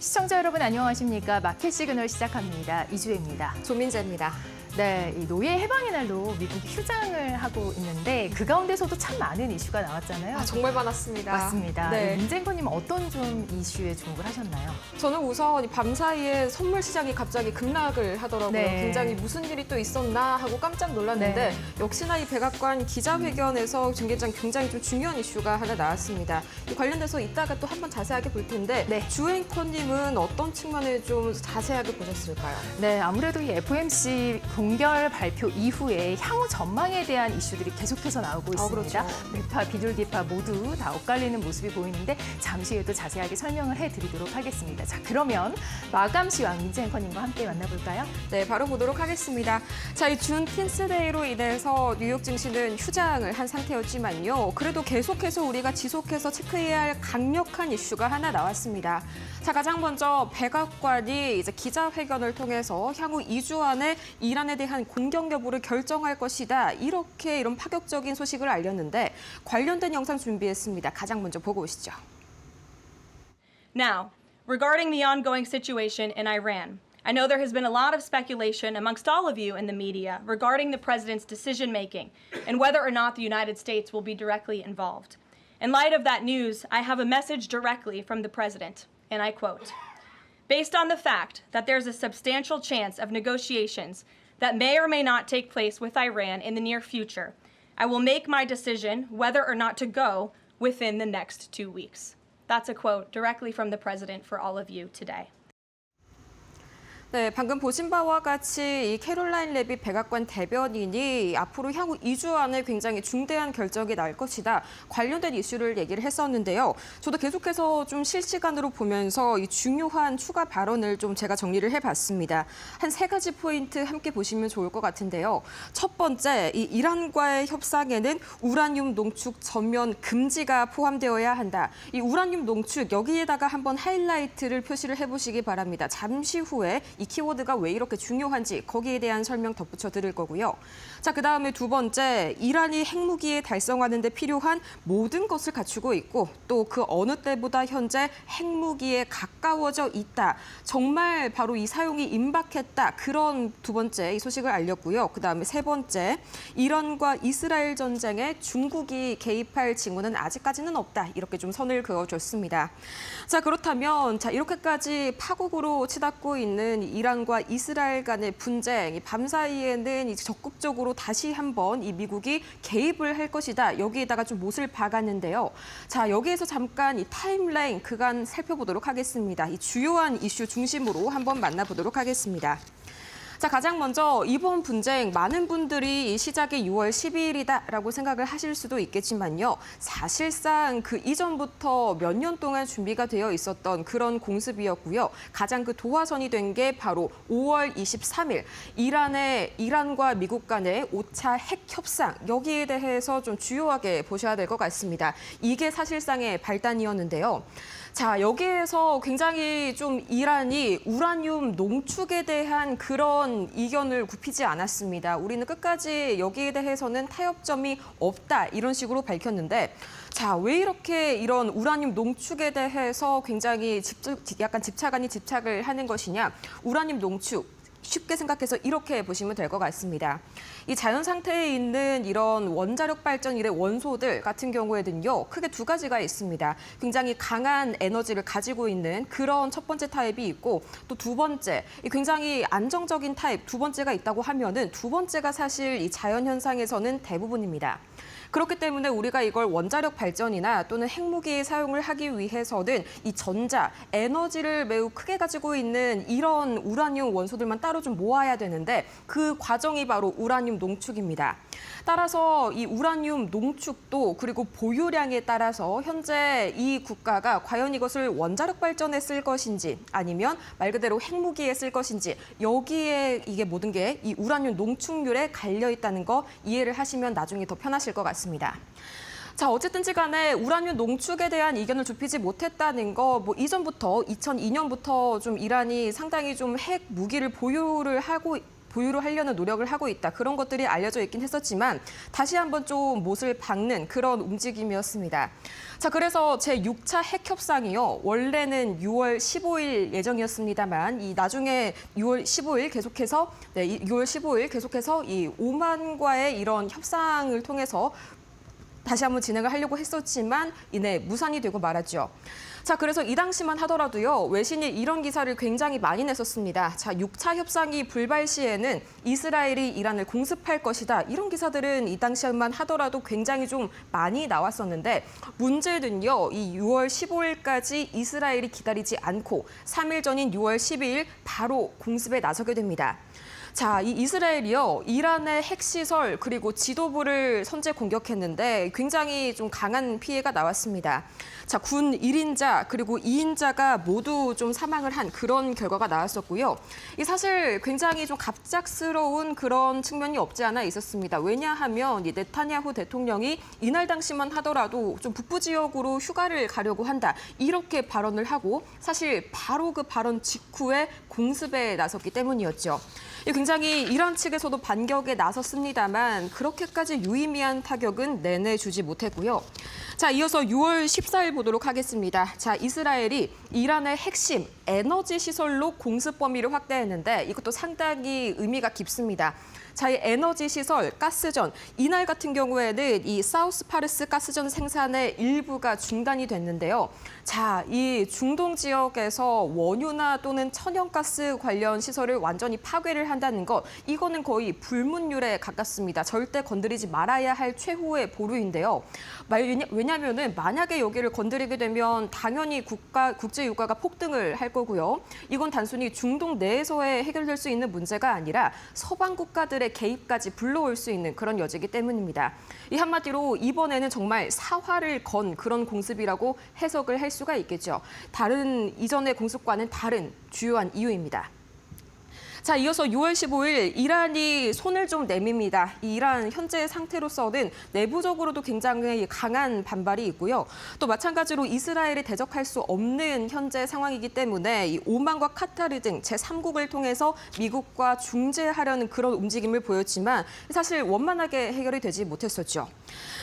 시청자 여러분 안녕하십니까? 마켓 시그널 시작합니다. 이주혜입니다. 조민재입니다. 네, 이 노예 해방의 날로 미국이 휴장을 하고 있는데 그 가운데서도 참 많은 이슈가 나왔잖아요. 정말 많았습니다. 맞습니다. 네. 민재님은 어떤 좀 이슈에 주목을 하셨나요? 저는 우선 밤 사이에 선물 시장이 갑자기 급락을 하더라고요. 네. 굉장히 무슨 일이 또 있었나 하고 깜짝 놀랐는데 네. 역시나 이 백악관 기자회견에서 굉장히 좀 중요한 이슈가 하나 나왔습니다. 이 관련돼서 이따가 또 한번 자세하게 볼 텐데 네. 주앵커님은 어떤 측면을 좀 자세하게 보셨을까요? 네, 아무래도 이 FOMC 동결 발표 이후에 향후 전망에 대한 이슈들이 계속해서 나오고 있습니다. 그렇죠. 매파, 비둘기파 모두 다 엇갈리는 모습이 보이는데 잠시 후에 또 자세하게 설명을 해드리도록 하겠습니다. 자, 그러면 마감 시황 민재 앵커님과 함께 만나볼까요? 네, 바로 보도록 하겠습니다. 자, 이 준 틴스데이로 인해서 뉴욕 증시는 휴장을 한 상태였지만요. 그래도 계속해서 우리가 지속해서 체크해야 할 강력한 이슈가 하나 나왔습니다. 자, 가장 먼저 백악관이 이제 기자회견을 통해서 향후 2주 안에 이란에 대한 공격 여부를 결정할 것이다. 이런 파격적인 소식을 알렸는데 관련된 영상 준비했습니다. 가장 먼저 보고 오시죠. Now, regarding the ongoing situation in Iran, I know there has been a lot of speculation amongst all of you in the media regarding the president's decision-making and whether or not the United States will be directly involved. In light of that news, I have a message directly from the president, and I quote, "Based on the fact that there's a substantial chance of negotiations that may or may not take place with Iran in the near future, I will make my decision whether or not to go within the next 2 weeks." That's a quote directly from the president for all of you today. 네, 방금 보신 바와 같이 이 캐롤라인 레빗 백악관 대변인이 앞으로 향후 2주 안에 굉장히 중대한 결정이 날 것이다. 관련된 이슈를 얘기를 했었는데요. 저도 계속해서 좀 실시간으로 보면서 이 중요한 추가 발언을 좀 제가 정리를 해봤습니다. 한 3가지 포인트 함께 보시면 좋을 것 같은데요. 첫 번째, 이 이란과의 협상에는 우라늄 농축 전면 금지가 포함되어야 한다. 이 우라늄 농축 여기에다가 한번 하이라이트를 표시를 해보시기 바랍니다. 잠시 후에 이 키워드가 왜 이렇게 중요한지 거기에 대한 설명 덧붙여 드릴 거고요. 자, 그다음에 두 번째, 이란이 핵무기에 달성하는 데 필요한 모든 것을 갖추고 있고 또 그 어느 때보다 현재 핵무기에 가까워져 있다. 정말 바로 이 사용이 임박했다. 그런 두 번째 이 소식을 알렸고요. 그다음에 세 번째, 이란과 이스라엘 전쟁에 중국이 개입할 징후는 아직까지는 없다. 이렇게 좀 선을 그어줬습니다. 자, 그렇다면 이렇게까지 파국으로 치닫고 있는 이란과 이스라엘 간의 분쟁, 밤사이에는 이제 적극적으로 다시 한번 이 미국이 개입을 할 것이다. 여기에다가 좀 못을 박았는데요. 자, 여기에서 잠깐 이 타임라인 그간 살펴보도록 하겠습니다. 이 주요한 이슈 중심으로 한번 만나보도록 하겠습니다. 자, 가장 먼저 이번 분쟁 많은 분들이 이 시작이 6월 12일이다라고 생각을 하실 수도 있겠지만요. 사실상 그 이전부터 몇 년 동안 준비가 되어 있었던 그런 공습이었고요. 가장 그 도화선이 된 게 바로 5월 23일 이란과 미국 간의 5차 핵 협상 여기에 대해서 좀 주요하게 보셔야 될 것 같습니다. 이게 사실상의 발단이었는데요. 자, 여기에서 굉장히 좀 이란이 우라늄 농축에 대한 그런 이견을 굽히지 않았습니다. 우리는 끝까지 여기에 대해서는 타협점이 없다 이런 식으로 밝혔는데 자, 왜 이렇게 이런 우라늄 농축에 대해서 굉장히 약간 집착 아닌 집착을 하는 것이냐. 우라늄 농축. 쉽게 생각해서 이렇게 보시면 될 것 같습니다. 이 자연 상태에 있는 이런 원자력 발전 일의 원소들 같은 경우에는요, 크게 2가지가 있습니다. 굉장히 강한 에너지를 가지고 있는 그런 첫 번째 타입이 있고 또 두 번째, 굉장히 안정적인 타입 두 번째가 있다고 하면은 두 번째가 사실 이 자연 현상에서는 대부분입니다. 그렇기 때문에 우리가 이걸 원자력 발전이나 또는 핵무기에 사용을 하기 위해서는 이 전자, 에너지를 매우 크게 가지고 있는 이런 우라늄 원소들만 따로 좀 모아야 되는데 그 과정이 바로 우라늄 농축입니다. 따라서 이 우라늄 농축도 그리고 보유량에 따라서 현재 이 국가가 과연 이것을 원자력 발전에 쓸 것인지 아니면 말 그대로 핵무기에 쓸 것인지 여기에 이게 모든 게 이 우라늄 농축률에 갈려 있다는 거 이해를 하시면 나중에 더 편하실 것 같습니다. 자, 어쨌든지 간에 우라늄 농축에 대한 이견을 좁히지 못했다는 거 이전부터 2002년부터 좀 이란이 상당히 좀 핵 무기를 보유를 하려는 노력을 하고 있다. 그런 것들이 알려져 있긴 했었지만 다시 한번 좀 못을 박는 그런 움직임이었습니다. 자, 그래서 제6차 핵협상이요. 원래는 6월 15일 예정이었습니다만 이 나중에 6월 15일 계속해서 이 오만과의 이런 협상을 통해서 다시 한번 진행을 하려고 했었지만 이내 무산이 되고 말았죠. 자, 그래서 이 당시만 하더라도요. 외신이 이런 기사를 굉장히 많이 냈었습니다. 자, 6차 협상이 불발 시에는 이스라엘이 이란을 공습할 것이다. 이런 기사들은 이 당시만 하더라도 굉장히 좀 많이 나왔었는데 문제는요. 이 6월 15일까지 이스라엘이 기다리지 않고 3일 전인 6월 12일 바로 공습에 나서게 됩니다. 자, 이 이스라엘이요. 이란의 핵시설 그리고 지도부를 선제 공격했는데 굉장히 좀 강한 피해가 나왔습니다. 자, 군 1인자 그리고 2인자가 모두 좀 사망을 한 그런 결과가 나왔었고요. 이 사실 굉장히 좀 갑작스러운 그런 측면이 없지 않아 있었습니다. 왜냐하면 이 네타냐후 대통령이 이날 당시만 하더라도 좀 북부 지역으로 휴가를 가려고 한다. 이렇게 발언을 하고 사실 바로 그 발언 직후에 공습에 나섰기 때문이었죠. 굉장히 이란 측에서도 반격에 나섰습니다만 그렇게까지 유의미한 타격은 내내주지 못했고요. 자, 이어서 6월 14일 보도록 하겠습니다. 자, 이스라엘이 이란의 핵심 에너지 시설로 공습 범위를 확대했는데 이것도 상당히 의미가 깊습니다. 자, 이 에너지 시설, 가스전, 이날 같은 경우에는 이 사우스 파르스 가스전 생산의 일부가 중단이 됐는데요. 자, 이 중동 지역에서 원유나 또는 천연가스 관련 시설을 완전히 파괴를 한다는 것, 이거는 거의 불문율에 가깝습니다. 절대 건드리지 말아야 할 최후의 보루인데요. 왜냐하면 만약에 여기를 건드리게 되면 당연히 국제 유가가 폭등을 할 거고요. 이건 단순히 중동 내에서의 해결될 수 있는 문제가 아니라 서방 국가들의 개입까지 불러올 수 있는 그런 여지이기 때문입니다. 이 한마디로 이번에는 정말 사활을 건 그런 공습이라고 해석을 할 수가 있겠죠. 다른 이전의 공습과는 다른 주요한 이유입니다. 자, 이어서 6월 15일 이란이 손을 좀 내밉니다. 이 이란 현재 상태로서는 내부적으로도 굉장히 강한 반발이 있고요. 또 마찬가지로 이스라엘이 대적할 수 없는 현재 상황이기 때문에 이 오만과 카타르 등 제3국을 통해서 미국과 중재하려는 그런 움직임을 보였지만 사실 원만하게 해결이 되지 못했었죠.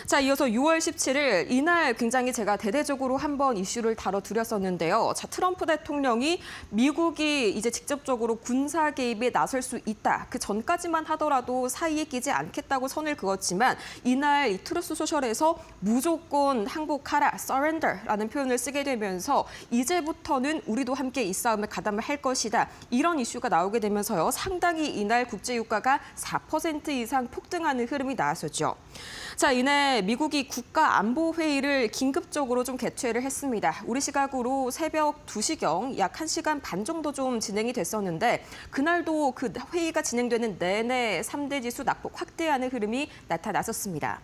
자, 이어서 6월 17일 이날 굉장히 제가 대대적으로 한번 이슈를 다뤄드렸었는데요. 자, 트럼프 대통령이 미국이 이제 직접적으로 군사 개입에 나설 수 있다. 그 전까지만 하더라도 사이에 끼지 않겠다고 선을 그었지만 이날 이 트루스 소셜에서 무조건 항복하라, surrender라는 표현을 쓰게 되면서 이제부터는 우리도 함께 이 싸움을 가담을 할 것이다. 이런 이슈가 나오게 되면서요. 상당히 이날 국제유가가 4% 이상 폭등하는 흐름이 나왔었죠. 자, 이내 미국이 국가안보회의를 긴급적으로 좀 개최를 했습니다. 우리 시각으로 새벽 2시경 약 1시간 반 정도 좀 진행이 됐었는데 그날도 그 회의가 진행되는 내내 3대 지수 낙폭 확대하는 흐름이 나타났었습니다.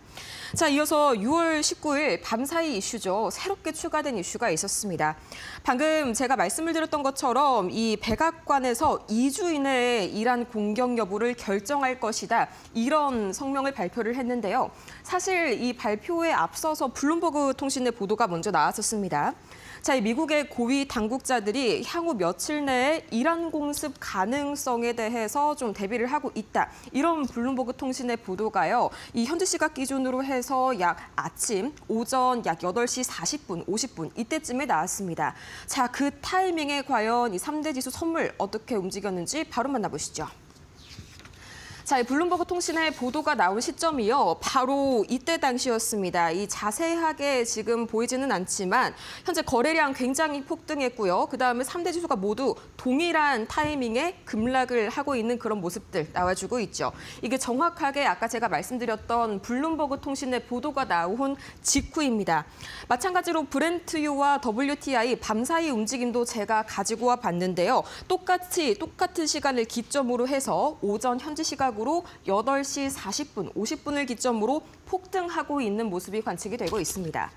자, 이어서 6월 19일 밤사이 이슈죠. 새롭게 추가된 이슈가 있었습니다. 방금 제가 말씀을 드렸던 것처럼 이 백악관에서 2주 이내에 이란 공격 여부를 결정할 것이다. 이런 성명을 발표를 했는데요. 사실 이 발표에 앞서서 블룸버그 통신의 보도가 먼저 나왔었습니다. 자, 이 미국의 고위 당국자들이 향후 며칠 내에 이란 공습 가능성에 대해서 좀 대비를 하고 있다. 이런 블룸버그 통신의 보도가요. 이 현지 시각 기준으로 해서 오전 약 8시 40분, 50분 이때쯤에 나왔습니다. 자, 그 타이밍에 과연 이 3대 지수 선물 어떻게 움직였는지 바로 만나보시죠. 자, 이 블룸버그 통신의 보도가 나온 시점이요. 바로 이때 당시였습니다. 이 자세하게 지금 보이지는 않지만 현재 거래량 굉장히 폭등했고요. 그다음에 3대 지수가 모두 동일한 타이밍에 급락을 하고 있는 그런 모습들 나와주고 있죠. 이게 정확하게 아까 제가 말씀드렸던 블룸버그 통신의 보도가 나온 직후입니다. 마찬가지로 브렌트유와 WTI 밤사이 움직임도 제가 가지고 와 봤는데요. 똑같은 시간을 기점으로 해서 오전 현지 시각으로 8시 40분, 50분을 기점으로 폭등하고 있는 모습이 관측이 되고 있습니다.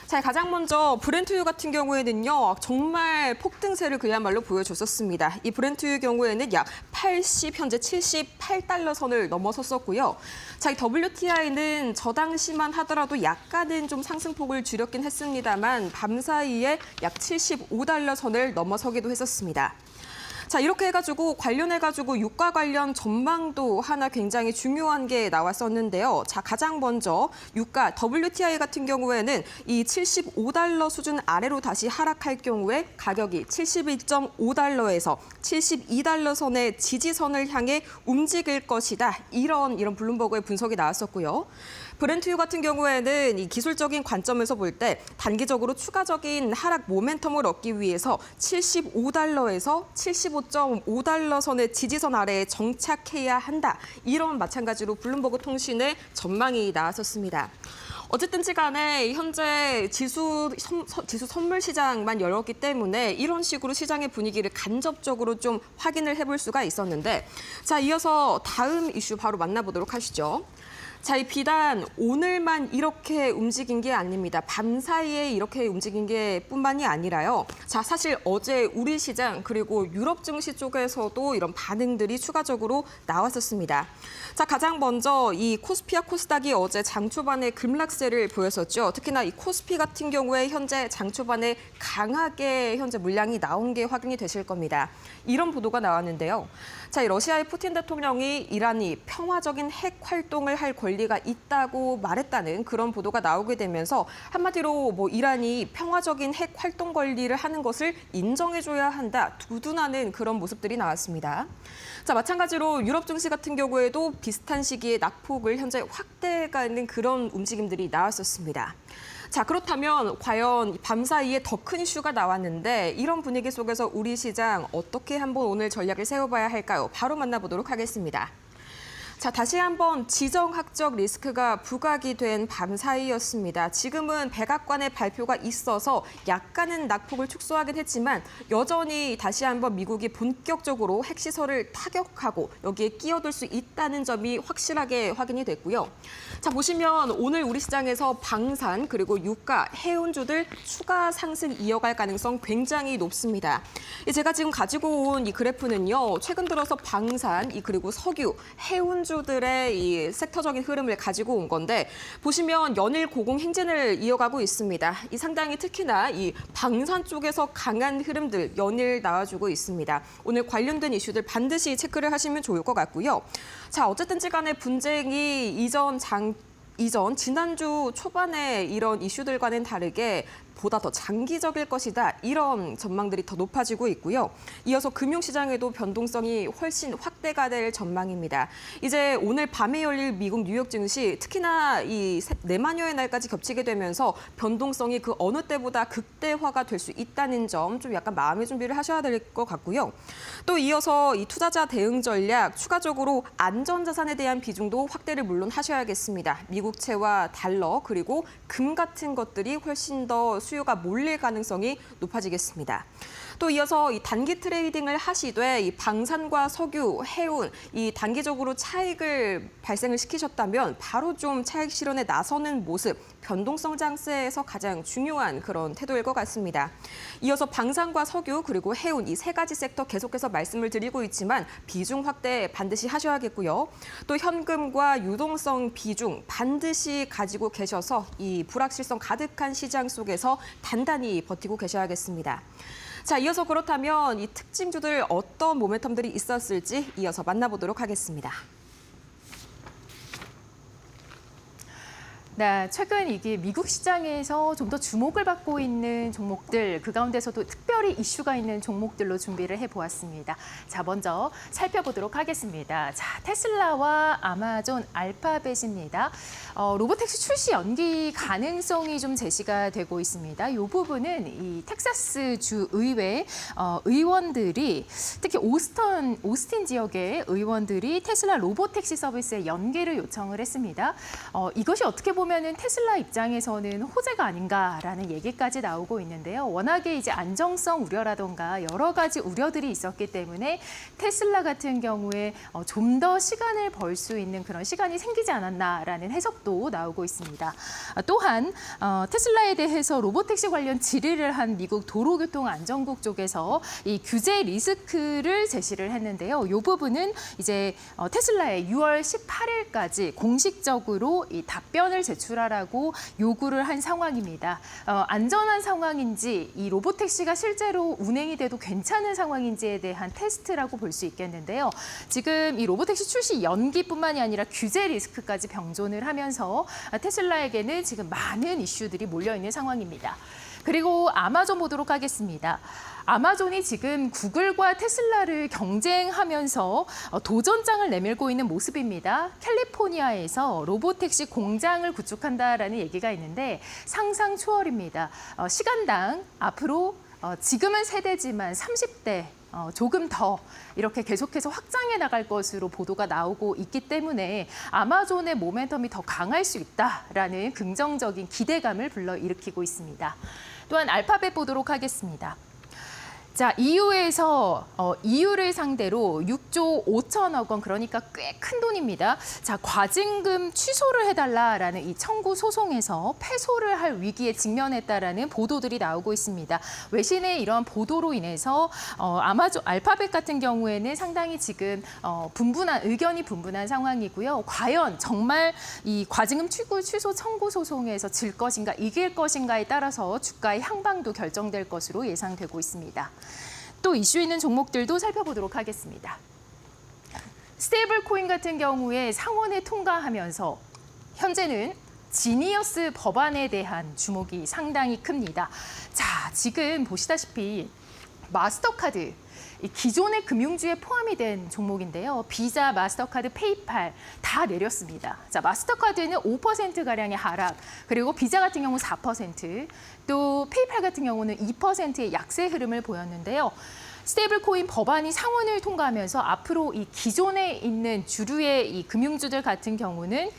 자, 가장 먼저 브렌트유 같은 경우에는요. 정말 폭등세를 그야말로 보여줬었습니다. 이 브렌트유 경우에는 약 80, 현재 78달러 선을 넘어섰었고요. 자, 이 WTI는 저 당시만 하더라도 약간은 좀 상승폭을 줄였긴 했습니다만 밤사이에 약 75달러 선을 넘어서기도 했었습니다. 자, 이렇게 해가지고 관련해가지고 유가 관련 전망도 하나 굉장히 중요한 게 나왔었는데요. 자, 가장 먼저 유가 WTI 같은 경우에는 이 75달러 수준 아래로 다시 하락할 경우에 가격이 71.5달러에서 72달러 선의 지지선을 향해 움직일 것이다. 이런 블룸버그의 분석이 나왔었고요. 브렌트유 같은 경우에는 이 기술적인 관점에서 볼 때 단기적으로 추가적인 하락 모멘텀을 얻기 위해서 75달러에서 75.5달러 선의 지지선 아래에 정착해야 한다. 이런 마찬가지로 블룸버그 통신의 전망이 나왔었습니다. 어쨌든지 간에 현재 지수 선물 시장만 열었기 때문에 이런 식으로 시장의 분위기를 간접적으로 좀 확인을 해볼 수가 있었는데, 자, 이어서 다음 이슈 바로 만나보도록 하시죠. 자, 이 비단 오늘만 이렇게 움직인 게 아닙니다. 밤 사이에 이렇게 움직인 게 뿐만이 아니라요. 자, 사실 어제 우리 시장 그리고 유럽 증시 쪽에서도 이런 반응들이 추가적으로 나왔었습니다. 자, 가장 먼저 이 코스피와 코스닥이 어제 장 초반에 급락세를 보였었죠. 특히나 이 코스피 같은 경우에 현재 장 초반에 강하게 현재 물량이 나온 게 확인이 되실 겁니다. 이런 보도가 나왔는데요. 자, 이 러시아의 푸틴 대통령이 이란이 평화적인 핵 활동을 할 권리가 있다고 말했다는 그런 보도가 나오게 되면서 한마디로 이란이 평화적인 핵 활동 권리를 하는 것을 인정해줘야 한다, 두둔하는 그런 모습들이 나왔습니다. 자, 마찬가지로 유럽 증시 같은 경우에도 비슷한 시기에 낙폭을 현재 확대해가는 그런 움직임들이 나왔었습니다. 자, 그렇다면 과연 밤 사이에 더 큰 이슈가 나왔는데 이런 분위기 속에서 우리 시장 어떻게 한번 오늘 전략을 세워봐야 할까요? 바로 만나보도록 하겠습니다. 자, 다시 한번 지정학적 리스크가 부각이 된 밤 사이였습니다. 지금은 백악관의 발표가 있어서 약간은 낙폭을 축소하긴 했지만 여전히 다시 한번 미국이 본격적으로 핵시설을 타격하고 여기에 끼어들 수 있다는 점이 확실하게 확인이 됐고요. 자, 보시면 오늘 우리 시장에서 방산 그리고 유가, 해운주들 추가 상승 이어갈 가능성 굉장히 높습니다. 제가 지금 가지고 온 이 그래프는요. 최근 들어서 방산, 그리고 석유, 해운주들의 이 섹터적인 흐름을 가지고 온 건데 보시면 연일 고공 행진을 이어가고 있습니다. 이 상당히 특히나 이 방산 쪽에서 강한 흐름들 연일 나와주고 있습니다. 오늘 관련된 이슈들 반드시 체크를 하시면 좋을 것 같고요. 자, 어쨌든지 간에 분쟁이 이전 지난주 초반에 이런 이슈들과는 다르게 보다 더 장기적일 것이다. 이런 전망들이 더 높아지고 있고요. 이어서 금융시장에도 변동성이 훨씬 확대가 될 전망입니다. 이제 오늘 밤에 열릴 미국 뉴욕 증시 특히나 이 내만여의 날까지 겹치게 되면서 변동성이 그 어느 때보다 극대화가 될 수 있다는 점 좀 약간 마음의 준비를 하셔야 될 것 같고요. 또 이어서 이 투자자 대응 전략 추가적으로 안전자산에 대한 비중도 확대를 물론 하셔야겠습니다. 미국채와 달러 그리고 금 같은 것들이 훨씬 더 수요가 몰릴 가능성이 높아지겠습니다. 또 이어서 이 단기 트레이딩을 하시되 이 방산과 석유, 해운 이 단기적으로 차익을 발생을 시키셨다면 바로 좀 차익 실현에 나서는 모습, 변동성 장세에서 가장 중요한 그런 태도일 것 같습니다. 이어서 방산과 석유 그리고 해운 이 세 가지 섹터 계속해서 말씀을 드리고 있지만 비중 확대 반드시 하셔야겠고요. 또 현금과 유동성 비중 반드시 가지고 계셔서 이 불확실성 가득한 시장 속에서 단단히 버티고 계셔야겠습니다. 자, 이어서 그렇다면 이 특징주들 어떤 모멘텀들이 있었을지 이어서 만나보도록 하겠습니다. 네, 최근 이게 미국 시장에서 좀 더 주목을 받고 있는 종목들, 그 가운데서도 특별히 이슈가 있는 종목들로 준비를 해보았습니다. 자, 먼저 살펴보도록 하겠습니다. 자, 테슬라와 아마존, 알파벳입니다. 로보택시 출시 연기 가능성이 좀 제시가 되고 있습니다. 이 부분은 이 텍사스 주 의회 의원들이 특히 오스틴 지역의 의원들이 테슬라 로보택시 서비스의 연기를 요청을 했습니다. 이것이 어떻게 보면은 테슬라 입장에서는 호재가 아닌가라는 얘기까지 나오고 있는데요. 워낙에 이제 안정성 우려라던가 여러 가지 우려들이 있었기 때문에 테슬라 같은 경우에 좀 더 시간을 벌 수 있는 그런 시간이 생기지 않았나라는 해석도 나오고 있습니다. 또한 테슬라에 대해서 로보택시 관련 질의를 한 미국 도로교통안전국 쪽에서 이 규제 리스크를 제시를 했는데요. 이 부분은 이제 테슬라의 6월 18일까지 공식적으로 이 답변을 제출을 제출하라고 요구를 한 상황입니다. 안전한 상황인지 이 로보택시가 실제로 운행이 돼도 괜찮은 상황인지에 대한 테스트라고 볼 수 있겠는데요. 지금 이 로보택시 출시 연기뿐만이 아니라 규제 리스크까지 병존을 하면서 테슬라에게는 지금 많은 이슈들이 몰려있는 상황입니다. 그리고 아마존 보도록 하겠습니다. 아마존이 지금 구글과 테슬라를 경쟁하면서 도전장을 내밀고 있는 모습입니다. 캘리포니아에서 로보택시 공장을 구축한다라는 얘기가 있는데 상상 초월입니다. 시간당 앞으로 지금은 세대지만 30대 조금 더 이렇게 계속해서 확장해 나갈 것으로 보도가 나오고 있기 때문에 아마존의 모멘텀이 더 강할 수 있다라는 긍정적인 기대감을 불러일으키고 있습니다. 또한 알파벳 보도록 하겠습니다. 자, EU에서 EU를 상대로 6조 5천억 원, 그러니까 꽤 큰 돈입니다. 자, 과징금 취소를 해달라라는 이 청구 소송에서 패소를 할 위기에 직면했다라는 보도들이 나오고 있습니다. 외신의 이러한 보도로 인해서 아마존 알파벳 같은 경우에는 상당히 지금 의견이 분분한 상황이고요. 과연 정말 이 과징금 취소 청구 소송에서 질 것인가 이길 것인가에 따라서 주가의 향방도 결정될 것으로 예상되고 있습니다. 또 이슈 있는 종목들도 살펴보도록 하겠습니다. 스테이블 코인 같은 경우에 상원을 통과하면서 현재는 지니어스 법안에 대한 주목이 상당히 큽니다. 자, 지금 보시다시피 마스터카드, 기존의 금융주에 포함이 된 종목인데요. 비자, 마스터카드, 페이팔 다 내렸습니다. 자, 마스터카드는 5%가량의 하락, 그리고 비자 같은 경우는 4%, 또 페이팔 같은 경우는 2%의 약세 흐름을 보였는데요. 스테이블 코인 법안이 상원을 통과하면서 앞으로 이 기존에 있는 주류의 이 금융주들 같은 경우는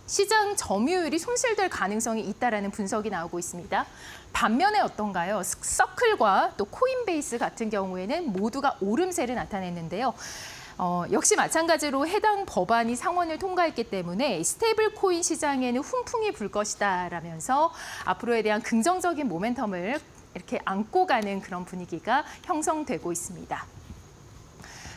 시장 점유율이 손실될 가능성이 있다라는 분석이 나오고 있습니다. 반면에 어떤가요? 서클과 또 코인베이스 같은 경우에는 모두가 오름세를 나타냈는데요. 역시 마찬가지로 해당 법안이 상원을 통과했기 때문에 스테이블 코인 시장에는 훈풍이 불 것이다라면서 앞으로에 대한 긍정적인 모멘텀을 이렇게 안고 가는 그런 분위기가 형성되고 있습니다.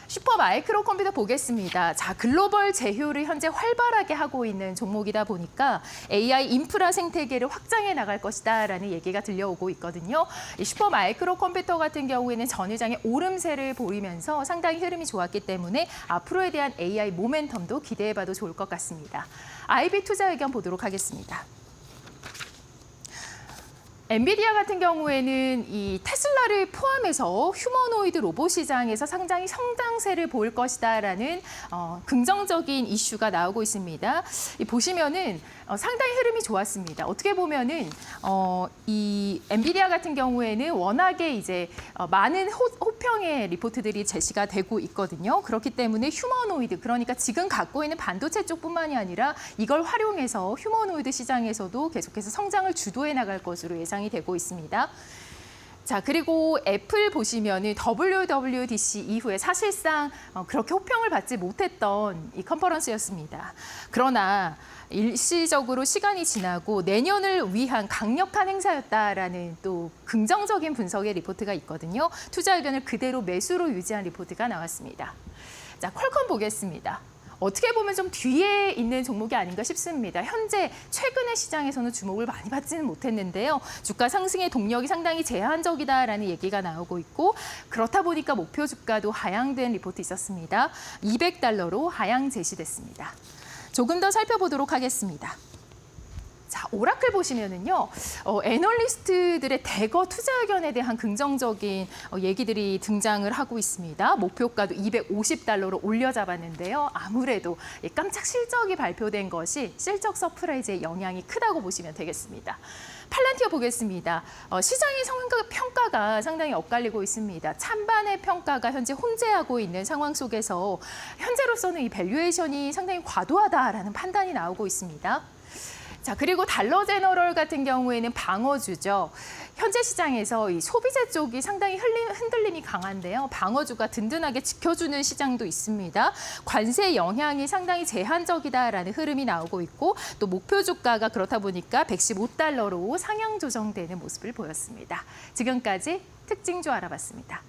슈퍼 마이크로 컴퓨터 보겠습니다. 자, 글로벌 제휴를 현재 활발하게 하고 있는 종목이다 보니까 AI 인프라 생태계를 확장해 나갈 것이다라는 얘기가 들려오고 있거든요. 이 슈퍼 마이크로 컴퓨터 같은 경우에는 전일장의 오름세를 보이면서 상당히 흐름이 좋았기 때문에 앞으로에 대한 AI 모멘텀도 기대해봐도 좋을 것 같습니다. IB 투자 의견 보도록 하겠습니다. 엔비디아 같은 경우에는 이 테슬라를 포함해서 휴머노이드 로봇 시장에서 상당히 성장세를 보일 것이다라는 긍정적인 이슈가 나오고 있습니다. 보시면은 상당히 흐름이 좋았습니다. 어떻게 보면은 이 엔비디아 같은 경우에는 워낙에 이제 많은 호평의 리포트들이 제시가 되고 있거든요. 그렇기 때문에 휴머노이드, 그러니까 지금 갖고 있는 반도체 쪽뿐만이 아니라 이걸 활용해서 휴머노이드 시장에서도 계속해서 성장을 주도해 나갈 것으로 예상이 되고 있습니다. 자, 그리고 애플 보시면은 WWDC 이후에 사실상 그렇게 호평을 받지 못했던 이 컨퍼런스였습니다. 그러나 일시적으로 시간이 지나고 내년을 위한 강력한 행사였다라는 또 긍정적인 분석의 리포트가 있거든요. 투자 의견을 그대로 매수로 유지한 리포트가 나왔습니다. 자, 퀄컴 보겠습니다. 어떻게 보면 좀 뒤에 있는 종목이 아닌가 싶습니다. 현재 최근의 시장에서는 주목을 많이 받지는 못했는데요. 주가 상승의 동력이 상당히 제한적이다라는 얘기가 나오고 있고, 그렇다 보니까 목표 주가도 하향된 리포트 있었습니다. 200달러로 하향 제시됐습니다. 조금 더 살펴보도록 하겠습니다. 자, 오라클 보시면은요, 애널리스트들의 대거 투자 의견에 대한 긍정적인 얘기들이 등장을 하고 있습니다. 목표가도 250달러로 올려잡았는데요. 아무래도 깜짝 실적이 발표된 것이 실적 서프라이즈의 영향이 크다고 보시면 되겠습니다. 팔란티어 보겠습니다. 시장의 평가가 상당히 엇갈리고 있습니다. 찬반의 평가가 현재 혼재하고 있는 상황 속에서 현재로서는 이 밸류에이션이 상당히 과도하다라는 판단이 나오고 있습니다. 자, 그리고 달러 제너럴 같은 경우에는 방어주죠. 현재 시장에서 이 소비재 쪽이 상당히 흔들림이 강한데요. 방어주가 든든하게 지켜주는 시장도 있습니다. 관세 영향이 상당히 제한적이다라는 흐름이 나오고 있고, 또 목표 주가가 그렇다 보니까 115달러로 상향 조정되는 모습을 보였습니다. 지금까지 특징주 알아봤습니다.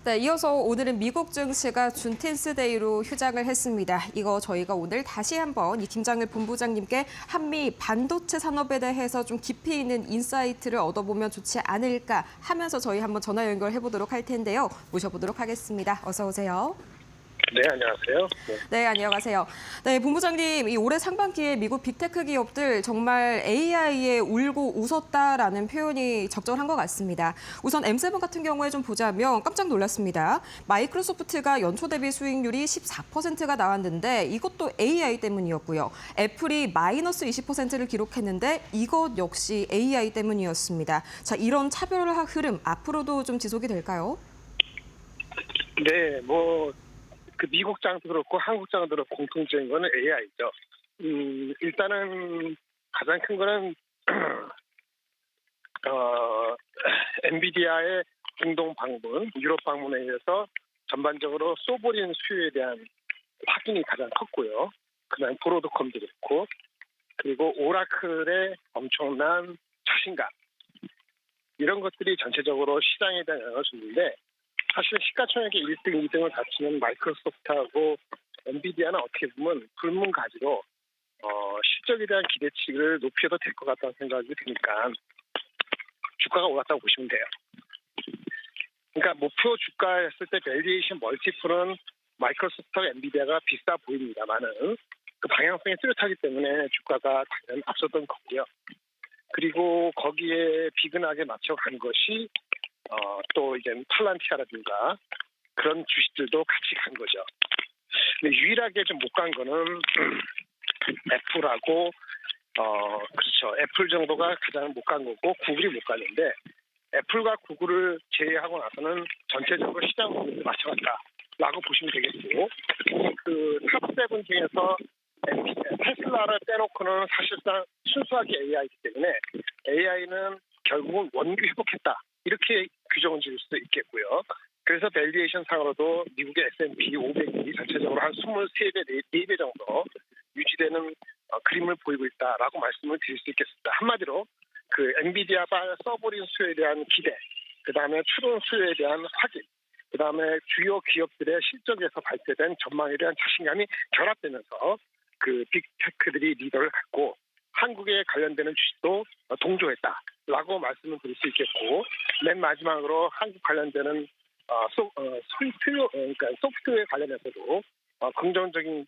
네, 이어서 오늘은 미국 증시가 준틴스데이로 휴장을 했습니다. 이거 저희가 오늘 다시 한번 이 김장일 본부장님께 한미 반도체 산업에 대해서 좀 깊이 있는 인사이트를 얻어보면 좋지 않을까 하면서 저희 한번 전화 연결해 보도록 할 텐데요. 모셔보도록 하겠습니다. 어서 오세요. 네, 안녕하세요. 네, 안녕하세요. 네, 본부장님, 이 올해 상반기에 미국 빅테크 기업들 정말 AI에 울고 웃었다라는 표현이 적절한 것 같습니다. 우선 M7 같은 경우에 좀 보자면 깜짝 놀랐습니다. 마이크로소프트가 연초 대비 수익률이 14%가 나왔는데 이것도 AI 때문이었고요. 애플이 마이너스 20%를 기록했는데 이것 역시 AI 때문이었습니다. 자, 이런 차별화 흐름 앞으로도 좀 지속이 될까요? 네, 그 미국 장도 그렇고 한국 장도 그렇고 공통적인 거는 AI죠. 일단은 가장 큰 거는 엔비디아의 중동 방문, 유럽 방문에 의해서 전반적으로 소버린 수요에 대한 확인이 가장 컸고요. 그다음 브로드컴도 그렇고, 그리고 오라클의 엄청난 자신감, 이런 것들이 전체적으로 시장에 대한 영향을 줬는데, 사실 시가총액의 1등, 2등을 다치는 마이크로소프트하고 엔비디아는 어떻게 보면 불문가지로 실적에 대한 기대치를 높여도 될 것 같다는 생각이 드니까 주가가 올랐다고 보시면 돼요. 그러니까 목표 주가였을 때 밸류에이션 멀티플은 마이크로소프트와 엔비디아가 비싸 보입니다만은 그 방향성이 뚜렷하기 때문에 주가가 당연히 앞섰던 거고요. 그리고 거기에 비근하게 맞춰간 것이 또 이제 팔란티아라든가 그런 주식들도 같이 간 거죠. 근데 유일하게 좀 못 간 거는 애플하고 그렇죠. 애플 정도가 가장 못 간 거고 구글이 못 갔는데 애플과 구글을 제외하고 나서는 전체적으로 시장 분위기에 맞춰갔다라고 보시면 되겠고 그 탑7 중에서 테슬라를 빼놓고는 사실상 순수하게 AI이기 때문에 AI는 결국은 원기 회복했다. 이렇게 규정을 지을 수도 있겠고요. 그래서 밸류에이션 상으로도 미국의 S&P 500이 전체적으로 한 23배, 4배 정도 유지되는 그림을 보이고 있다라고 말씀을 드릴 수 있겠습니다. 한마디로 그 엔비디아가 서버린 수요에 대한 기대, 그다음에 추론 수요에 대한 확인, 그다음에 주요 기업들의 실적에서 발표된 전망에 대한 자신감이 결합되면서 그 빅테크들이 리더를 갖고 한국에 관련되는 주식도 동조했다라고 말씀을 드릴 수 있겠고, 맨 마지막으로 한국 관련되는 그러니까 소프트웨어 관련해서도 긍정적인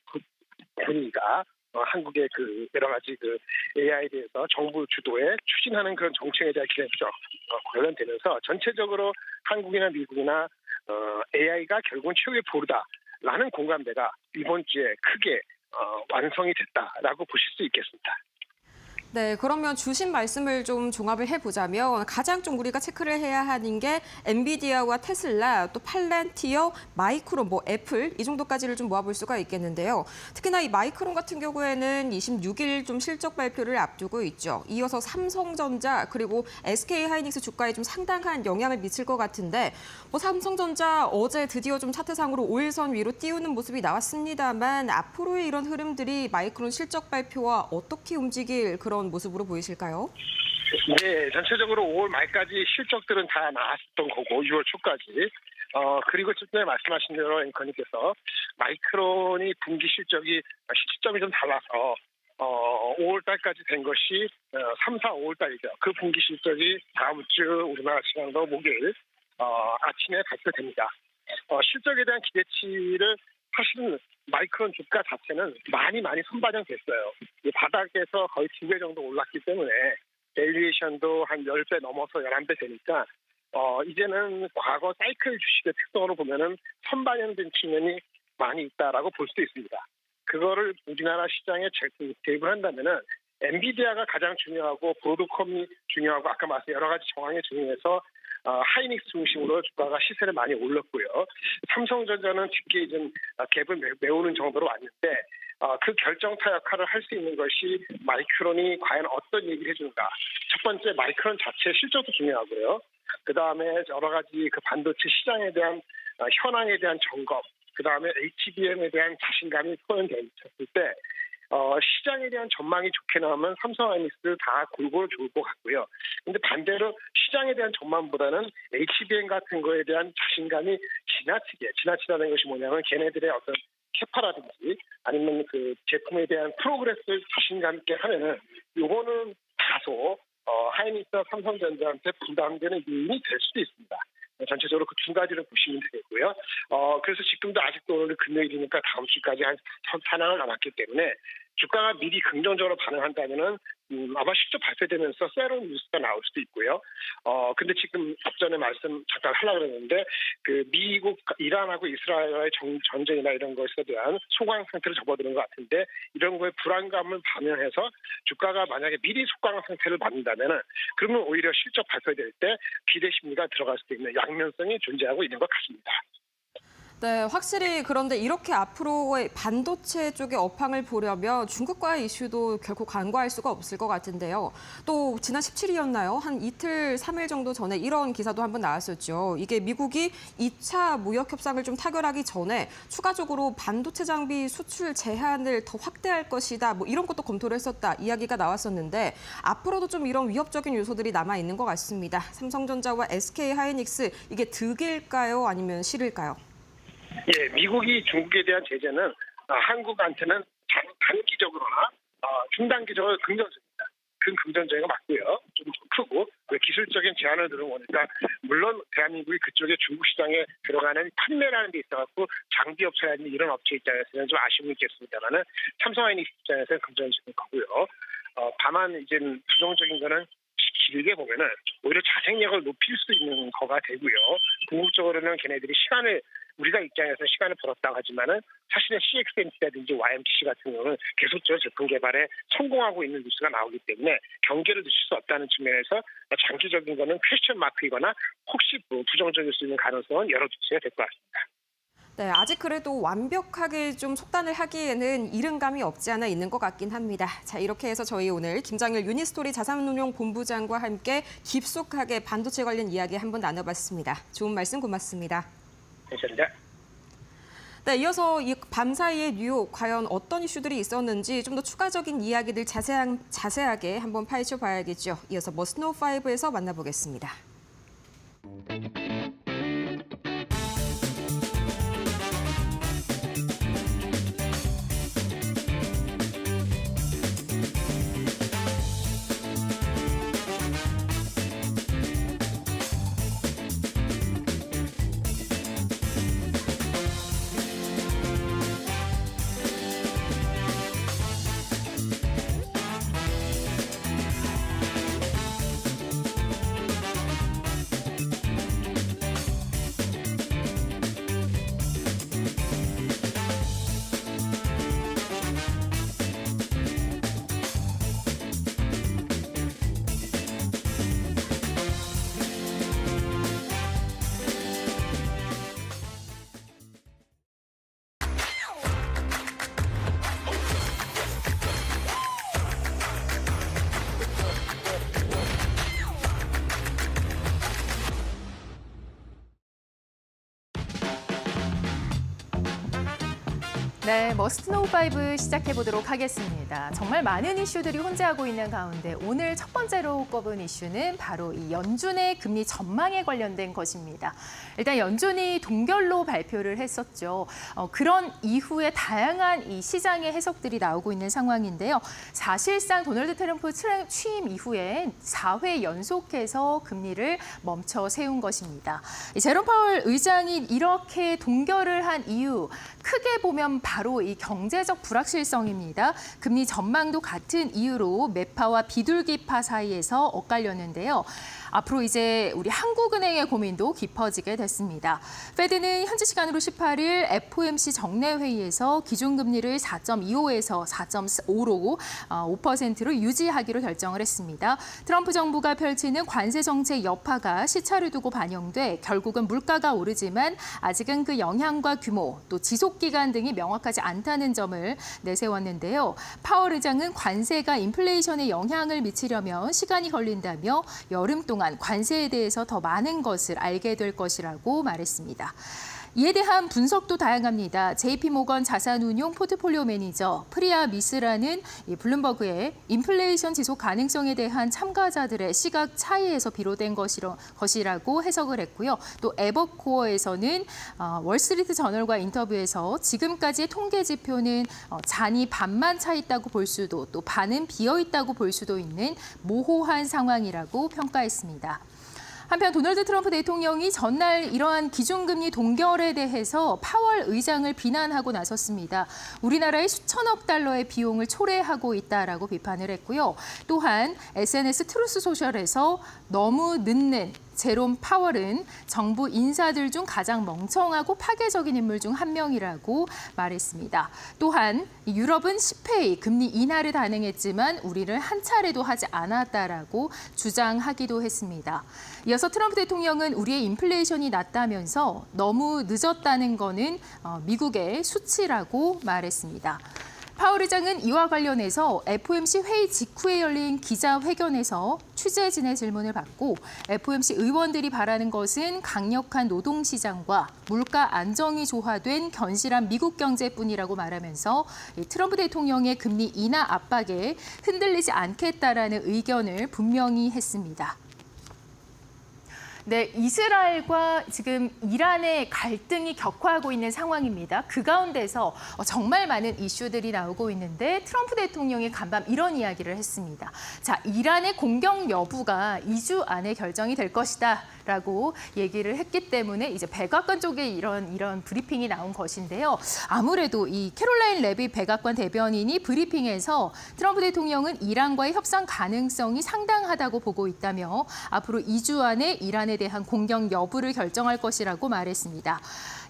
분위기가 한국의 그 여러 가지 그 AI에 대해서 정부 주도에 추진하는 그런 정책에 대한 기대도 관련되면서 전체적으로 한국이나 미국이나 AI가 결국은 최후의 보루다라는 공감대가 이번 주에 크게 완성이 됐다라고 보실 수 있겠습니다. 네, 그러면 주신 말씀을 좀 종합을 해보자면 가장 좀 우리가 체크를 해야 하는 게 엔비디아와 테슬라, 또 팔란티어, 마이크론, 애플 이 정도까지를 좀 모아볼 수가 있겠는데요. 특히나 이 마이크론 같은 경우에는 26일 좀 실적 발표를 앞두고 있죠. 이어서 삼성전자 그리고 SK하이닉스 주가에 좀 상당한 영향을 미칠 것 같은데 삼성전자 어제 드디어 좀 차트상으로 5일선 위로 띄우는 모습이 나왔습니다만 앞으로의 이런 흐름들이 마이크론 실적 발표와 어떻게 움직일 그런 모습으로 보이실까요? 네, 전체적으로 5월 말까지 실적들은 다 나왔었던 거고 6월 초까지. 그리고 전에 말씀하신 대로 앵커님께서 마이크론이 분기 실적이 시점이 좀 달라서 5월 달까지 된 것이 3, 4, 5월 달이죠. 그 분기 실적이 다음 주 우리나라 시간으로 목요일 아침에 발표됩니다. 실적에 대한 기대치를 사실은 마이크론 주가 자체는 많이 선반영됐어요. 이 바닥에서 거의 2배 정도 올랐기 때문에 밸류에이션도 한 10배 넘어서 11배 되니까 이제는 과거 사이클 주식의 특성으로 보면은 선반영된 측면이 많이 있다라고 볼 수도 있습니다. 그거를 우리나라 시장에 대입을 한다면은 엔비디아가 가장 중요하고 브로드컴이 중요하고 아까 말씀 여러 가지 정황에 중요해서 하이닉스 중심으로 주가가 시세를 많이 올렸고요. 삼성전자는 집계 좀 갭을 메우는 정도로 왔는데 그 결정타 역할을 할 수 있는 것이 마이크론이 과연 어떤 얘기를 해주는가. 첫 번째 마이크론 자체 실적도 중요하고요. 그다음에 여러 가지 그 반도체 시장에 대한 현황에 대한 점검, 그다음에 HBM에 대한 자신감이 표현됐을 때 시장에 대한 전망이 좋게 나오면 삼성 하이닉스 다 골고루 좋을 것 같고요. 근데 반대로 시장에 대한 전망보다는 HBM 같은 거에 대한 자신감이 지나치다는 것이 뭐냐면 걔네들의 어떤 캐파라든지 아니면 그 제품에 대한 프로그레스를 자신감 있게 하면은 요거는 다소 하이닉스와 삼성전자한테 부담되는 요인이 될 수도 있습니다. 전체적으로 그 두 가지를 보시면 되겠고요. 그래서 지금도 아직도 오늘 금요일이니까 다음 주까지 한 4나흘 남았기 때문에 주가가 미리 긍정적으로 반응한다면은 아마 실적 발표되면서 새로운 뉴스가 나올 수도 있고요. 근데 지금 앞전에 말씀 잠깐 하려고 했는데 그 미국, 이란하고 이스라엘의 전쟁이나 이런 것에 대한 소강 상태를 접어드는 것 같은데 이런 거에 불안감을 반영해서 주가가 만약에 미리 소강 상태를 받는다면은 그러면 오히려 실적 발표될 때 기대 심리가 들어갈 수도 있는 양면성이 존재하고 있는 것 같습니다. 네, 확실히 그런데 이렇게 앞으로의 반도체 쪽의 업황을 보려면 중국과의 이슈도 결코 간과할 수가 없을 것 같은데요. 또 지난 17일이었나요? 한 이틀, 3일 정도 전에 이런 기사도 한번 나왔었죠. 이게 미국이 2차 무역 협상을 좀 타결하기 전에 추가적으로 반도체 장비 수출 제한을 더 확대할 것이다. 뭐 이런 것도 검토를 했었다. 이야기가 나왔었는데 앞으로도 좀 이런 위협적인 요소들이 남아 있는 것 같습니다. 삼성전자와 SK 하이닉스 이게 득일까요? 아니면 실일까요? 예, 미국이 중국에 대한 제재는 한국한테는 단기적으로나 중단기적으로 긍정적입니다. 그 긍정적인 거 맞고요. 좀 크고 기술적인 제한을 들어오니까 물론 대한민국이 그쪽에 중국 시장에 들어가는 판매라는 데 있어갖고 장비 업체라든지 이런 업체 입장에서는 좀 아쉬움이 있겠습니다만은 삼성 하이닉스 입장에서는 긍정적인 거고요. 다만 이제 부정적인 거는 길게 보면은 오히려 자생력을 높일 수 있는 거가 되고요. 궁극적으로는 걔네들이 우리가 입장에서 시간을 벌었다고 하지만은 사실은 CXMT라든지 YMTC 같은 경우는 계속적으로 제품 개발에 성공하고 있는 뉴스가 나오기 때문에 경계를 늦출 수 없다는 측면에서 장기적인 거는 퀘스천 마크이거나 혹시 부정적일 수 있는 가능성은 열어두셔야 될 것 같습니다. 네, 아직 그래도 완벽하게 좀 속단을 하기에는 이른감이 없지 않아 있는 것 같긴 합니다. 자, 이렇게 해서 저희 오늘 김장일 유니스토리 자산운용 본부장과 함께 깊숙하게 반도체 관련 이야기 한번 나눠봤습니다. 좋은 말씀 고맙습니다. 감사합니다. 네, 이어서 이 밤사이의 뉴욕 과연 어떤 이슈들이 있었는지 좀 더 추가적인 이야기들 자세하게 한번 파헤쳐 봐야겠죠. 이어서 머스노5에서 만나보겠습니다. 네, 머스트노우5 시작해보도록 하겠습니다. 정말 많은 이슈들이 혼재하고 있는 가운데 오늘 첫 번째로 꼽은 이슈는 바로 이 연준의 금리 전망에 관련된 것입니다. 일단 연준이 동결로 발표를 했었죠. 그런 이후에 다양한 이 시장의 해석들이 나오고 있는 상황인데요. 사실상 도널드 트럼프 취임 이후에 4회 연속해서 금리를 멈춰 세운 것입니다. 제롬 파월 의장이 이렇게 동결을 한 이유, 크게 보면 바로 이 경제적 불확실성입니다. 금리 전망도 같은 이유로 매파와 비둘기파 사이에서 엇갈렸는데요. 앞으로 이제 우리 한국은행의 고민도 깊어지게 됐습니다. 페드는 현지 시간으로 18일 FOMC 정례 회의에서 기준금리를 4.25에서 4.5로 5%로 유지하기로 결정을 했습니다. 트럼프 정부가 펼치는 관세 정책 여파가 시차를 두고 반영돼 결국은 물가가 오르지만 아직은 그 영향과 규모 또 지속 기간 등이 명확하지 않다는 점을 내세웠는데요. 파월 의장은 관세가 인플레이션에 영향을 미치려면 시간이 걸린다며 여름 동안 관세에 대해서 더 많은 것을 알게 될 것이라고 말했습니다. 이에 대한 분석도 다양합니다. JP모건 자산운용 포트폴리오 매니저 프리아 미스라는 이 블룸버그의 인플레이션 지속 가능성에 대한 참가자들의 시각 차이에서 비롯된 것이라고 해석을 했고요. 또 에버코어에서는 월스트리트 저널과 인터뷰에서 지금까지의 통계 지표는 잔이 반만 차 있다고 볼 수도 또 반은 비어 있다고 볼 수도 있는 모호한 상황이라고 평가했습니다. 한편 도널드 트럼프 대통령이 전날 이러한 기준금리 동결에 대해서 파월 의장을 비난하고 나섰습니다. 우리나라의 수천억 달러의 비용을 초래하고 있다라고 비판을 했고요. 또한 SNS 트루스 소셜에서 너무 늦는 제롬 파월은 정부 인사들 중 가장 멍청하고 파괴적인 인물 중 한 명이라고 말했습니다. 또한 유럽은 10회의 금리 인하를 단행했지만 우리를 한 차례도 하지 않았다라고 주장하기도 했습니다. 이어서 트럼프 대통령은 우리의 인플레이션이 낮다면서 너무 늦었다는 거는 미국의 수치라고 말했습니다. 파월 의장은 이와 관련해서 FOMC 회의 직후에 열린 기자회견에서 취재진의 질문을 받고 FOMC 의원들이 바라는 것은 강력한 노동시장과 물가 안정이 조화된 견실한 미국 경제뿐이라고 말하면서 트럼프 대통령의 금리 인하 압박에 흔들리지 않겠다라는 의견을 분명히 했습니다. 네, 이스라엘과 지금 이란의 갈등이 격화하고 있는 상황입니다. 그 가운데서 정말 많은 이슈들이 나오고 있는데 트럼프 대통령이 간밤 이런 이야기를 했습니다. 자, 이란의 공격 여부가 2주 안에 결정이 될 것이다. 라고 얘기를 했기 때문에 이제 백악관 쪽에 이런 브리핑이 나온 것인데요. 아무래도 이 캐롤라인 레빗 백악관 대변인이 브리핑에서 트럼프 대통령은 이란과의 협상 가능성이 상당하다고 보고 있다며 앞으로 2주 안에 이란에 대한 공격 여부를 결정할 것이라고 말했습니다.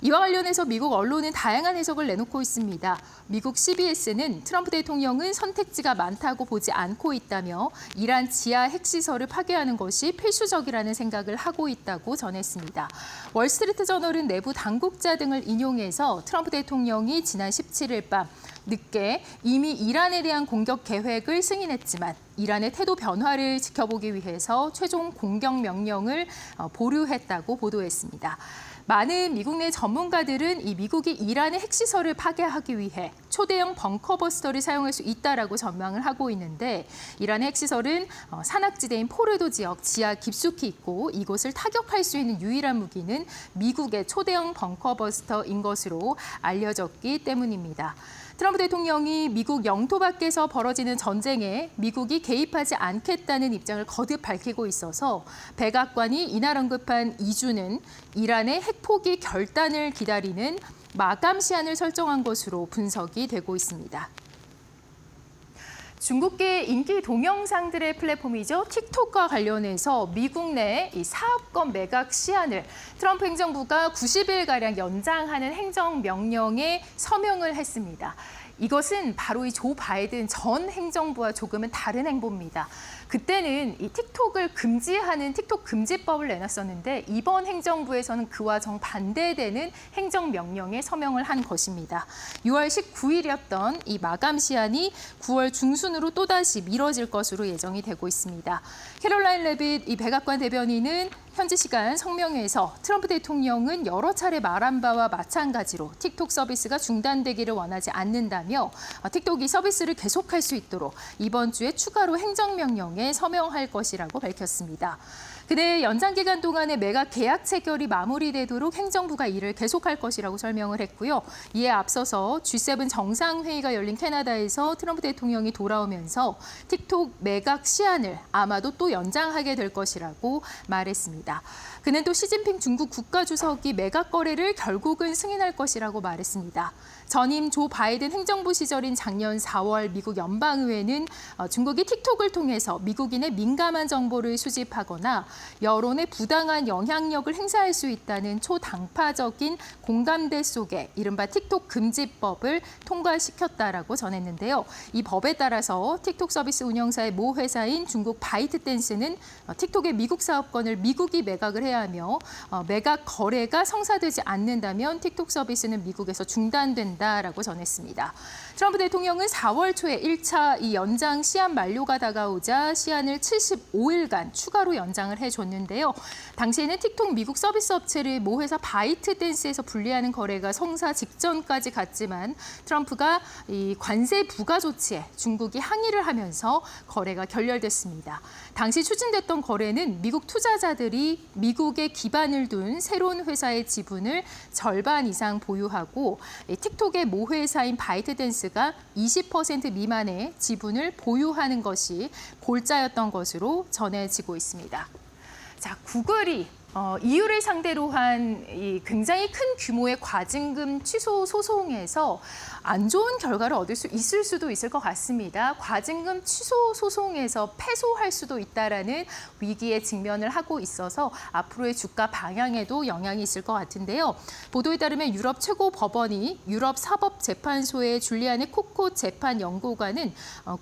이와 관련해서 미국 언론은 다양한 해석을 내놓고 있습니다. 미국 CBS는 트럼프 대통령은 선택지가 많다고 보지 않고 있다며 이란 지하 핵시설을 파괴하는 것이 필수적이라는 생각을 하고 있다고 전했습니다. 월스트리트 저널은 내부 당국자 등을 인용해서 트럼프 대통령이 지난 17일 밤 늦게 이미 이란에 대한 공격 계획을 승인했지만 이란의 태도 변화를 지켜보기 위해서 최종 공격 명령을 보류했다고 보도했습니다. 많은 미국 내 전문가들은 이 미국이 이란의 핵시설을 파괴하기 위해 초대형 벙커버스터를 사용할 수 있다라고 전망을 하고 있는데 이란의 핵시설은 산악지대인 포르도 지역 지하 깊숙이 있고 이곳을 타격할 수 있는 유일한 무기는 미국의 초대형 벙커버스터인 것으로 알려졌기 때문입니다. 트럼프 대통령이 미국 영토 밖에서 벌어지는 전쟁에 미국이 개입하지 않겠다는 입장을 거듭 밝히고 있어서 백악관이 이날 언급한 2주는 이란의 핵포기 결단을 기다리는 마감 시한을 설정한 것으로 분석이 되고 있습니다. 중국계 인기 동영상들의 플랫폼이죠. 틱톡과 관련해서 미국 내 이 사업권 매각 시한을 트럼프 행정부가 90일가량 연장하는 행정명령에 서명을 했습니다. 이것은 바로 이 조 바이든 전 행정부와 조금은 다른 행보입니다. 그때는 이 틱톡을 금지하는 틱톡 금지법을 내놨었는데 이번 행정부에서는 그와 정반대되는 행정명령에 서명을 한 것입니다. 6월 19일이었던 이 마감 시한이 9월 중순으로 또다시 미뤄질 것으로 예정이 되고 있습니다. 캐롤라인 레빗 이 백악관 대변인은 현지 시간 성명회에서 트럼프 대통령은 여러 차례 말한 바와 마찬가지로 틱톡 서비스가 중단되기를 원하지 않는다며 틱톡이 서비스를 계속할 수 있도록 이번 주에 추가로 행정명령에 서명할 것이라고 밝혔습니다. 그때 연장 기간 동안에 매각 계약 체결이 마무리되도록 행정부가 이를 계속할 것이라고 설명을 했고요. 이에 앞서서 G7 정상회의가 열린 캐나다에서 트럼프 대통령이 돌아오면서 틱톡 매각 시한을 아마도 또 연장하게 될 것이라고 말했습니다. 그는 또 시진핑 중국 국가주석이 매각 거래를 결국은 승인할 것이라고 말했습니다. 전임 조 바이든 행정부 시절인 작년 4월 미국 연방의회는 중국이 틱톡을 통해서 미국인의 민감한 정보를 수집하거나 여론에 부당한 영향력을 행사할 수 있다는 초당파적인 공감대 속에 이른바 틱톡 금지법을 통과시켰다라고 전했는데요. 이 법에 따라서 틱톡 서비스 운영사의 모 회사인 중국 바이트댄스는 틱톡의 미국 사업권을 미국이 매각을 해야 하며 매각 거래가 성사되지 않는다면 틱톡 서비스는 미국에서 중단된다라고 전했습니다. 트럼프 대통령은 4월 초에 1차 이 연장 시한 만료가 다가오자 시한을 75일간 추가로 연장을 해줬는데요. 당시에는 틱톡 미국 서비스 업체를 모 회사 바이트댄스에서 분리하는 거래가 성사 직전까지 갔지만 트럼프가 이 관세 부과 조치에 중국이 항의를 하면서 거래가 결렬됐습니다. 당시 추진됐던 거래는 미국 투자자들이 미국에 기반을 둔 새로운 회사의 지분을 절반 이상 보유하고 틱톡의 모 회사인 바이트댄스가 20% 미만의 지분을 보유하는 것이 골자였던 것으로 전해지고 있습니다. 자, 구글이 EU를 상대로 한 이 굉장히 큰 규모의 과징금 취소 소송에서 안 좋은 결과를 얻을 수 있을 수도 있을 것 같습니다. 과징금 취소 소송에서 패소할 수도 있다라는 위기에 직면을 하고 있어서 앞으로의 주가 방향에도 영향이 있을 것 같은데요. 보도에 따르면 유럽 최고 법원이 유럽 사법재판소의 줄리아네 코코 재판 연구관은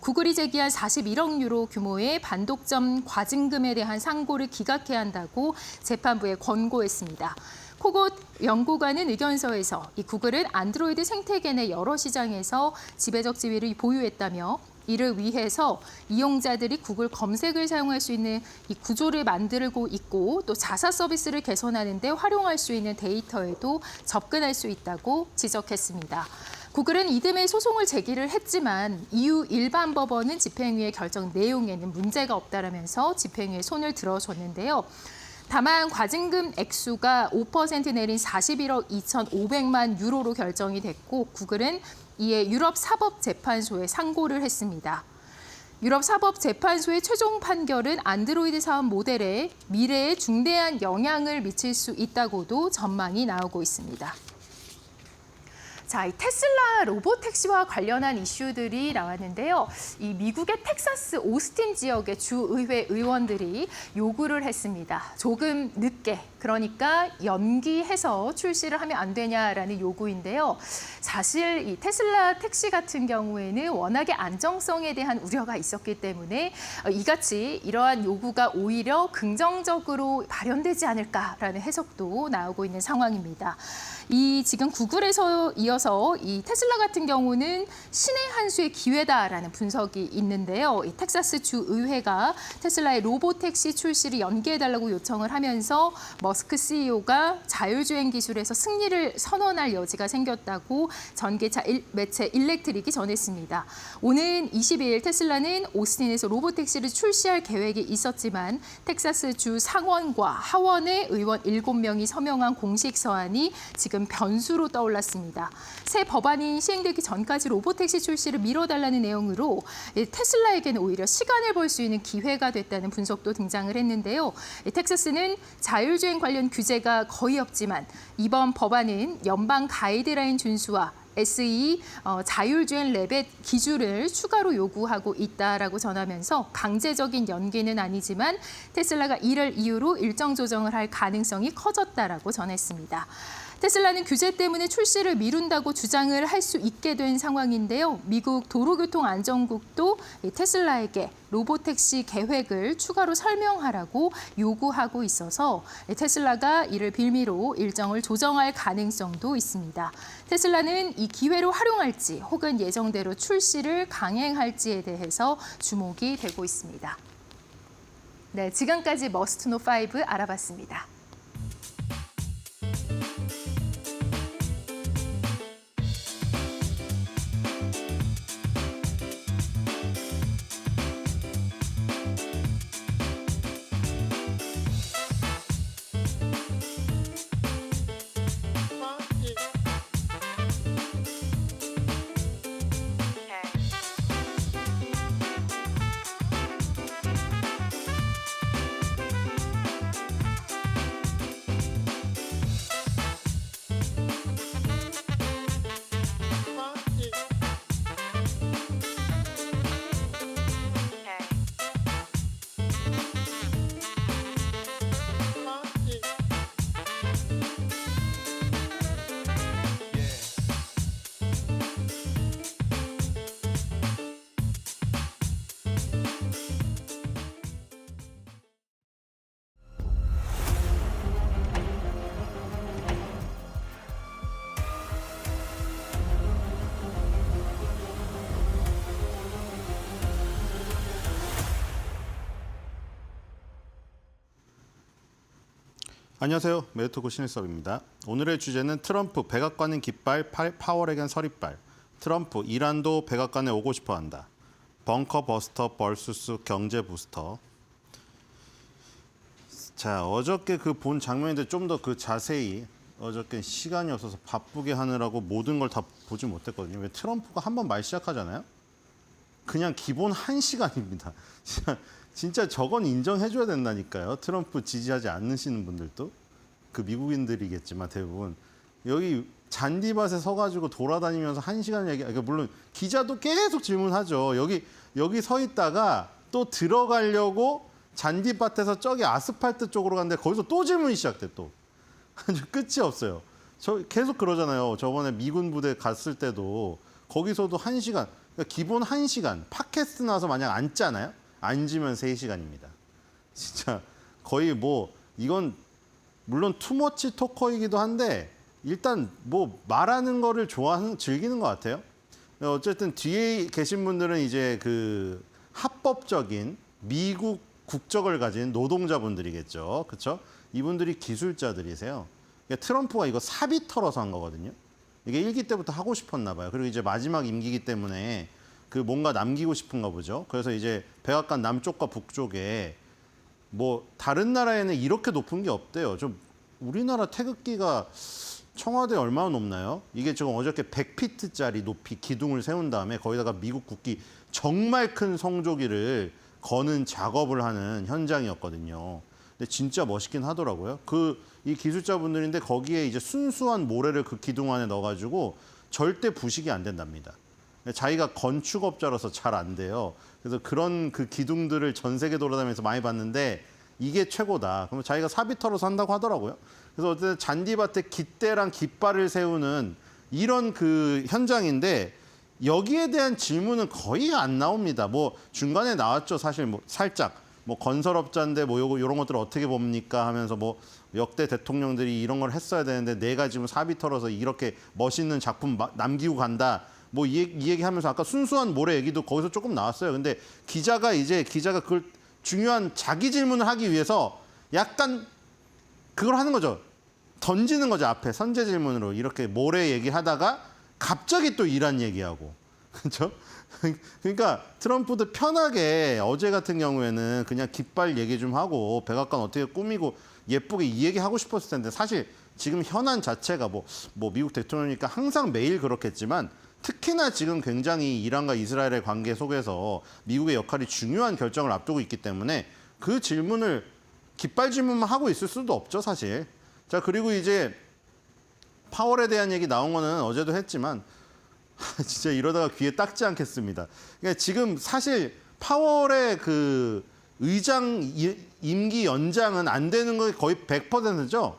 구글이 제기한 41억 유로 규모의 반독점 과징금에 대한 상고를 기각해야 한다고 재판부에 권고했습니다. 코곳 연구관은 의견서에서 이 구글은 안드로이드 생태계 내 여러 시장에서 지배적 지위를 보유했다며 이를 위해서 이용자들이 구글 검색을 사용할 수 있는 이 구조를 만들고 있고 또 자사 서비스를 개선하는 데 활용할 수 있는 데이터에도 접근할 수 있다고 지적했습니다. 구글은 이듬해 소송을 제기를 했지만 EU 일반 법원은 집행유예 결정 내용에는 문제가 없다라면서 집행유예 손을 들어줬는데요. 다만 과징금 액수가 5% 내린 41억 2,500만 유로로 결정이 됐고 구글은 이에 유럽 사법재판소에 상고를 했습니다. 유럽 사법재판소의 최종 판결은 안드로이드 사업 모델에 미래에 중대한 영향을 미칠 수 있다고도 전망이 나오고 있습니다. 자, 이 테슬라 로보택시와 관련한 이슈들이 나왔는데요. 이 미국의 텍사스 오스틴 지역의 주의회 의원들이 요구를 했습니다. 조금 늦게, 그러니까 연기해서 출시를 하면 안 되냐라는 요구인데요. 사실 이 테슬라 택시 같은 경우에는 워낙에 안정성에 대한 우려가 있었기 때문에 이같이 이러한 요구가 오히려 긍정적으로 발현되지 않을까라는 해석도 나오고 있는 상황입니다. 이 지금 구글에서 이어서 이 테슬라 같은 경우는 신의 한 수의 기회다라는 분석이 있는데요. 이 텍사스 주 의회가 테슬라의 로보택시 출시를 연기해달라고 요청을 하면서 머스크 CEO가 자율주행 기술에서 승리를 선언할 여지가 생겼다고 전기차 매체 일렉트릭이 전했습니다. 오는 22일 테슬라는 오스틴에서 로보택시를 출시할 계획이 있었지만 텍사스 주 상원과 하원의 의원 7명이 서명한 공식 서한이 지금 변수로 떠올랐습니다. 새 법안이 시행되기 전까지 로보택시 출시를 미뤄달라는 내용으로 테슬라에게는 오히려 시간을 벌 수 있는 기회가 됐다는 분석도 등장을 했는데요. 텍사스는 자율주행 관련 규제가 거의 없지만 이번 법안은 연방 가이드라인 준수와 SE 자율주행 레벨 기준을 추가로 요구하고 있다라고 전하면서 강제적인 연기는 아니지만 테슬라가 이를 이유로 일정 조정을 할 가능성이 커졌다라고 전했습니다. 테슬라는 규제 때문에 출시를 미룬다고 주장을 할 수 있게 된 상황인데요. 미국 도로교통안전국도 테슬라에게 로보택시 계획을 추가로 설명하라고 요구하고 있어서 테슬라가 이를 빌미로 일정을 조정할 가능성도 있습니다. 테슬라는 이 기회를 활용할지 혹은 예정대로 출시를 강행할지에 대해서 주목이 되고 있습니다. 네, 지금까지 머스트노 5 알아봤습니다. 안녕하세요. 메디토크 신일섭입니다. 오늘의 주제는 트럼프 백악관은 깃발, 파월에겐 서리발. 트럼프 이란도 백악관에 오고 싶어한다. 벙커 버스터 벌수스 경제 부스터. 자, 어저께 그 본 장면인데 좀 더 그 자세히 어저께 시간이 없어서 바쁘게 하느라고 모든 걸 다 보지 못했거든요. 왜 트럼프가 한번 말 시작하잖아요? 그냥 기본 1시간입니다. 진짜 저건 인정해줘야 된다니까요. 트럼프 지지하지 않으시는 분들도. 그 미국인들이겠지만 대부분. 여기 잔디밭에 서가지고 돌아다니면서 1시간 그러니까 물론 기자도 계속 질문하죠. 여기 서 있다가 또 들어가려고 잔디밭에서 저기 아스팔트 쪽으로 갔는데 거기서 또 질문이 시작돼 또. 아주 끝이 없어요. 저 계속 그러잖아요. 저번에 미군 부대 갔을 때도 거기서도 1시간, 그러니까 기본 1시간. 팟캐스트 나와서 만약 앉잖아요. 앉으면 3시간입니다. 진짜 거의 뭐 이건 물론 투머치 토커이기도 한데 일단 뭐 말하는 거를 즐기는 것 같아요. 어쨌든 뒤에 계신 분들은 이제 그 합법적인 미국 국적을 가진 노동자분들이겠죠. 그렇죠? 이분들이 기술자들이세요. 그러니까 트럼프가 이거 사비 털어서 한 거거든요. 이게 1기 때부터 하고 싶었나 봐요. 그리고 이제 마지막 임기이기 때문에 그 뭔가 남기고 싶은가 보죠. 그래서 이제 백악관 남쪽과 북쪽에 뭐 다른 나라에는 이렇게 높은 게 없대요. 좀 우리나라 태극기가 청와대에 얼마나 높나요? 이게 지금 어저께 100피트짜리 높이 기둥을 세운 다음에 거기다가 미국 국기 정말 큰 성조기를 거는 작업을 하는 현장이었거든요. 근데 진짜 멋있긴 하더라고요. 이 기술자분들인데 거기에 이제 순수한 모래를 그 기둥 안에 넣어가지고 절대 부식이 안 된답니다. 자기가 건축업자로서 잘 안 돼요. 그래서 그런 그 기둥들을 전 세계 돌아다니면서 많이 봤는데 이게 최고다. 그러면 자기가 사비 털어서 한다고 하더라고요. 그래서 어쨌든 잔디밭에 깃대랑 깃발을 세우는 이런 그 현장인데 여기에 대한 질문은 거의 안 나옵니다. 뭐 중간에 나왔죠. 사실 뭐 살짝 뭐 건설업자인데 뭐 요런 것들을 어떻게 봅니까 하면서 뭐 역대 대통령들이 이런 걸 했어야 되는데 내가 지금 사비 털어서 이렇게 멋있는 작품 남기고 간다. 뭐 이 얘기하면서 아까 순수한 모래 얘기도 거기서 조금 나왔어요. 근데 기자가 그걸 중요한 자기 질문을 하기 위해서 약간 그걸 하는 거죠. 던지는 거죠. 앞에 선제 질문으로 이렇게 모래 얘기하다가 갑자기 또 이란 얘기하고. 그렇죠? 그러니까 트럼프도 편하게 어제 같은 경우에는 그냥 깃발 얘기 좀 하고 백악관 어떻게 꾸미고 예쁘게 이 얘기 하고 싶었을 텐데 사실 지금 현안 자체가 뭐 미국 대통령이니까 항상 매일 그렇겠지만 특히나 지금 굉장히 이란과 이스라엘의 관계 속에서 미국의 역할이 중요한 결정을 앞두고 있기 때문에 그 질문을 깃발 질문만 하고 있을 수도 없죠, 사실. 자, 그리고 이제 파월에 대한 얘기 나온 거는 어제도 했지만 진짜 이러다가 귀에 닦지 않겠습니다. 그러니까 지금 사실 파월의 그 의장 임기 연장은 안 되는 거 거의 100%죠.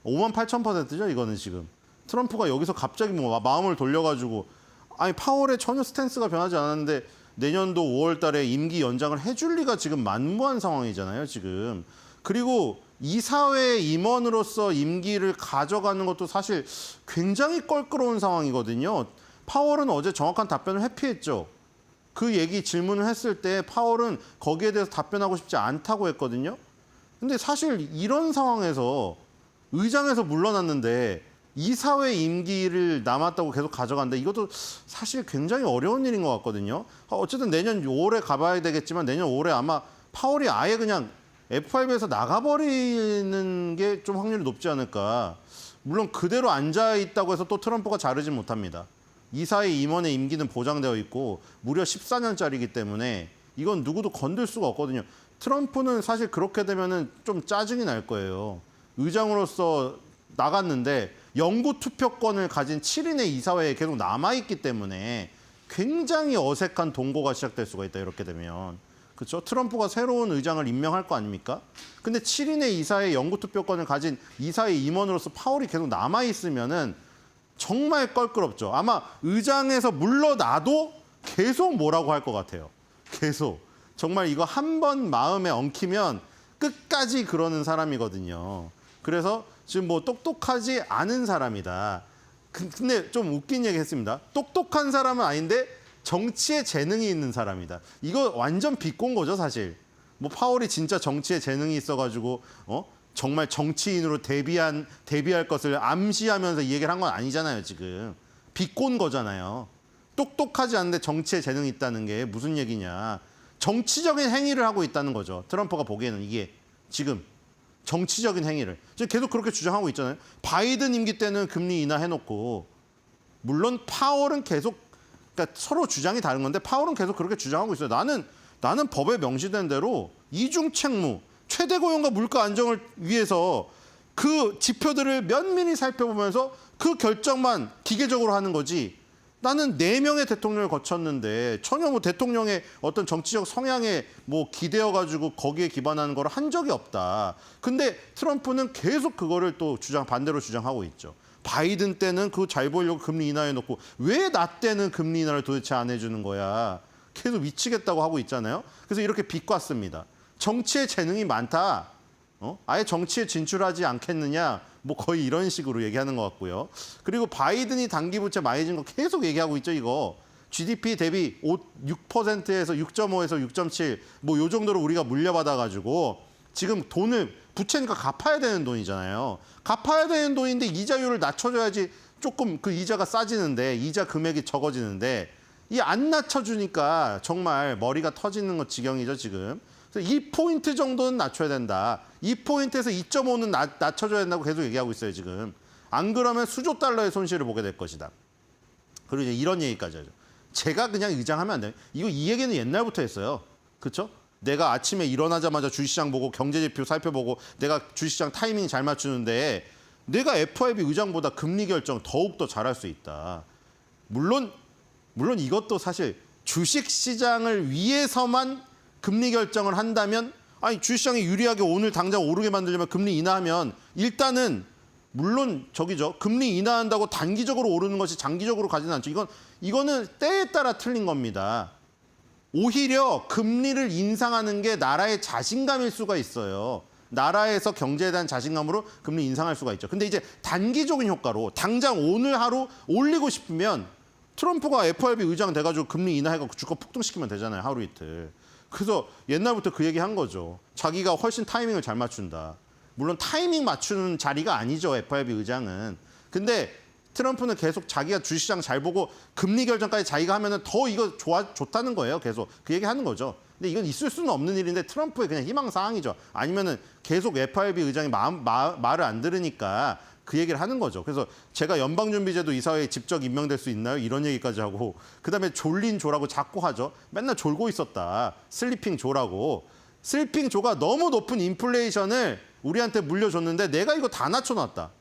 58,000%죠, 이거는 지금. 트럼프가 여기서 갑자기 뭐 마음을 돌려가지고 아니 파월의 전혀 스탠스가 변하지 않았는데 내년도 5월 달에 임기 연장을 해줄 리가 지금 만무한 상황이잖아요, 지금. 그리고 이사회 임원으로서 임기를 가져가는 것도 사실 굉장히 껄끄러운 상황이거든요. 파월은 어제 정확한 답변을 회피했죠. 그 얘기 질문을 했을 때 파월은 거기에 대해서 답변하고 싶지 않다고 했거든요. 근데 사실 이런 상황에서 의장에서 물러났는데 이사회 임기를 남았다고 계속 가져간다. 이것도 사실 굉장히 어려운 일인 것 같거든요. 어쨌든 내년 5월에 가봐야 되겠지만 내년 5월에 아마 파월이 아예 그냥 F5에서 나가버리는 게 좀 확률이 높지 않을까. 물론 그대로 앉아있다고 해서 또 트럼프가 자르지 못합니다. 이사회 임원의 임기는 보장되어 있고 무려 14년짜리이기 때문에 이건 누구도 건들 수가 없거든요. 트럼프는 사실 그렇게 되면은 좀 짜증이 날 거예요. 의장으로서 나갔는데 영구 투표권을 가진 7인의 이사회에 계속 남아있기 때문에 굉장히 어색한 동거가 시작될 수가 있다, 이렇게 되면. 그렇죠? 트럼프가 새로운 의장을 임명할 거 아닙니까? 근데 7인의 이사회 영구 투표권을 가진 이사회 임원으로서 파월이 계속 남아있으면은 정말 껄끄럽죠. 아마 의장에서 물러나도 계속 뭐라고 할 것 같아요. 계속. 정말 이거 한 번 마음에 엉키면 끝까지 그러는 사람이거든요. 그래서 지금 뭐 똑똑하지 않은 사람이다. 근데 좀 웃긴 얘기 했습니다. 똑똑한 사람은 아닌데 정치에 재능이 있는 사람이다. 이거 완전 비꼰 거죠, 사실. 뭐 파월이 진짜 정치에 재능이 있어가지고 정말 정치인으로 데뷔할 것을 암시하면서 이 얘기를 한 건 아니잖아요, 지금. 비꼰 거잖아요. 똑똑하지 않은데 정치에 재능이 있다는 게 무슨 얘기냐. 정치적인 행위를 하고 있다는 거죠. 트럼프가 보기에는 이게 지금 정치적인 행위를. 지금 계속 그렇게 주장하고 있잖아요. 바이든 임기 때는 금리 인하해놓고 물론 파월은 계속 그러니까 서로 주장이 다른 건데 파월은 계속 그렇게 주장하고 있어요. 나는 법에 명시된 대로 이중책무, 최대 고용과 물가 안정을 위해서 그 지표들을 면밀히 살펴보면서 그 결정만 기계적으로 하는 거지. 나는 4명의 대통령을 거쳤는데 전혀 뭐 대통령의 어떤 정치적 성향에 뭐 기대어가지고 거기에 기반하는 걸 한 적이 없다. 근데 트럼프는 계속 그거를 또 반대로 주장하고 있죠. 바이든 때는 그거 잘 보이려고 금리 인하해놓고 왜 나 때는 금리 인하를 도대체 안 해주는 거야. 계속 미치겠다고 하고 있잖아요. 그래서 이렇게 비꼬았습니다. 정치에 재능이 많다. 아예 정치에 진출하지 않겠느냐. 뭐 거의 이런 식으로 얘기하는 것 같고요. 그리고 바이든이 단기 부채 많이 진 거 계속 얘기하고 있죠, 이거. GDP 대비 6%에서 6.5에서 6.7, 뭐 요 정도로 우리가 물려받아가지고 지금 돈을 부채니까 갚아야 되는 돈이잖아요. 갚아야 되는 돈인데 이자율을 낮춰줘야지 조금 그 이자가 싸지는데 이자 금액이 적어지는데 이 안 낮춰주니까 정말 머리가 터지는 것 지경이죠, 지금. 2포인트 정도는 낮춰야 된다. 2포인트에서 2.5는 낮춰줘야 된다고 계속 얘기하고 있어요, 지금. 안 그러면 수조 달러의 손실을 보게 될 것이다. 그리고 이제 이런 얘기까지 하죠. 제가 그냥 의장하면 안 돼요. 이 얘기는 옛날부터 했어요. 그렇죠? 내가 아침에 일어나자마자 주식시장 보고 경제지표 살펴보고 내가 주식시장 타이밍 잘 맞추는데 내가 FRB 의장보다 금리 결정 더욱더 잘할 수 있다. 물론 이것도 사실 주식시장을 위해서만 금리 결정을 한다면 아니 주식시장이 유리하게 오늘 당장 오르게 만들려면 금리 인하하면 일단은 물론 금리 인하한다고 단기적으로 오르는 것이 장기적으로 가지는 않죠. 이거는 때에 따라 틀린 겁니다. 오히려 금리를 인상하는 게 나라의 자신감일 수가 있어요. 나라에서 경제에 대한 자신감으로 금리 인상할 수가 있죠. 근데 이제 단기적인 효과로 당장 오늘 하루 올리고 싶으면 트럼프가 FRB 의장 돼가지고 금리 인하해가지고 주가 폭등시키면 되잖아요. 하루 이틀. 그래서 옛날부터 그 얘기 한 거죠. 자기가 훨씬 타이밍을 잘 맞춘다. 물론 타이밍 맞추는 자리가 아니죠, FRB 의장은. 근데 트럼프는 계속 자기가 주식시장 잘 보고 금리 결정까지 자기가 하면은 더 이거 좋다는 거예요. 계속 그 얘기 하는 거죠. 근데 이건 있을 수는 없는 일인데 트럼프의 그냥 희망사항이죠. 아니면은 계속 FRB 의장이 말을 안 들으니까 그 얘기를 하는 거죠. 그래서 제가 연방준비제도 이사회에 직접 임명될 수 있나요? 이런 얘기까지 하고 그다음에 졸린 조라고 자꾸 하죠. 맨날 졸고 있었다. 슬리핑 조라고. 슬리핑 조가 너무 높은 인플레이션을 우리한테 물려줬는데 내가 이거 다 낮춰놨다.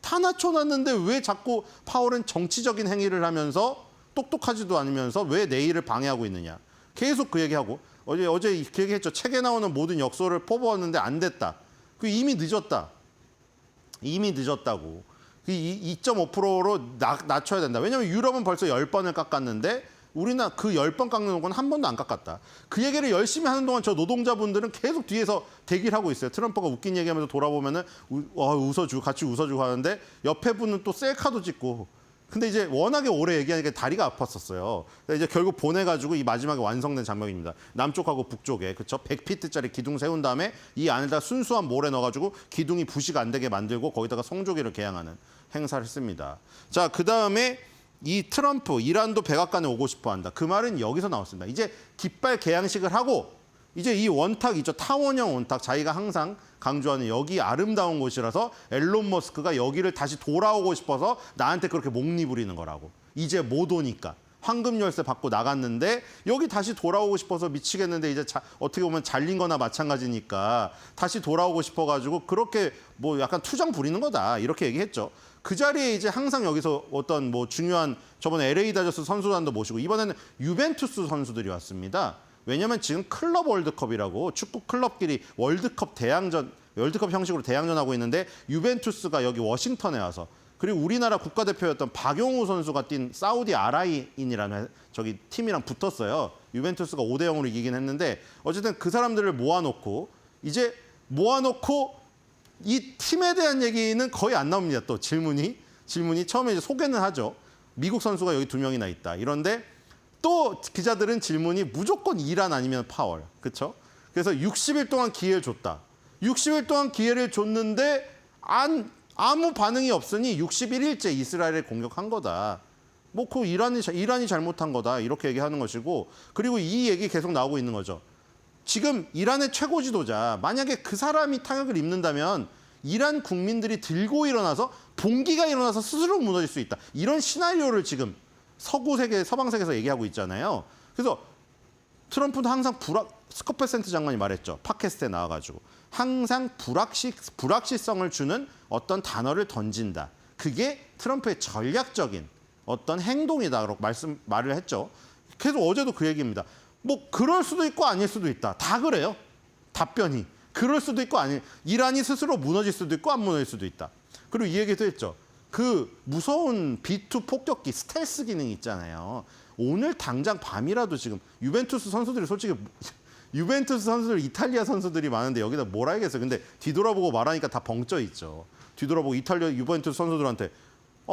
다 낮춰놨는데 왜 자꾸 파월은 정치적인 행위를 하면서 똑똑하지도 않으면서 왜 내 일을 방해하고 있느냐. 계속 그 얘기하고 어제 그 얘기했죠. 책에 나오는 모든 역소를 퍼부었는데 안 됐다. 이미 늦었다. 이미 늦었다고. 2.5%로 낮춰야 된다. 왜냐하면 유럽은 벌써 10번을 깎았는데 우리는 그 10번 깎는 건 한 번도 안 깎았다. 그 얘기를 열심히 하는 동안 저 노동자분들은 계속 뒤에서 대기를 하고 있어요. 트럼프가 웃긴 얘기하면서 돌아보면은 같이 웃어주고 하는데 옆에 분은 또 셀카도 찍고. 근데 이제 워낙에 오래 얘기하니까 다리가 아팠었어요. 이제 결국 보내가지고 이 마지막에 완성된 장면입니다. 남쪽하고 북쪽에 그쵸? 100피트짜리 기둥 세운 다음에 이 안에다 순수한 모래 넣어가지고 기둥이 부식 안 되게 만들고 거기다가 성조기를 개양하는 행사를 했습니다. 자, 그 다음에 이 트럼프 이란도 백악관에 오고 싶어 한다. 그 말은 여기서 나왔습니다. 이제 깃발 개양식을 하고 이제 이 원탁 있죠. 타원형 원탁 자기가 항상 강조하는 여기 아름다운 곳이라서 앨런 머스크가 여기를 다시 돌아오고 싶어서 나한테 그렇게 목리 부리는 거라고. 이제 못 오니까. 황금 열쇠 받고 나갔는데 여기 다시 돌아오고 싶어서 미치겠는데 이제 어떻게 보면 잘린 거나 마찬가지니까 다시 돌아오고 싶어가지고 그렇게 뭐 약간 투정 부리는 거다. 이렇게 얘기했죠. 그 자리에 이제 항상 여기서 어떤 뭐 중요한 저번에 LA 다저스 선수단도 모시고 이번에는 유벤투스 선수들이 왔습니다. 왜냐하면 지금 클럽 월드컵이라고 축구 클럽끼리 월드컵 형식으로 대항전하고 있는데 유벤투스가 여기 워싱턴에 와서 그리고 우리나라 국가대표였던 박용우 선수가 뛴 사우디 아라인이라는 팀이랑 붙었어요. 유벤투스가 5대0으로 이기긴 했는데 어쨌든 그 사람들을 모아놓고 이 팀에 대한 얘기는 거의 안 나옵니다. 또 질문이 처음에 이제 소개는 하죠. 미국 선수가 여기 2명이나 있다. 이런데 또 기자들은 질문이 무조건 이란 아니면 파월. 그렇죠? 그래서 60일 동안 기회를 줬다. 60일 동안 기회를 줬는데 아무 반응이 없으니 61일째 이스라엘을 공격한 거다. 뭐 그 이란이 잘못한 거다. 이렇게 얘기하는 것이고, 그리고 이 얘기 계속 나오고 있는 거죠. 지금 이란의 최고 지도자, 만약에 그 사람이 타격을 입는다면 이란 국민들이 들고 일어나서 봉기가 일어나서 스스로 무너질 수 있다. 이런 시나리오를 지금 서방 세계에서 얘기하고 있잖아요. 그래서 트럼프도 항상 스코펫 센트 장관이 말했죠. 팟캐스트에 나와가지고 항상 불확실성을 주는 어떤 단어를 던진다. 그게 트럼프의 전략적인 어떤 행동이다라고 말을 했죠. 계속 어제도 그 얘기입니다. 뭐 그럴 수도 있고 아닐 수도 있다. 다 그래요. 답변이. 그럴 수도 있고 아닐. 이란이 스스로 무너질 수도 있고 안 무너질 수도 있다. 그리고 이 얘기도 했죠. 그 무서운 B2 폭격기 스텔스 기능 있잖아요. 오늘 당장 밤이라도 지금 유벤투스 선수들이 솔직히 유벤투스 선수들 이탈리아 선수들이 많은데 여기다 뭘 알겠어요. 근데 뒤돌아보고 말하니까 다 벙쪄 있죠. 뒤돌아보고 이탈리아 유벤투스 선수들한테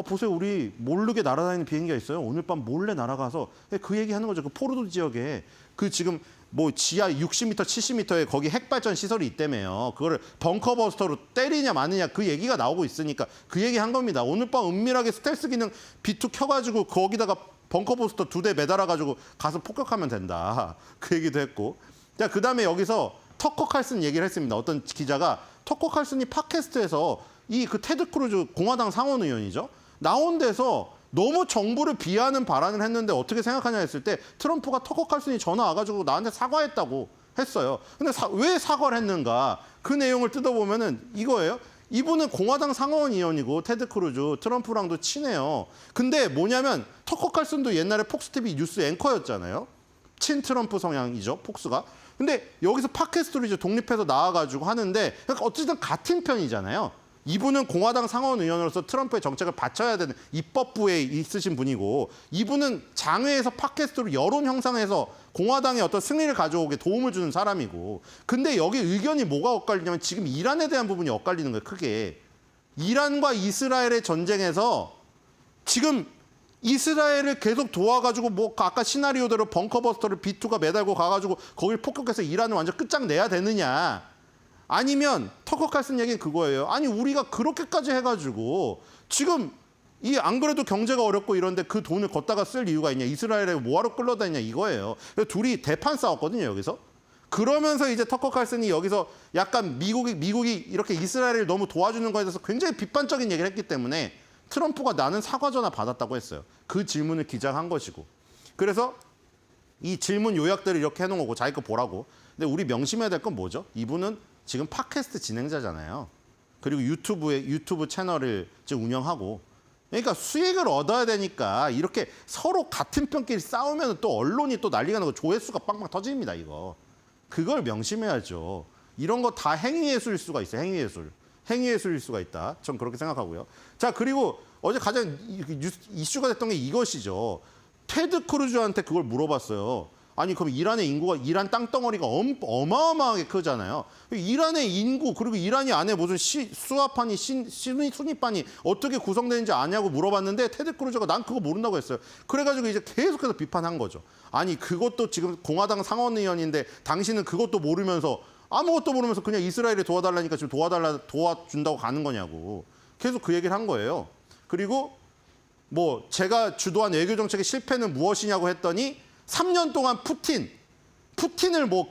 보세요. 우리 모르게 날아다니는 비행기가 있어요. 오늘 밤 몰래 날아가서 그 얘기하는 거죠. 그 포르도 지역에 그 지금 뭐 지하 60m, 70m에 거기 핵발전 시설이 있다며요. 그거를 벙커버스터로 때리냐 마느냐 그 얘기가 나오고 있으니까 그 얘기 한 겁니다. 오늘 밤 은밀하게 스텔스 기능 B2 켜가지고 거기다가 벙커버스터 2대 매달아가지고 가서 폭격하면 된다. 그 얘기도 했고. 자, 그다음에 여기서 터커 칼슨 얘기를 했습니다. 어떤 기자가 터커 칼슨이 팟캐스트에서 이 그 테드 크루즈 공화당 상원 의원이죠. 나온 데서 너무 정부를 비하하는 발언을 했는데 어떻게 생각하냐 했을 때 트럼프가 터커 칼슨이 전화 와가지고 나한테 사과했다고 했어요. 근데 왜 사과를 했는가? 그 내용을 뜯어보면은 이거예요. 이분은 공화당 상원 의원이고 테드 크루즈 트럼프랑도 친해요. 근데 뭐냐면 터커 칼슨도 옛날에 폭스 TV 뉴스 앵커였잖아요. 친 트럼프 성향이죠, 폭스가. 근데 여기서 팟캐스트로 이제 독립해서 나와가지고 하는데 어쨌든 같은 편이잖아요. 이분은 공화당 상원 의원으로서 트럼프의 정책을 받쳐야 되는 입법부에 있으신 분이고, 이분은 장외에서 팟캐스트로 여론 형성해서 공화당의 어떤 승리를 가져오게 도움을 주는 사람이고, 근데 여기 의견이 뭐가 엇갈리냐면 지금 이란에 대한 부분이 엇갈리는 거예요. 크게. 이란과 이스라엘의 전쟁에서 지금 이스라엘을 계속 도와가지고 뭐 아까 시나리오대로 벙커버스터를 B2가 매달고 가가지고 거길 폭격해서 이란을 완전 끝장내야 되느냐, 아니면 터커 칼슨 얘기는 그거예요. 아니 우리가 그렇게까지 해가지고 지금 이 안 그래도 경제가 어렵고 이런데 그 돈을 걷다가 쓸 이유가 있냐, 이스라엘에 뭐하러 끌려다니냐 이거예요. 그래서 둘이 대판 싸웠거든요 여기서. 그러면서 이제 터커 칼슨이 여기서 약간 미국이 이렇게 이스라엘을 너무 도와주는 거에 대해서 굉장히 비판적인 얘기를 했기 때문에 트럼프가 나는 사과 전화 받았다고 했어요. 그 질문을 기자가 한 것이고. 그래서 이 질문 요약들을 이렇게 해놓은 거고 자기 거 보라고. 근데 우리 명심해야 될 건 뭐죠? 이분은 지금 팟캐스트 진행자잖아요. 그리고 유튜브 채널을 지금 운영하고. 그러니까 수익을 얻어야 되니까 이렇게 서로 같은 편끼리 싸우면 또 언론이 또 난리가 나고 조회수가 빵빵 터집니다, 이거. 그걸 명심해야죠. 이런 거 다 행위예술일 수가 있어요, 행위예술일 수가 있다. 전 그렇게 생각하고요. 자, 그리고 어제 가장 이슈가 됐던 게 이것이죠. 테드 크루즈한테 그걸 물어봤어요. 아니 그럼 이란의 인구가, 이란 땅덩어리가 어마어마하게 크잖아요. 이란의 인구, 그리고 이란이 안에 무슨 수화판이 순위판이 어떻게 구성되는지 아냐고 물어봤는데 테드 크루즈가 난 그거 모른다고 했어요. 그래가지고 이제 계속해서 비판한 거죠. 아니 그것도 지금 공화당 상원 의원인데 당신은 그것도 모르면서, 아무것도 모르면서 그냥 이스라엘에 도와달라니까 지금 도와준다고 가는 거냐고. 계속 그 얘기를 한 거예요. 그리고 뭐 제가 주도한 외교 정책의 실패는 무엇이냐고 했더니 3년 동안 푸틴을 뭐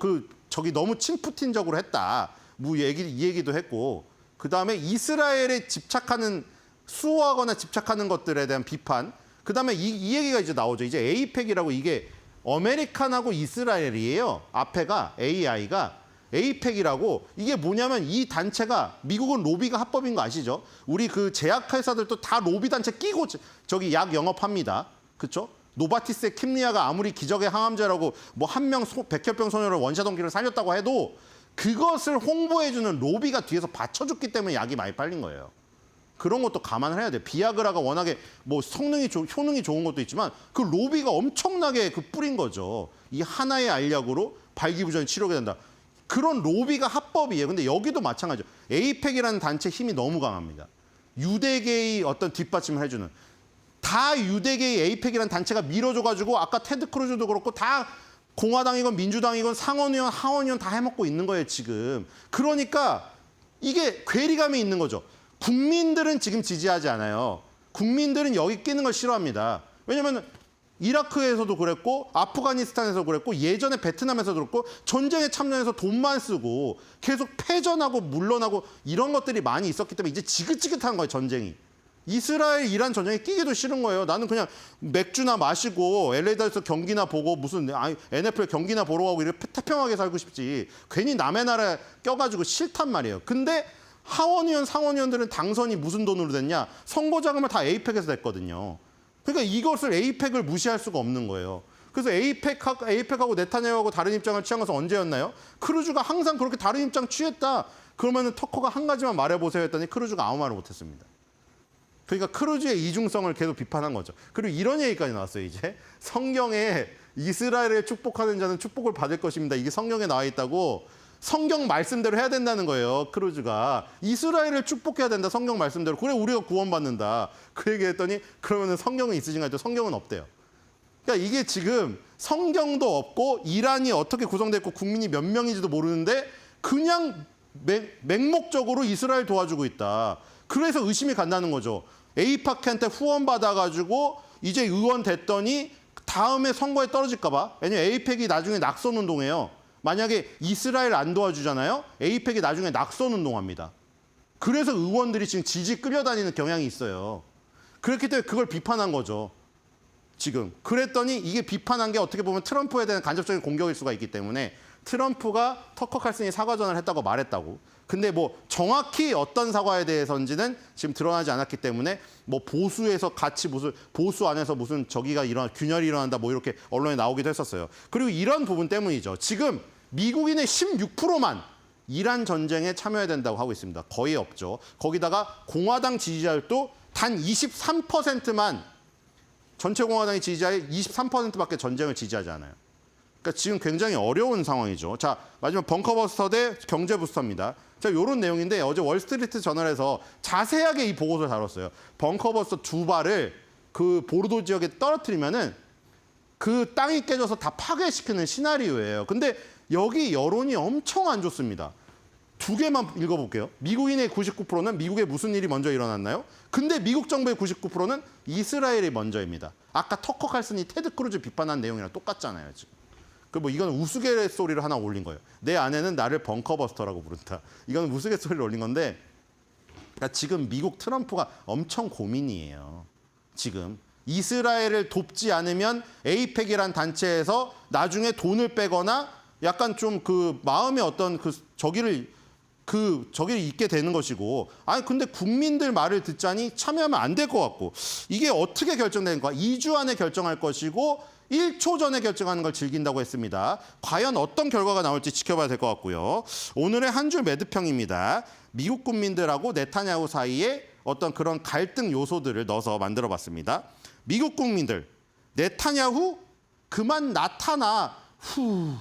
너무 친푸틴적으로 했다. 뭐 이 얘기도 했고, 그 다음에 이스라엘에 수호하거나 집착하는 것들에 대한 비판. 그 다음에 이 얘기가 이제 나오죠. 이제 에이펙이라고, 이게 아메리칸하고 이스라엘이에요. 앞에가 AI가 에이펙이라고. 이게 뭐냐면 이 단체가, 미국은 로비가 합법인 거 아시죠? 우리 그 제약회사들도 다 로비 단체 끼고 저기 약 영업합니다. 그렇죠? 노바티스의 킴리아가 아무리 기적의 항암제라고 뭐 한 명 백혈병 소녀를 원샷원기를 살렸다고 해도 그것을 홍보해주는 로비가 뒤에서 받쳐줬기 때문에 약이 많이 팔린 거예요. 그런 것도 감안을 해야 돼요. 비아그라가 워낙에 뭐 효능이 좋은 것도 있지만 그 로비가 엄청나게 뿌린 거죠. 이 하나의 알약으로 발기부전이 치료가 된다. 그런 로비가 합법이에요. 근데 여기도 마찬가지죠. 에이펙이라는 단체 힘이 너무 강합니다. 유대계의 어떤 뒷받침을 해주는. 다 유대계의 에이펙이라는 단체가 밀어줘가지고 아까 테드 크루즈도 그렇고 다 공화당이건 민주당이건 상원의원, 하원의원 다 해먹고 있는 거예요, 지금. 그러니까 이게 괴리감이 있는 거죠. 국민들은 지금 지지하지 않아요. 국민들은 여기 끼는 걸 싫어합니다. 왜냐하면 이라크에서도 그랬고 아프가니스탄에서 그랬고 예전에 베트남에서도 그랬고 전쟁에 참여해서 돈만 쓰고 계속 패전하고 물러나고 이런 것들이 많이 있었기 때문에 이제 지긋지긋한 거예요, 전쟁이. 이스라엘, 이란 전쟁에 끼기도 싫은 거예요. 나는 그냥 맥주나 마시고 LA에서 경기나 보고 무슨 NFL 경기나 보러 가고 이렇게 태평하게 살고 싶지. 괜히 남의 나라에 껴가지고 싫단 말이에요. 근데 하원의원, 상원의원들은 당선이 무슨 돈으로 됐냐? 선거 자금을 다 에이펙에서 냈거든요. 그러니까 이것을 에이펙을 무시할 수가 없는 거예요. 그래서 에이펙하고 네타냐후하고 다른 입장을 취한 것은 언제였나요? 크루즈가 항상 그렇게 다른 입장 취했다. 그러면 터커가 한 가지만 말해보세요 했더니 크루즈가 아무 말을 못했습니다. 그러니까 크루즈의 이중성을 계속 비판한 거죠. 그리고 이런 얘기까지 나왔어요, 이제. 성경에 이스라엘을 축복하는 자는 축복을 받을 것입니다. 이게 성경에 나와 있다고 성경 말씀대로 해야 된다는 거예요, 크루즈가. 이스라엘을 축복해야 된다, 성경 말씀대로. 그래, 우리가 구원받는다. 그 얘기 했더니 그러면 성경은 있으신가 했더니 성경은 없대요. 그러니까 이게 지금 성경도 없고 이란이 어떻게 구성됐고 국민이 몇 명인지도 모르는데 그냥 맹목적으로 이스라엘 도와주고 있다. 그래서 의심이 간다는 거죠. 에이팍한테 후원 받아가지고 이제 의원 됐더니 다음에 선거에 떨어질까 봐. 왜냐면 에이펙이 나중에 낙선 운동해요. 만약에 이스라엘 안 도와주잖아요. 에이펙이 나중에 낙선 운동합니다. 그래서 의원들이 지금 지지 끌려다니는 경향이 있어요. 그렇기 때문에 그걸 비판한 거죠. 지금. 그랬더니 이게 비판한 게 어떻게 보면 트럼프에 대한 간접적인 공격일 수가 있기 때문에 트럼프가 터커 칼슨이 사과전을 했다고 말했다고. 근데 뭐 정확히 어떤 사과에 대해서인지는 지금 드러나지 않았기 때문에 뭐 보수에서 같이 무슨 보수 안에서 무슨 균열이 일어난다 뭐 이렇게 언론에 나오기도 했었어요. 그리고 이런 부분 때문이죠. 지금 미국인의 16%만 이란 전쟁에 참여해야 된다고 하고 있습니다. 거의 없죠. 거기다가 공화당 지지자들도 단 23%만 전체 공화당의 지지자의 23%밖에 전쟁을 지지하지 않아요. 그러니까 지금 굉장히 어려운 상황이죠. 자, 마지막 벙커버스터 대 경제부스터입니다. 자, 이런 내용인데 어제 월스트리트 저널에서 자세하게 이 보고서를 다뤘어요. 벙커버스터 2발을 그 보르도 지역에 떨어뜨리면은 그 땅이 깨져서 다 파괴시키는 시나리오예요. 근데 여기 여론이 엄청 안 좋습니다. 두 개만 읽어볼게요. 미국인의 99%는 미국에 무슨 일이 먼저 일어났나요? 근데 미국 정부의 99%는 이스라엘이 먼저입니다. 아까 터커 칼슨이 테드 크루즈 비판한 내용이랑 똑같잖아요, 지금. 뭐 이건 우스갯소리를 하나 올린 거예요. 내 아내는 나를 벙커버스터라고 부른다. 이건 우스갯소리를 올린 건데 그러니까 지금 미국 트럼프가 엄청 고민이에요. 지금 이스라엘을 돕지 않으면 에이펙이란 단체에서 나중에 돈을 빼거나 약간 좀 그 마음의 어떤 저기를 잊게 되는 것이고, 아니 근데 국민들 말을 듣자니 참여하면 안 될 것 같고, 이게 어떻게 결정된 거야? 2주 안에 결정할 것이고 1초 전에 결정하는 걸 즐긴다고 했습니다. 과연 어떤 결과가 나올지 지켜봐야 될 것 같고요. 오늘의 한 줄 매듭평입니다. 미국 국민들하고 네타냐후 사이에 어떤 그런 갈등 요소들을 넣어서 만들어봤습니다. 미국 국민들, 네타냐후 그만 나타나. 후.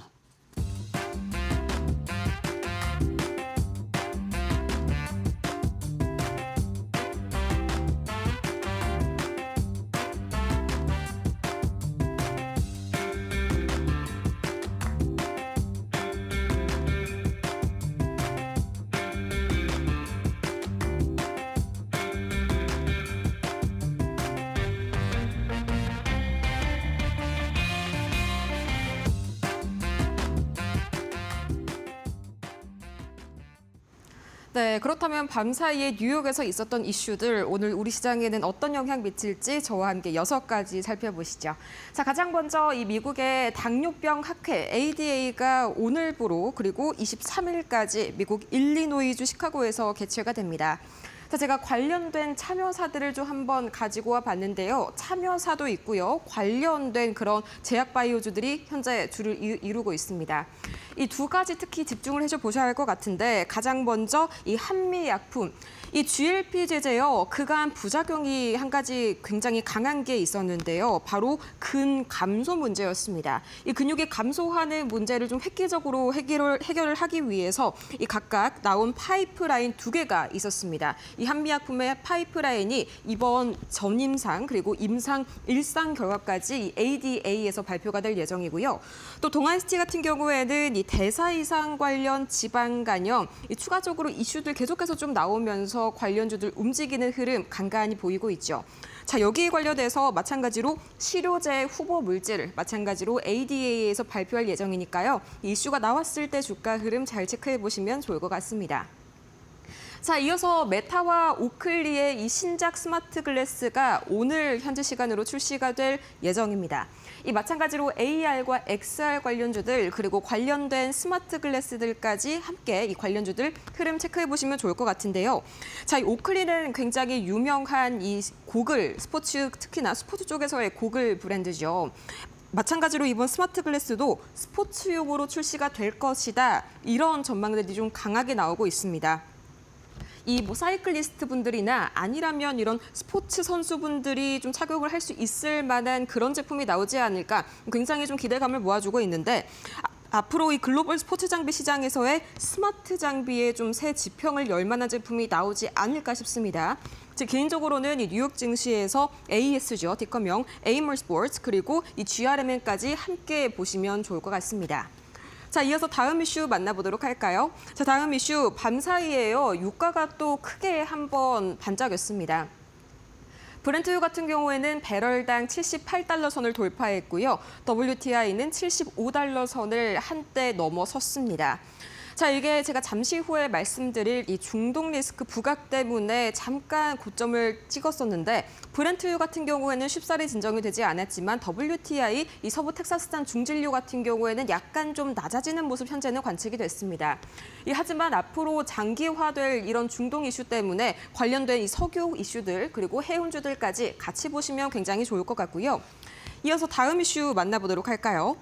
네, 그렇다면 밤사이에 뉴욕에서 있었던 이슈들 오늘 우리 시장에는 어떤 영향 미칠지 저와 함께 6가지 살펴보시죠. 자, 가장 먼저 이 미국의 당뇨병 학회 ADA가 오늘부로 그리고 23일까지 미국 일리노이주 시카고에서 개최가 됩니다. 자, 제가 관련된 참여사들을 좀 한번 가지고 와 봤는데요. 참여사도 있고요. 관련된 그런 제약 바이오주들이 현재 줄을 이루고 있습니다. 이 두 가지 특히 집중을 해줘 보셔야 할 것 같은데 가장 먼저 이 한미약품. 이 GLP 제제요, 그간 부작용이 한 가지 굉장히 강한 게 있었는데요. 바로 근감소 문제였습니다. 이 근육이 감소하는 문제를 좀 획기적으로 해결을 하기 위해서 이 각각 나온 파이프라인 2개가 있었습니다. 이 한미약품의 파이프라인이 이번 전임상 그리고 임상 1상 결과까지 이 ADA에서 발표가 될 예정이고요. 또 동안시티 같은 경우에는 이 대사 이상 관련 지방 간염, 이 추가적으로 이슈들 계속해서 좀 나오면서 관련주들 움직이는 흐름 간간히 보이고 있죠. 자, 여기에 관련해서 마찬가지로 치료제 후보 물질을 마찬가지로 ADA에서 발표할 예정이니까요. 이 이슈가 나왔을 때 주가 흐름 잘 체크해 보시면 좋을 것 같습니다. 자, 이어서 메타와 오클리의 이 신작 스마트 글래스가 오늘 현지 시간으로 출시가 될 예정입니다. 이 마찬가지로 AR과 XR 관련주들 그리고 관련된 스마트 글래스들까지 함께 이 관련주들 흐름 체크해 보시면 좋을 것 같은데요. 자, 이 오클리는 굉장히 유명한 이 고글 스포츠 특히나 스포츠 쪽에서의 고글 브랜드죠. 마찬가지로 이번 스마트 글래스도 스포츠용으로 출시가 될 것이다. 이런 전망들이 좀 강하게 나오고 있습니다. 이 사이클리스트 분들이나 아니라면 이런 스포츠 선수분들이 좀 착용을 할 수 있을 만한 그런 제품이 나오지 않을까 굉장히 좀 기대감을 모아주고 있는데 앞으로 이 글로벌 스포츠 장비 시장에서의 스마트 장비에 좀 새 지평을 열 만한 제품이 나오지 않을까 싶습니다. 제 개인적으로는 이 뉴욕 증시에서 AS죠, 티커명 에이머 스포츠 그리고 이 GRMN까지 함께 보시면 좋을 것 같습니다. 자, 이어서 다음 이슈 만나보도록 할까요? 자, 다음 이슈 밤사이에요. 유가가 또 크게 한번 반짝였습니다. 브렌트유 같은 경우에는 배럴당 78달러 선을 돌파했고요. WTI는 75달러 선을 한때 넘어섰습니다. 자, 이게 제가 잠시 후에 말씀드릴 이 중동 리스크 부각 때문에 잠깐 고점을 찍었었는데 브렌트유 같은 경우에는 쉽사리 진정이 되지 않았지만 WTI, 이 서부 텍사스산 중진유 같은 경우에는 약간 좀 낮아지는 모습 현재는 관측이 됐습니다. 하지만 앞으로 장기화될 이런 중동 이슈 때문에 관련된 이 석유 이슈들 그리고 해운주들까지 같이 보시면 굉장히 좋을 것 같고요. 이어서 다음 이슈 만나보도록 할까요?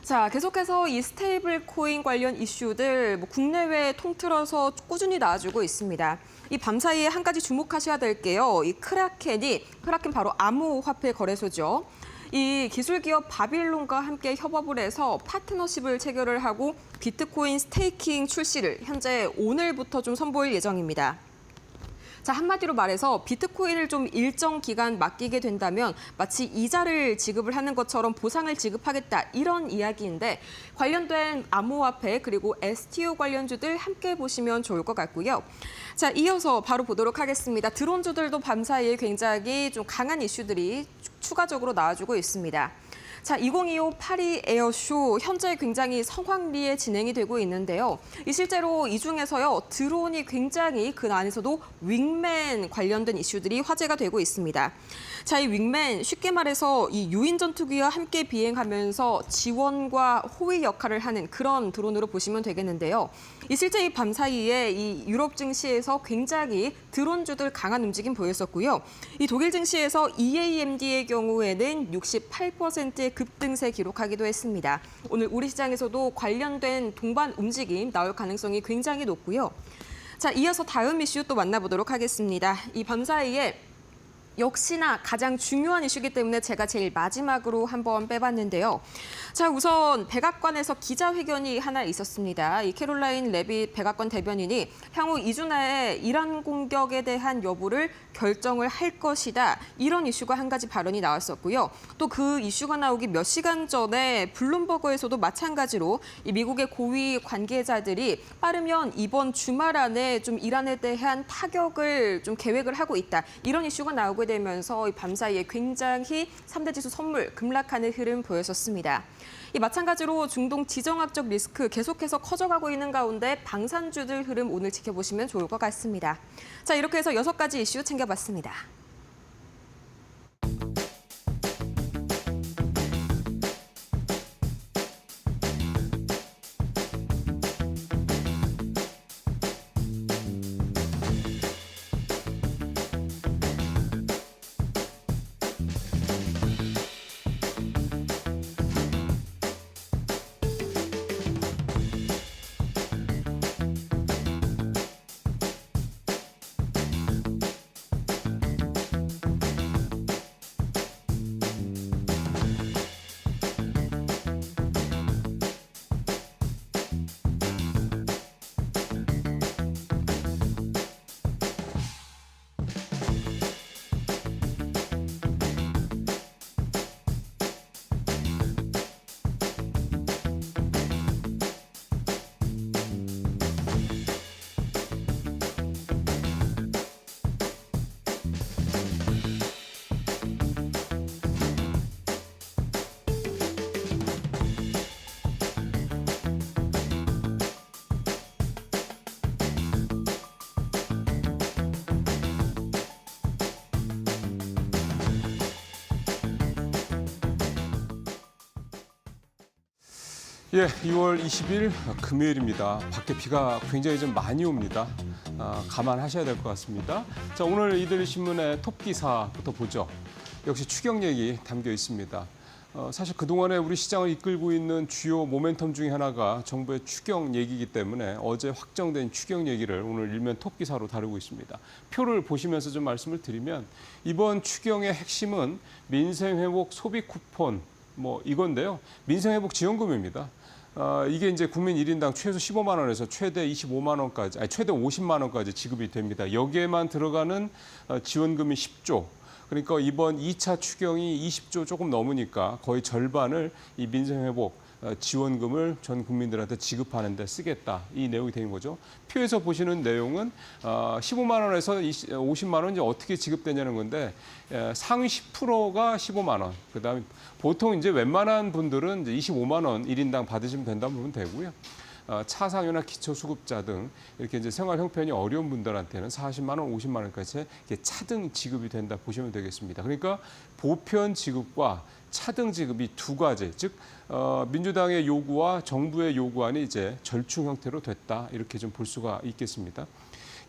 자, 계속해서 이 스테이블 코인 관련 이슈들 국내외 통틀어서 꾸준히 나와주고 있습니다. 이 밤사이에 한 가지 주목하셔야 될 게요. 이 크라켄 바로 암호화폐 거래소죠. 이 기술 기업 바빌론과 함께 협업을 해서 파트너십을 체결을 하고 비트코인 스테이킹 출시를 현재 오늘부터 좀 선보일 예정입니다. 자, 한마디로 말해서 비트코인을 좀 일정 기간 맡기게 된다면 마치 이자를 지급을 하는 것처럼 보상을 지급하겠다 이런 이야기인데 관련된 암호화폐 그리고 STO 관련주들 함께 보시면 좋을 것 같고요. 자, 이어서 바로 보도록 하겠습니다. 드론주들도 밤사이에 굉장히 좀 강한 이슈들이 추가적으로 나와주고 있습니다. 자, 2025 파리 에어쇼 현재 굉장히 성황리에 진행이 되고 있는데요. 실제로 이 중에서요 드론이 굉장히 그 안에서도 윙맨 관련된 이슈들이 화제가 되고 있습니다. 자, 이 윙맨 쉽게 말해서 이 유인 전투기와 함께 비행하면서 지원과 호위 역할을 하는 그런 드론으로 보시면 되겠는데요. 실제 이 밤사이에 이 유럽 증시에서 굉장히 드론주들 강한 움직임 보였었고요. 이 독일 증시에서 EAMD의 경우에는 68%의 급등세 기록하기도 했습니다. 오늘 우리 시장에서도 관련된 동반 움직임 나올 가능성이 굉장히 높고요. 자, 이어서 다음 이슈 또 만나보도록 하겠습니다. 이 밤사이에 역시나 가장 중요한 이슈이기 때문에 제가 제일 마지막으로 한번 빼봤는데요. 자, 우선 백악관에서 기자회견이 하나 있었습니다. 이 캐롤라인 레빗 백악관 대변인이 향후 2주 내에 이란 공격에 대한 여부를 결정을 할 것이다. 이런 이슈가 한 가지 발언이 나왔었고요. 또 그 이슈가 나오기 몇 시간 전에 블룸버그에서도 마찬가지로 이 미국의 고위 관계자들이 빠르면 이번 주말 안에 좀 이란에 대한 타격을 좀 계획을 하고 있다. 이런 이슈가 나오게 되면서 이 밤사이에 굉장히 3대 지수 선물 급락하는 흐름 보였었습니다. 이 마찬가지로 중동 지정학적 리스크 계속해서 커져가고 있는 가운데 방산주들 흐름 오늘 지켜보시면 좋을 것 같습니다. 자, 이렇게 해서 6가지 이슈 챙겨봤습니다. 예, 2월 20일 금요일입니다. 밖에 비가 굉장히 좀 많이 옵니다. 감안하셔야 될 것 같습니다. 자, 오늘 이들 신문의 톱 기사부터 보죠. 역시 추경 얘기 담겨 있습니다. 사실 그동안에 우리 시장을 이끌고 있는 주요 모멘텀 중에 하나가 정부의 추경 얘기이기 때문에 어제 확정된 추경 얘기를 오늘 일면 톱 기사로 다루고 있습니다. 표를 보시면서 좀 말씀을 드리면 이번 추경의 핵심은 민생회복 소비 쿠폰 이건데요. 민생회복 지원금입니다. 이게 이제 국민 1인당 최소 15만 원에서 최대 25만 원까지, 최대 50만 원까지 지급이 됩니다. 여기에만 들어가는 지원금이 10조. 그러니까 이번 2차 추경이 20조 조금 넘으니까 거의 절반을 이 민생회복 지원금을 전 국민들한테 지급하는 데 쓰겠다. 이 내용이 되는 거죠. 표에서 보시는 내용은 15만 원에서 50만 원 이제 어떻게 지급되냐는 건데 상위 10%가 15만 원. 그다음에 보통 이제 웬만한 분들은 이제 25만 원 1인당 받으시면 된다고 보면 되고요. 차상위나 기초수급자 등 이렇게 이제 생활 형편이 어려운 분들한테는 40만 원, 50만 원까지 차등 지급이 된다 보시면 되겠습니다. 그러니까 보편 지급과 차등 지급이 두 가지, 즉 민주당의 요구와 정부의 요구안이 이제 절충 형태로 됐다 이렇게 좀 볼 수가 있겠습니다.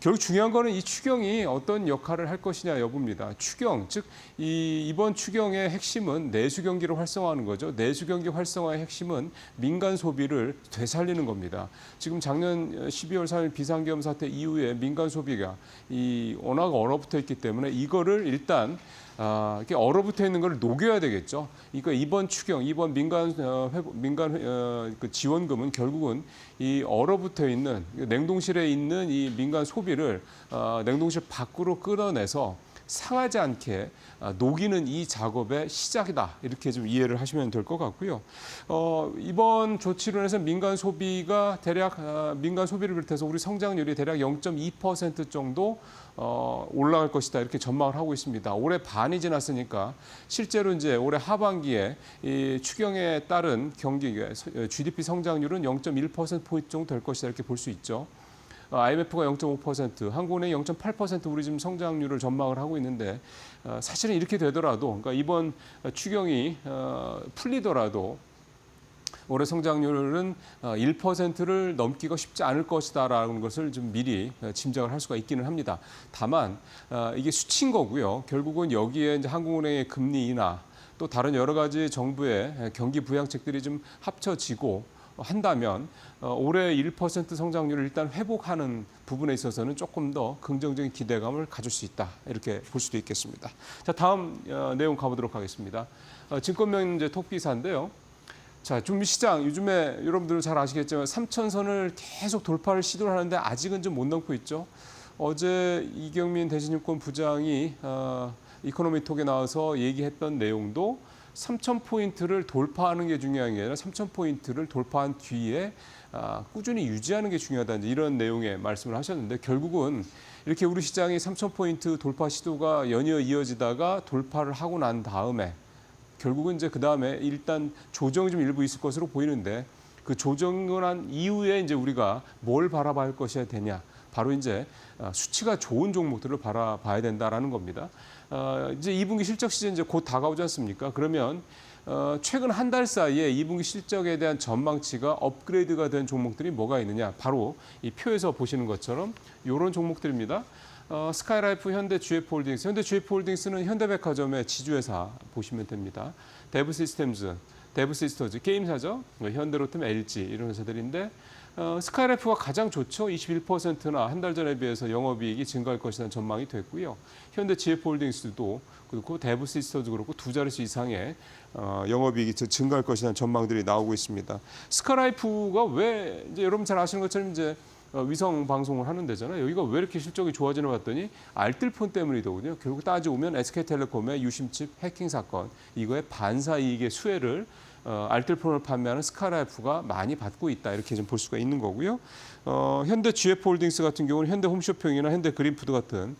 결국 중요한 거는 이 추경이 어떤 역할을 할 것이냐 여부입니다. 추경, 즉 이번 추경의 핵심은 내수 경기를 활성화하는 거죠. 내수 경기 활성화의 핵심은 민간 소비를 되살리는 겁니다. 지금 작년 12월 3일 비상계엄 사태 이후에 민간 소비가 워낙 얼어붙어 있기 때문에 이거를 일단 이렇게 얼어붙어 있는 걸 녹여야 되겠죠. 그러니까 이번 추경, 이번 민간 그 지원금은 결국은 이 얼어붙어 있는 냉동실에 있는 이 민간 소비를 냉동실 밖으로 끌어내서 상하지 않게 녹이는 이 작업의 시작이다. 이렇게 좀 이해를 하시면 될 것 같고요. 이번 조치로 인해서 민간 소비가 대략 민간 소비를 비롯해서 우리 성장률이 대략 0.2% 정도 올라갈 것이다. 이렇게 전망을 하고 있습니다. 올해 반이 지났으니까 실제로 이제 올해 하반기에 이 추경에 따른 경기 GDP 성장률은 0.1%포인트 정도 될 것이다. 이렇게 볼 수 있죠. IMF가 0.5%, 한국은행이 0.8% 우리 지금 성장률을 전망을 하고 있는데 사실은 이렇게 되더라도 그러니까 이번 추경이 풀리더라도 올해 성장률은 1%를 넘기가 쉽지 않을 것이다라는 것을 좀 미리 짐작을 할 수가 있기는 합니다. 다만 이게 수치인 거고요. 결국은 여기에 이제 한국은행의 금리 인하 또 다른 여러 가지 정부의 경기 부양책들이 좀 합쳐지고 한다면 올해 1% 성장률을 일단 회복하는 부분에 있어서는 조금 더 긍정적인 기대감을 가질 수 있다. 이렇게 볼 수도 있겠습니다. 자, 다음 내용 가보도록 하겠습니다. 증권면제 톱 기사인데요. 자, 주식시장 요즘에 여러분들 잘 아시겠지만 3,000선을 계속 돌파를 시도를 하는데 아직은 좀 못 넘고 있죠. 어제 이경민 대신증권 부장이 이코노미톡에 나와서 얘기했던 내용도 3,000포인트를 돌파하는 게 중요한 게 아니라 3,000포인트를 돌파한 뒤에 꾸준히 유지하는 게 중요하다. 이런 내용의 말씀을 하셨는데 결국은 이렇게 우리 시장이 3,000포인트 돌파 시도가 연이어 이어지다가 돌파를 하고 난 다음에 결국은 이제 그 다음에 일단 조정이 좀 일부 있을 것으로 보이는데 그 조정을 한 이후에 이제 우리가 뭘 바라봐야 것이야 되냐. 바로 이제 수치가 좋은 종목들을 바라봐야 된다라는 겁니다. 이제 2분기 실적 시즌 이제 곧 다가오지 않습니까? 그러면 최근 한 달 사이에 2분기 실적에 대한 전망치가 업그레이드가 된 종목들이 뭐가 있느냐? 바로 이 표에서 보시는 것처럼 이런 종목들입니다. 스카이라이프, 현대 GF홀딩스. 현대 GF홀딩스는 현대백화점의 지주회사 보시면 됩니다. 데브시스템즈, 데브시스터즈 게임사죠. 현대로템, LG 이런 회사들인데 스카이라이프가 가장 좋죠. 21%나 한 달 전에 비해서 영업이익이 증가할 것이라는 전망이 됐고요. 현대 GF홀딩스도 그렇고 데브시스터도 그렇고 두 자릿수 이상의 영업이익이 증가할 것이라는 전망들이 나오고 있습니다. 스카이라이프가 왜 이제 여러분 잘 아시는 것처럼 이제 위성 방송을 하는 데잖아요. 여기가 왜 이렇게 실적이 좋아지나 봤더니 알뜰폰 때문이더군요. 결국 따져보면 SK텔레콤의 유심칩 해킹 사건 이거의 반사 이익의 수혜를 알뜰폰을 판매하는 스카이라이프가 많이 받고 있다. 이렇게 좀 볼 수가 있는 거고요. 현대 GF홀딩스 같은 경우는 현대 홈쇼핑이나 현대 그린푸드 같은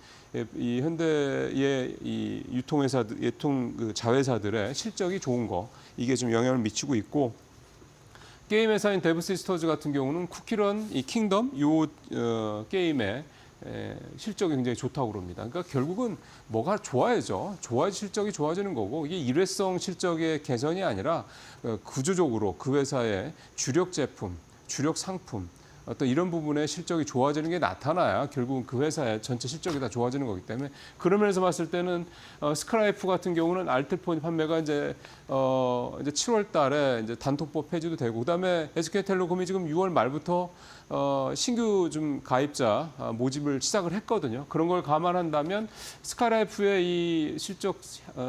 이 현대의 이 유통회사들, 그 자회사들의 실적이 좋은 거 이게 좀 영향을 미치고 있고. 게임 회사인 데브시스터즈 같은 경우는 쿠키런 이 킹덤 요 게임의 실적이 굉장히 좋다고 그럽니다. 그러니까 결국은 뭐가 좋아야죠. 좋아야 실적이 좋아지는 거고 이게 일회성 실적의 개선이 아니라 구조적으로 그 회사의 주력 제품, 주력 상품 어떤 이런 부분에 실적이 좋아지는 게 나타나야 결국은 그 회사의 전체 실적이 다 좋아지는 거기 때문에 그런 면에서 봤을 때는 스크라이프 같은 경우는 알뜰폰 판매가 이제 7월 달에 이제 단톡법 폐지도 되고 그다음에 SK텔레콤이 지금 6월 말부터 신규 좀 가입자 모집을 시작을 했거든요. 그런 걸 감안한다면 스카이라이프의 이 실적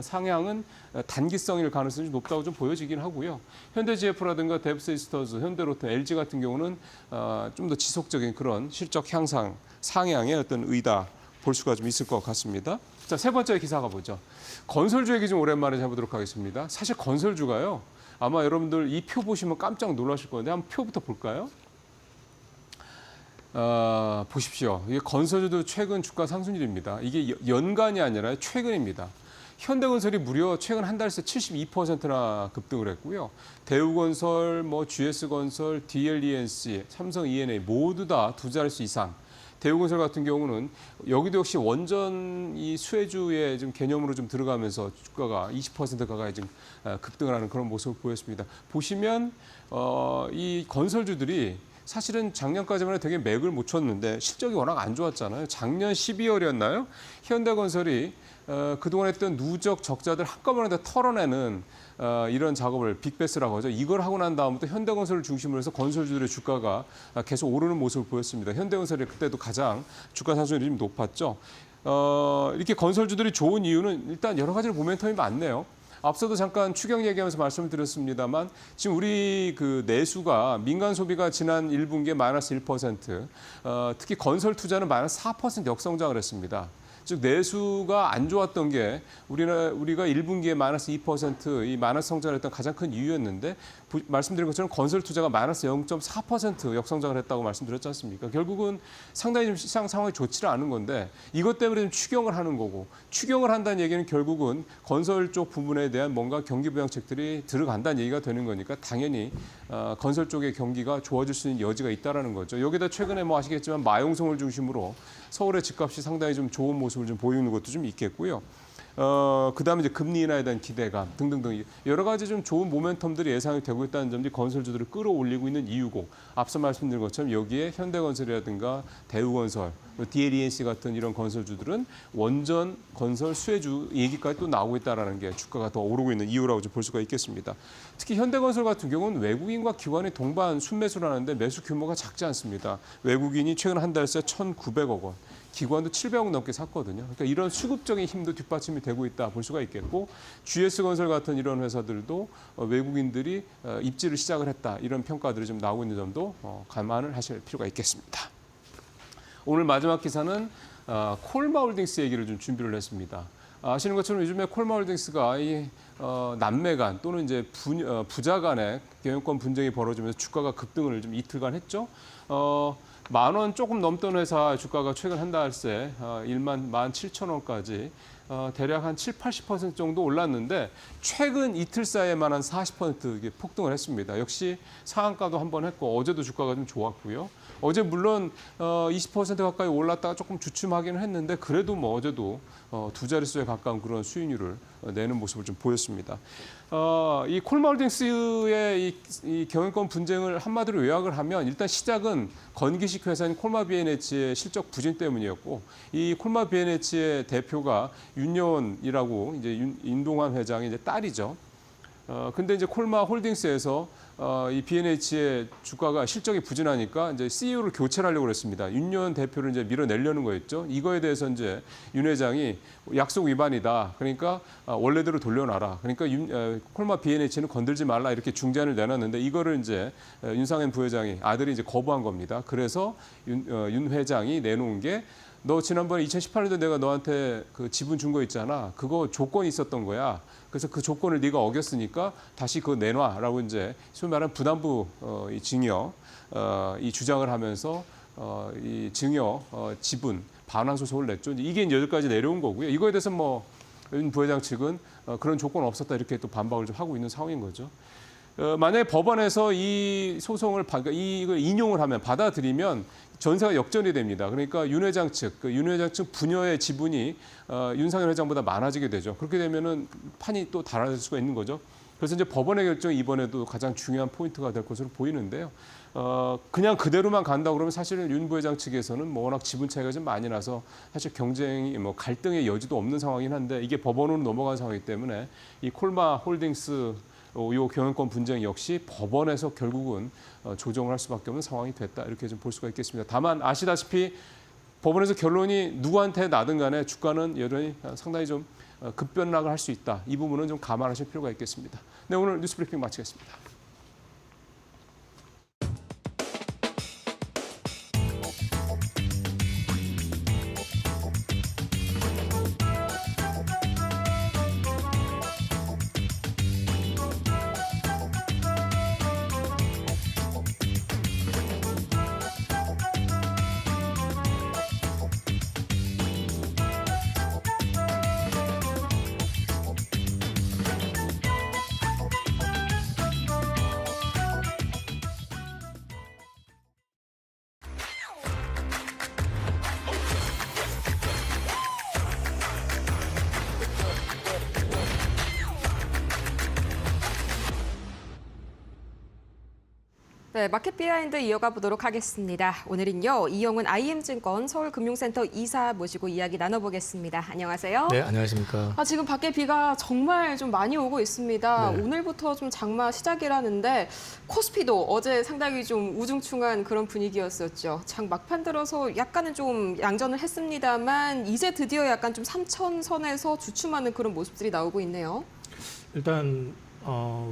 상향은 단기성일 가능성이 높다고 좀 보여지긴 하고요. 현대GF라든가 뎁스시스터즈, 현대로템, LG 같은 경우는 좀 더 지속적인 그런 실적 향상, 상향의 어떤 의다 볼 수가 좀 있을 것 같습니다. 자, 세 번째 기사 가보죠. 건설주 얘기 좀 오랜만에 해보도록 하겠습니다. 사실 건설주가요. 아마 여러분들 이 표 보시면 깜짝 놀라실 건데 한번 표부터 볼까요? 보십시오. 이게 건설주도 최근 주가 상승률입니다. 이게 연간이 아니라 최근입니다. 현대건설이 무려 최근 한 달 새 72%나 급등을 했고요. 대우건설, GS건설, DLENC, 삼성 E&A 모두 다 두 자릿수 이상. 대우건설 같은 경우는 여기도 역시 원전 이 수혜주의 좀 개념으로 좀 들어가면서 주가가 20% 가까이 좀 급등을 하는 그런 모습을 보였습니다. 보시면 이 건설주들이 사실은 작년까지만 해도 되게 맥을 못 쳤는데 실적이 워낙 안 좋았잖아요. 작년 12월이었나요? 현대건설이 그동안 했던 누적 적자들 한꺼번에 다 털어내는 이런 작업을 빅베스라고 하죠. 이걸 하고 난 다음부터 현대건설을 중심으로 해서 건설주들의 주가가 계속 오르는 모습을 보였습니다. 현대건설이 그때도 가장 주가 상승률이 좀 높았죠. 이렇게 건설주들이 좋은 이유는 일단 여러 가지로 모멘텀이 많네요. 앞서도 잠깐 추경 얘기하면서 말씀을 드렸습니다만 지금 우리 그 내수가 민간 소비가 지난 1분기에 마이너스 1%, 특히 건설 투자는 마이너스 4% 역성장을 했습니다. 즉 내수가 안 좋았던 게 우리가 1분기에 마이너스 2% 이 마이너스 성장을 했던 가장 큰 이유였는데 말씀드린 것처럼 건설 투자가 마이너스 0.4% 역성장을 했다고 말씀드렸지 않습니까? 결국은 상당히 좀 시장 상황이 좋지는 않은 건데 이것 때문에 좀 추경을 하는 거고 추경을 한다는 얘기는 결국은 건설 쪽 부분에 대한 뭔가 경기 부양책들이 들어간다는 얘기가 되는 거니까 당연히 건설 쪽의 경기가 좋아질 수 있는 여지가 있다라는 거죠. 여기다 최근에 아시겠지만 마용성을 중심으로 서울의 집값이 상당히 좀 좋은 모습을 좀 보이는 것도 좀 있겠고요. 그다음에 이제 금리 인하에 대한 기대감 등등등 여러 가지 좀 좋은 모멘텀들이 예상이 되고 있다는 점이 건설주들을 끌어올리고 있는 이유고 앞서 말씀드린 것처럼 여기에 현대건설이라든가 대우건설, DLENC 같은 이런 건설주들은 원전 건설 수혜주 얘기까지 또 나오고 있다는 게 주가가 더 오르고 있는 이유라고 좀 볼 수가 있겠습니다. 특히 현대건설 같은 경우는 외국인과 기관이 동반 순매수를 하는데 매수 규모가 작지 않습니다. 외국인이 최근 한 달 새 1,900억 원. 기관도 700억 넘게 샀거든요. 그러니까 이런 수급적인 힘도 뒷받침이 되고 있다 볼 수가 있겠고 GS건설 같은 이런 회사들도 외국인들이 입지를 시작을 했다. 이런 평가들이 좀 나오고 있는 점도 감안을 하실 필요가 있겠습니다. 오늘 마지막 기사는 콜마홀딩스 얘기를 좀 준비를 했습니다. 아시는 것처럼 요즘에 콜마홀딩스가 이 남매 간 또는 이제 부자 간의 경영권 분쟁이 벌어지면서 주가가 급등을 좀 이틀간 했죠. 10,000원 조금 넘던 회사 주가가 최근 한 달 새 17,000원까지 대략 한 70-80% 정도 올랐는데 최근 이틀 사이에만 한 40% 폭등을 했습니다. 역시 상한가도 한번 했고 어제도 주가가 좀 좋았고요. 어제 물론 20% 가까이 올랐다가 조금 주춤하기는 했는데 그래도 어제도 두 자릿수에 가까운 그런 수익률을 내는 모습을 좀 보였습니다. 이 콜마홀딩스의 이 경영권 분쟁을 한마디로 요약을 하면 일단 시작은 건기식 회사인 콜마 B&H의 실적 부진 때문이었고 이 콜마 B&H의 대표가 윤여원이라고 이제 윤동환 회장의 이제 딸이죠. 근데 이제 콜마 홀딩스에서 이 B&H의 주가가 실적이 부진하니까 이제 CEO를 교체를 하려고 했습니다. 윤여원 대표를 이제 밀어내려는 거였죠. 이거에 대해서 이제 윤 회장이 약속 위반이다. 그러니까 원래대로 돌려놔라. 그러니까 콜마 B&H는 건들지 말라 이렇게 중재안을 내놨는데 이거를 이제 윤상현 부회장이 아들이 이제 거부한 겁니다. 그래서 윤 회장이 내놓은 게 너 지난번에 2018년도에 내가 너한테 그 지분 준 거 있잖아. 그거 조건이 있었던 거야. 그래서 그 조건을 네가 어겼으니까 다시 그거 내놔라고 이제 소위 말하는 부담부 이 증여 이 주장을 하면서 이 증여 지분 반환 소송을 냈죠. 이게 이제 여기까지 내려온 거고요. 이거에 대해서 윤 부회장 측은 그런 조건 없었다 이렇게 또 반박을 좀 하고 있는 상황인 거죠. 만약에 법원에서 이 소송을 이걸 인용을 하면 받아들이면 전세가 역전이 됩니다. 그러니까 윤 회장 측, 윤 회장 측 부녀의 지분이 윤석열 회장보다 많아지게 되죠. 그렇게 되면은 판이 또 달라질 수가 있는 거죠. 그래서 이제 법원의 결정이 이번에도 가장 중요한 포인트가 될 것으로 보이는데요. 그냥 그대로만 간다 그러면 사실은 윤 부회장 측에서는 뭐 워낙 지분 차이가 좀 많이 나서 사실 경쟁이 뭐 갈등의 여지도 없는 상황이긴 한데 이게 법원으로 넘어간 상황이기 때문에 이 콜마 홀딩스 요 경영권 분쟁 역시 법원에서 결국은 조정을 할 수밖에 없는 상황이 됐다 이렇게 좀 볼 수가 있겠습니다. 다만 아시다시피 법원에서 결론이 누구한테 나든 간에 주가는 여전히 상당히 좀 급변락을 할 수 있다. 이 부분은 좀 감안하실 필요가 있겠습니다. 네, 오늘 뉴스 브리핑 마치겠습니다. 네, 마켓 비하인드 이어가 보도록 하겠습니다. 오늘은요, 이영훈 IM증권 서울금융센터 이사 모시고 이야기 나눠보겠습니다. 안녕하세요. 네, 안녕하십니까. 지금 밖에 비가 정말 좀 많이 오고 있습니다. 네. 오늘부터 좀 장마 시작이라는데 코스피도 어제 상당히 좀 우중충한 그런 분위기였었죠. 장 막판 들어서 약간은 좀 양전을 했습니다만 이제 드디어 약간 좀 3,000선에서 주춤하는 그런 모습들이 나오고 있네요. 일단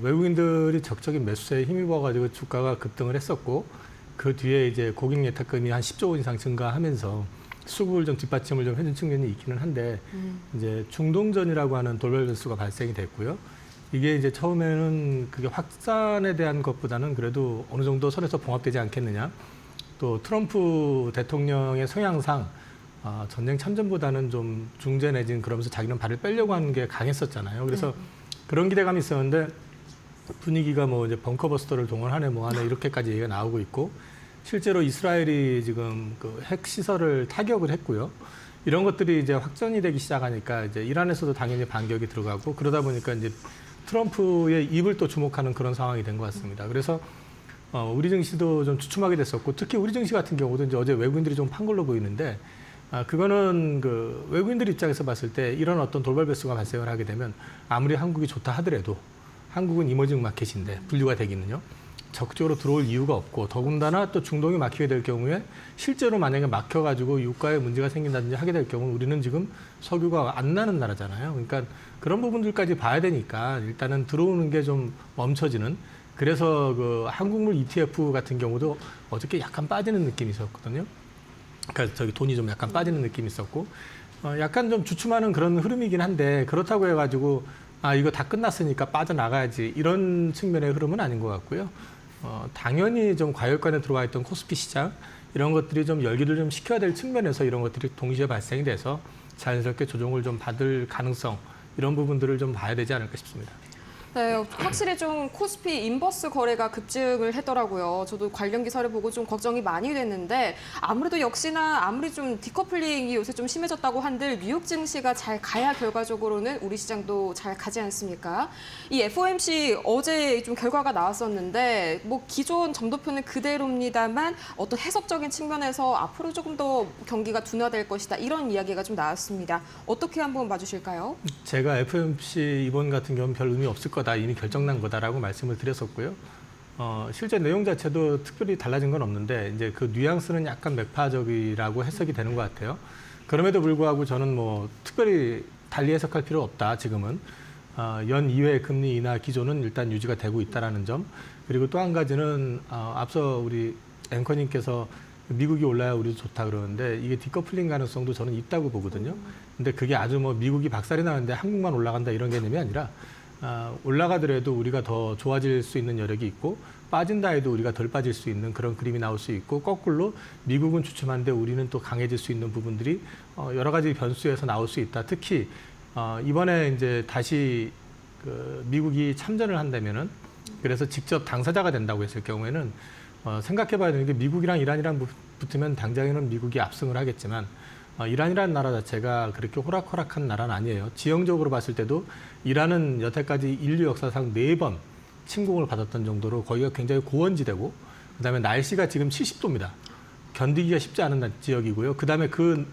외국인들이 적극적인 매수세에 힘입어가지고 주가가 급등을 했었고 그 뒤에 이제 고객 예탁금이 한 10조 원 이상 증가하면서 수급을 좀 뒷받침을 좀 해준 측면이 있기는 한데 이제 중동전이라고 하는 돌발 변수가 발생이 됐고요. 이게 이제 처음에는 그게 확산에 대한 것보다는 그래도 어느 정도 선에서 봉합되지 않겠느냐. 또 트럼프 대통령의 성향상 전쟁 참전보다는 좀 중재 내진 그러면서 자기는 발을 빼려고 하는 게 강했었잖아요. 그래서 그런 기대감이 있었는데 분위기가 뭐 이제 벙커버스터를 동원하네 뭐하네 이렇게까지 얘기가 나오고 있고 실제로 이스라엘이 지금 그 핵 시설을 타격을 했고요. 이런 것들이 이제 확전이 되기 시작하니까 이제 이란에서도 당연히 반격이 들어가고 그러다 보니까 이제 트럼프의 입을 또 주목하는 그런 상황이 된 것 같습니다. 그래서 우리 증시도 좀 주춤하게 됐었고 특히 우리 증시 같은 경우도 이제 어제 외국인들이 좀 판 걸로 보이는데 그거는 그 외국인들 입장에서 봤을 때 이런 어떤 돌발 배수가 발생을 하게 되면 아무리 한국이 좋다 하더라도 한국은 이머징 마켓인데 분류가 되기는요. 적극적으로 들어올 이유가 없고 더군다나 또 중동이 막히게 될 경우에 실제로 만약에 막혀가지고 유가에 문제가 생긴다든지 하게 될 경우 우리는 지금 석유가 안 나는 나라잖아요. 그러니까 그런 부분들까지 봐야 되니까 일단은 들어오는 게 좀 멈춰지는 그래서 그 한국물 ETF 같은 경우도 어저께 약간 빠지는 느낌이 있었거든요. 그러니까 저기 돈이 좀 약간 빠지는 느낌이 있었고 약간 좀 주춤하는 그런 흐름이긴 한데 그렇다고 해가지고 이거 다 끝났으니까 빠져나가야지 이런 측면의 흐름은 아닌 것 같고요. 당연히 좀 과열관에 들어와 있던 코스피 시장 이런 것들이 좀 열기를 좀 식혀야 될 측면에서 이런 것들이 동시에 발생이 돼서 자연스럽게 조정을 좀 받을 가능성 이런 부분들을 좀 봐야 되지 않을까 싶습니다. 네, 확실히 좀 코스피 인버스 거래가 급증을 했더라고요. 저도 관련 기사를 보고 좀 걱정이 많이 됐는데 아무래도 역시나 아무리 좀 디커플링이 요새 좀 심해졌다고 한들 뉴욕 증시가 잘 가야 결과적으로는 우리 시장도 잘 가지 않습니까? 이 FOMC 어제 좀 결과가 나왔었는데 뭐 기존 점도표는 그대로입니다만 어떤 해석적인 측면에서 앞으로 조금 더 경기가 둔화될 것이다 이런 이야기가 좀 나왔습니다. 어떻게 한번 봐주실까요? 제가 FOMC 이번 같은 경우는 별 의미 없을 거다 이미 결정난 거다라고 말씀을 드렸었고요. 실제 내용 자체도 특별히 달라진 건 없는데 이제 그 뉘앙스는 약간 매파적이라고 해석이 되는 것 같아요. 그럼에도 불구하고 저는 뭐 특별히 달리 해석할 필요 없다. 지금은 연 2회 금리 인하 기조는 일단 유지가 되고 있다라는 점. 그리고 또 한 가지는 앞서 우리 앵커님께서 미국이 올라야 우리도 좋다 그러는데 이게 디커플링 가능성도 저는 있다고 보거든요. 근데 그게 아주 뭐 미국이 박살이 나는데 한국만 올라간다 이런 개념이 아니라 올라가더라도 우리가 더 좋아질 수 있는 여력이 있고 빠진다 해도 우리가 덜 빠질 수 있는 그런 그림이 나올 수 있고 거꾸로 미국은 주춤한데 우리는 또 강해질 수 있는 부분들이 여러 가지 변수에서 나올 수 있다. 특히 이번에 이제 다시 그 미국이 참전을 한다면은 그래서 직접 당사자가 된다고 했을 경우에는 생각해봐야 되는 게 미국이랑 이란이랑 붙으면 당장에는 미국이 압승을 하겠지만 이란이라는 나라 자체가 그렇게 호락호락한 나라는 아니에요. 지형적으로 봤을 때도 이란은 여태까지 인류 역사상 4번 침공을 받았던 정도로 거기가 굉장히 고원지대고 그다음에 날씨가 지금 70도입니다. 견디기가 쉽지 않은 지역이고요. 그다음에 그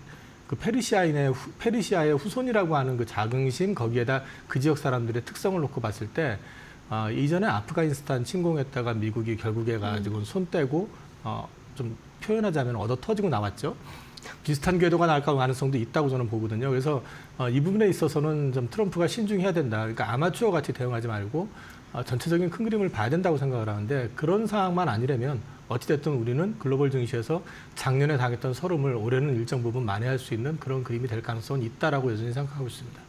페르시아의 후손이라고 하는 그 자긍심 거기에다 그 지역 사람들의 특성을 놓고 봤을 때 이전에 아프가니스탄 침공했다가 미국이 결국에 가지고 손 떼고 좀 표현하자면 얻어 터지고 나왔죠. 비슷한 궤도가 나올 가능성도 있다고 저는 보거든요. 그래서 이 부분에 있어서는 좀 트럼프가 신중해야 된다. 그러니까 아마추어 같이 대응하지 말고 전체적인 큰 그림을 봐야 된다고 생각을 하는데 그런 상황만 아니라면 어찌됐든 우리는 글로벌 증시에서 작년에 당했던 서름을 올해는 일정 부분 만회할 수 있는 그런 그림이 될 가능성은 있다라고 여전히 생각하고 있습니다.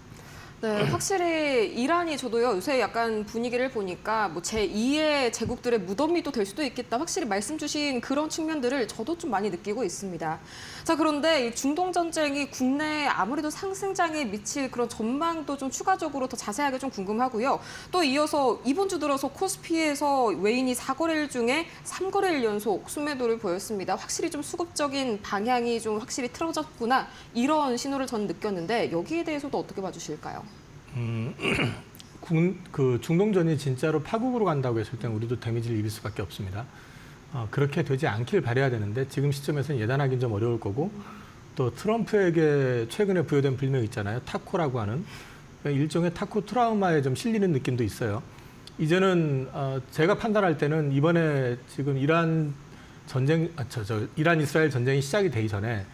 네, 확실히 이란이 저도요 요새 약간 분위기를 보니까 뭐 제2의 제국들의 무덤이 또 될 수도 있겠다. 확실히 말씀 주신 그런 측면들을 저도 좀 많이 느끼고 있습니다. 자, 그런데 이 중동 전쟁이 국내에 아무래도 상승장에 미칠 그런 전망도 좀 추가적으로 더 자세하게 좀 궁금하고요. 또 이어서 이번 주 들어서 코스피에서 외인이 4거래일 중에 3거래일 연속 순매도를 보였습니다. 확실히 좀 수급적인 방향이 좀 확실히 틀어졌구나 이런 신호를 저는 느꼈는데 여기에 대해서도 어떻게 봐주실까요? 그 중동전이 진짜로 파국으로 간다고 했을 땐 우리도 데미지를 입을 수밖에 없습니다. 그렇게 되지 않길 바라야 되는데 지금 시점에서는 예단하기는 좀 어려울 거고 또 트럼프에게 최근에 부여된 별명 있잖아요. 타코라고 하는 일종의 타코 트라우마에 좀 실리는 느낌도 있어요. 이제는 제가 판단할 때는 이번에 지금 이란 이스라엘 전쟁이 시작이 되기 전에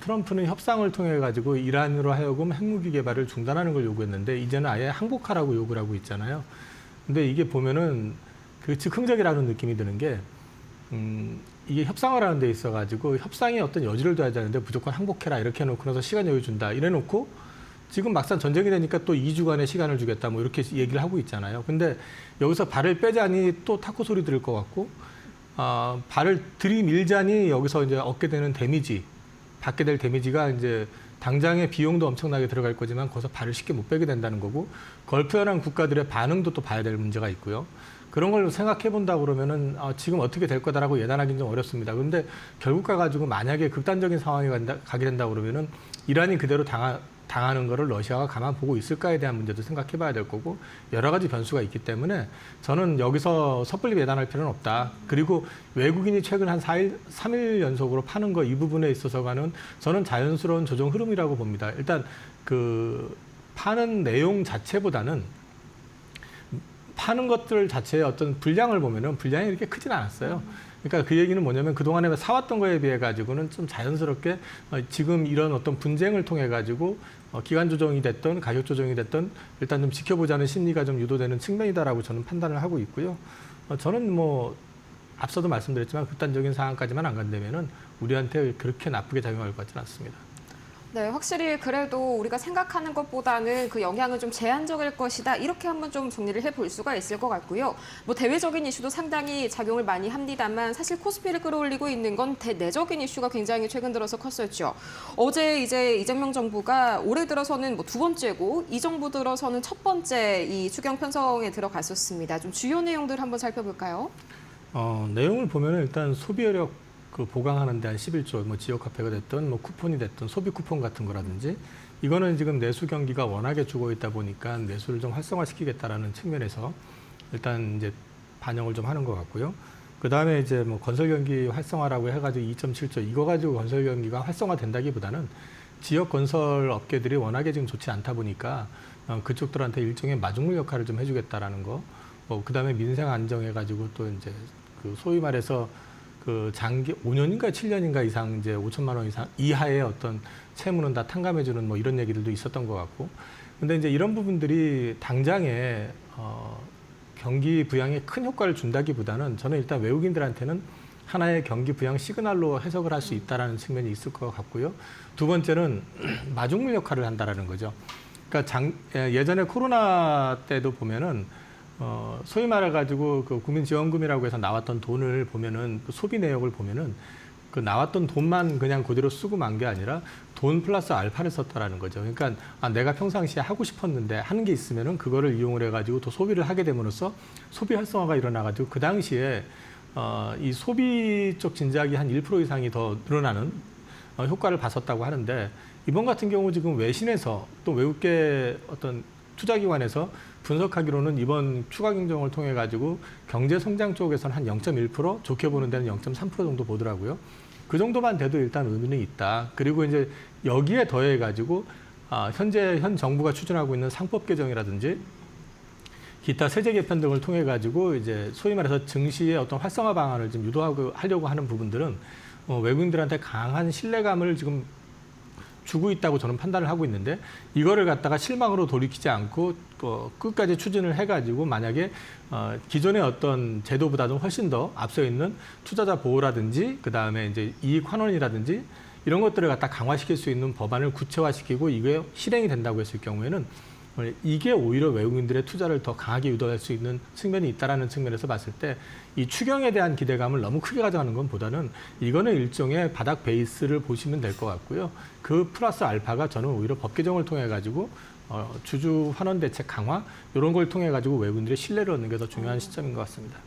트럼프는 협상을 통해 가지고 이란으로 하여금 핵무기 개발을 중단하는 걸 요구했는데 이제는 아예 항복하라고 요구를 하고 있잖아요. 근데 이게 보면은 그 즉흥적이라는 느낌이 드는 게 이게 협상을 하는 데 있어 가지고 협상에 어떤 여지를 둬야 되는데 무조건 항복해라 이렇게 해놓고 나서 시간 여유 준다 이래 놓고 지금 막상 전쟁이 되니까 또 2주간의 시간을 주겠다 뭐 이렇게 얘기를 하고 있잖아요. 근데 여기서 발을 빼자니 또 타코 소리 들을 것 같고 발을 들이밀자니 여기서 이제 얻게 되는 데미지 받게 될 데미지가 이제 당장의 비용도 엄청나게 들어갈 거지만 거기서 발을 쉽게 못 빼게 된다는 거고 걸프연한 국가들의 반응도 또 봐야 될 문제가 있고요. 그런 걸 생각해 본다 그러면은 지금 어떻게 될 거다라고 예단하기는 좀 어렵습니다. 그런데 결국 가가지고 만약에 극단적인 상황이 가게 된다 그러면은 이란이 그대로 당하는 거를 러시아가 가만 보고 있을까에 대한 문제도 생각해 봐야 될 거고 여러 가지 변수가 있기 때문에 저는 여기서 섣불리 예단할 필요는 없다. 그리고 외국인이 최근 한 3일 연속으로 파는 거 이 부분에 있어서가는 저는 자연스러운 조정 흐름이라고 봅니다. 일단 그 파는 내용 자체보다는 파는 것들 자체의 어떤 분량을 보면은 분량이 이렇게 크진 않았어요. 그러니까 그 얘기는 뭐냐면 그동안에 사왔던 거에 비해 가지고는 좀 자연스럽게 지금 이런 어떤 분쟁을 통해 가지고 기간 조정이 됐던 가격 조정이 됐던 일단 좀 지켜보자는 심리가 좀 유도되는 측면이다라고 저는 판단을 하고 있고요. 저는 뭐 앞서도 말씀드렸지만 극단적인 상황까지만 안 간다면은 우리한테 그렇게 나쁘게 작용할 것 같지는 않습니다. 네, 확실히 그래도 우리가 생각하는 것보다는 그 영향은 좀 제한적일 것이다. 이렇게 한번 좀 정리를 해볼 수가 있을 것 같고요. 뭐 대외적인 이슈도 상당히 작용을 많이 합니다만 사실 코스피를 끌어올리고 있는 건 대내적인 이슈가 굉장히 최근 들어서 컸었죠. 어제 이제 이재명 정부가 올해 들어서는 뭐 2번째고 이 정부 들어서는 첫 번째 이 추경 편성에 들어갔었습니다. 좀 주요 내용들 한번 살펴볼까요? 내용을 보면은 일단 소비여력 그 보강하는 데 한 11조, 뭐 지역 화폐가 됐든 뭐 쿠폰이 됐든 소비 쿠폰 같은 거라든지 이거는 지금 내수 경기가 워낙에 죽어 있다 보니까 내수를 좀 활성화시키겠다라는 측면에서 일단 이제 반영을 좀 하는 것 같고요. 그 다음에 이제 뭐 건설 경기 활성화라고 해가지고 2.7조 이거 가지고 건설 경기가 활성화된다기보다는 지역 건설 업계들이 워낙에 지금 좋지 않다 보니까 그쪽들한테 일종의 마중물 역할을 좀 해주겠다라는 거. 그 다음에 민생 안정해가지고 또 이제 그 소위 말해서 그 장기 5년인가 7년인가 이상 이제 5천만 원 이상 이하의 어떤 채무는 다 탕감해주는 뭐 이런 얘기들도 있었던 것 같고. 근데 이제 이런 부분들이 당장에 경기 부양에 큰 효과를 준다기보다는 저는 일단 외국인들한테는 하나의 경기 부양 시그널로 해석을 할 수 있다라는 측면이 있을 것 같고요. 두 번째는 마중물 역할을 한다라는 거죠. 그러니까 예전에 코로나 때도 보면은 소위 말해가지고 그 국민지원금이라고 해서 나왔던 돈을 보면은 그 소비 내역을 보면은 그 나왔던 돈만 그냥 그대로 쓰고 만 게 아니라 돈 플러스 알파를 썼다라는 거죠. 그러니까 내가 평상시에 하고 싶었는데 하는 게 있으면은 그거를 이용을 해가지고 또 소비를 하게 됨으로써 소비 활성화가 일어나가지고 그 당시에 이 소비 쪽 진작이 한 1% 이상이 더 늘어나는 효과를 봤었다고 하는데 이번 같은 경우 지금 외신에서 또 외국계 어떤 투자기관에서 분석하기로는 이번 추가 경정을 통해 가지고 경제 성장 쪽에서는 한 0.1%, 좋게 보는 데는 0.3% 정도 보더라고요. 그 정도만 돼도 일단 의미는 있다. 그리고 이제 여기에 더해 가지고 현 정부가 추진하고 있는 상법 개정이라든지 기타 세제 개편 등을 통해 가지고 이제 소위 말해서 증시의 어떤 활성화 방안을 좀 유도하고 하려고 하는 부분들은 외국인들한테 강한 신뢰감을 지금 주고 있다고 저는 판단을 하고 있는데 이거를 갖다가 실망으로 돌이키지 않고 끝까지 추진을 해가지고 만약에 기존의 어떤 제도보다도 훨씬 더 앞서 있는 투자자 보호라든지 그 다음에 이제 이익 환원이라든지 이런 것들을 갖다 강화시킬 수 있는 법안을 구체화시키고 이게 실행이 된다고 했을 경우에는 이게 오히려 외국인들의 투자를 더 강하게 유도할 수 있는 측면이 있다라는 측면에서 봤을 때 이 추경에 대한 기대감을 너무 크게 가져가는 것보다는 이거는 일종의 바닥 베이스를 보시면 될 것 같고요. 그 플러스 알파가 저는 오히려 법 개정을 통해 가지고 주주 환원 대책 강화 이런 걸 통해 가지고 외국인들의 신뢰를 얻는 게 더 중요한 시점인 것 같습니다.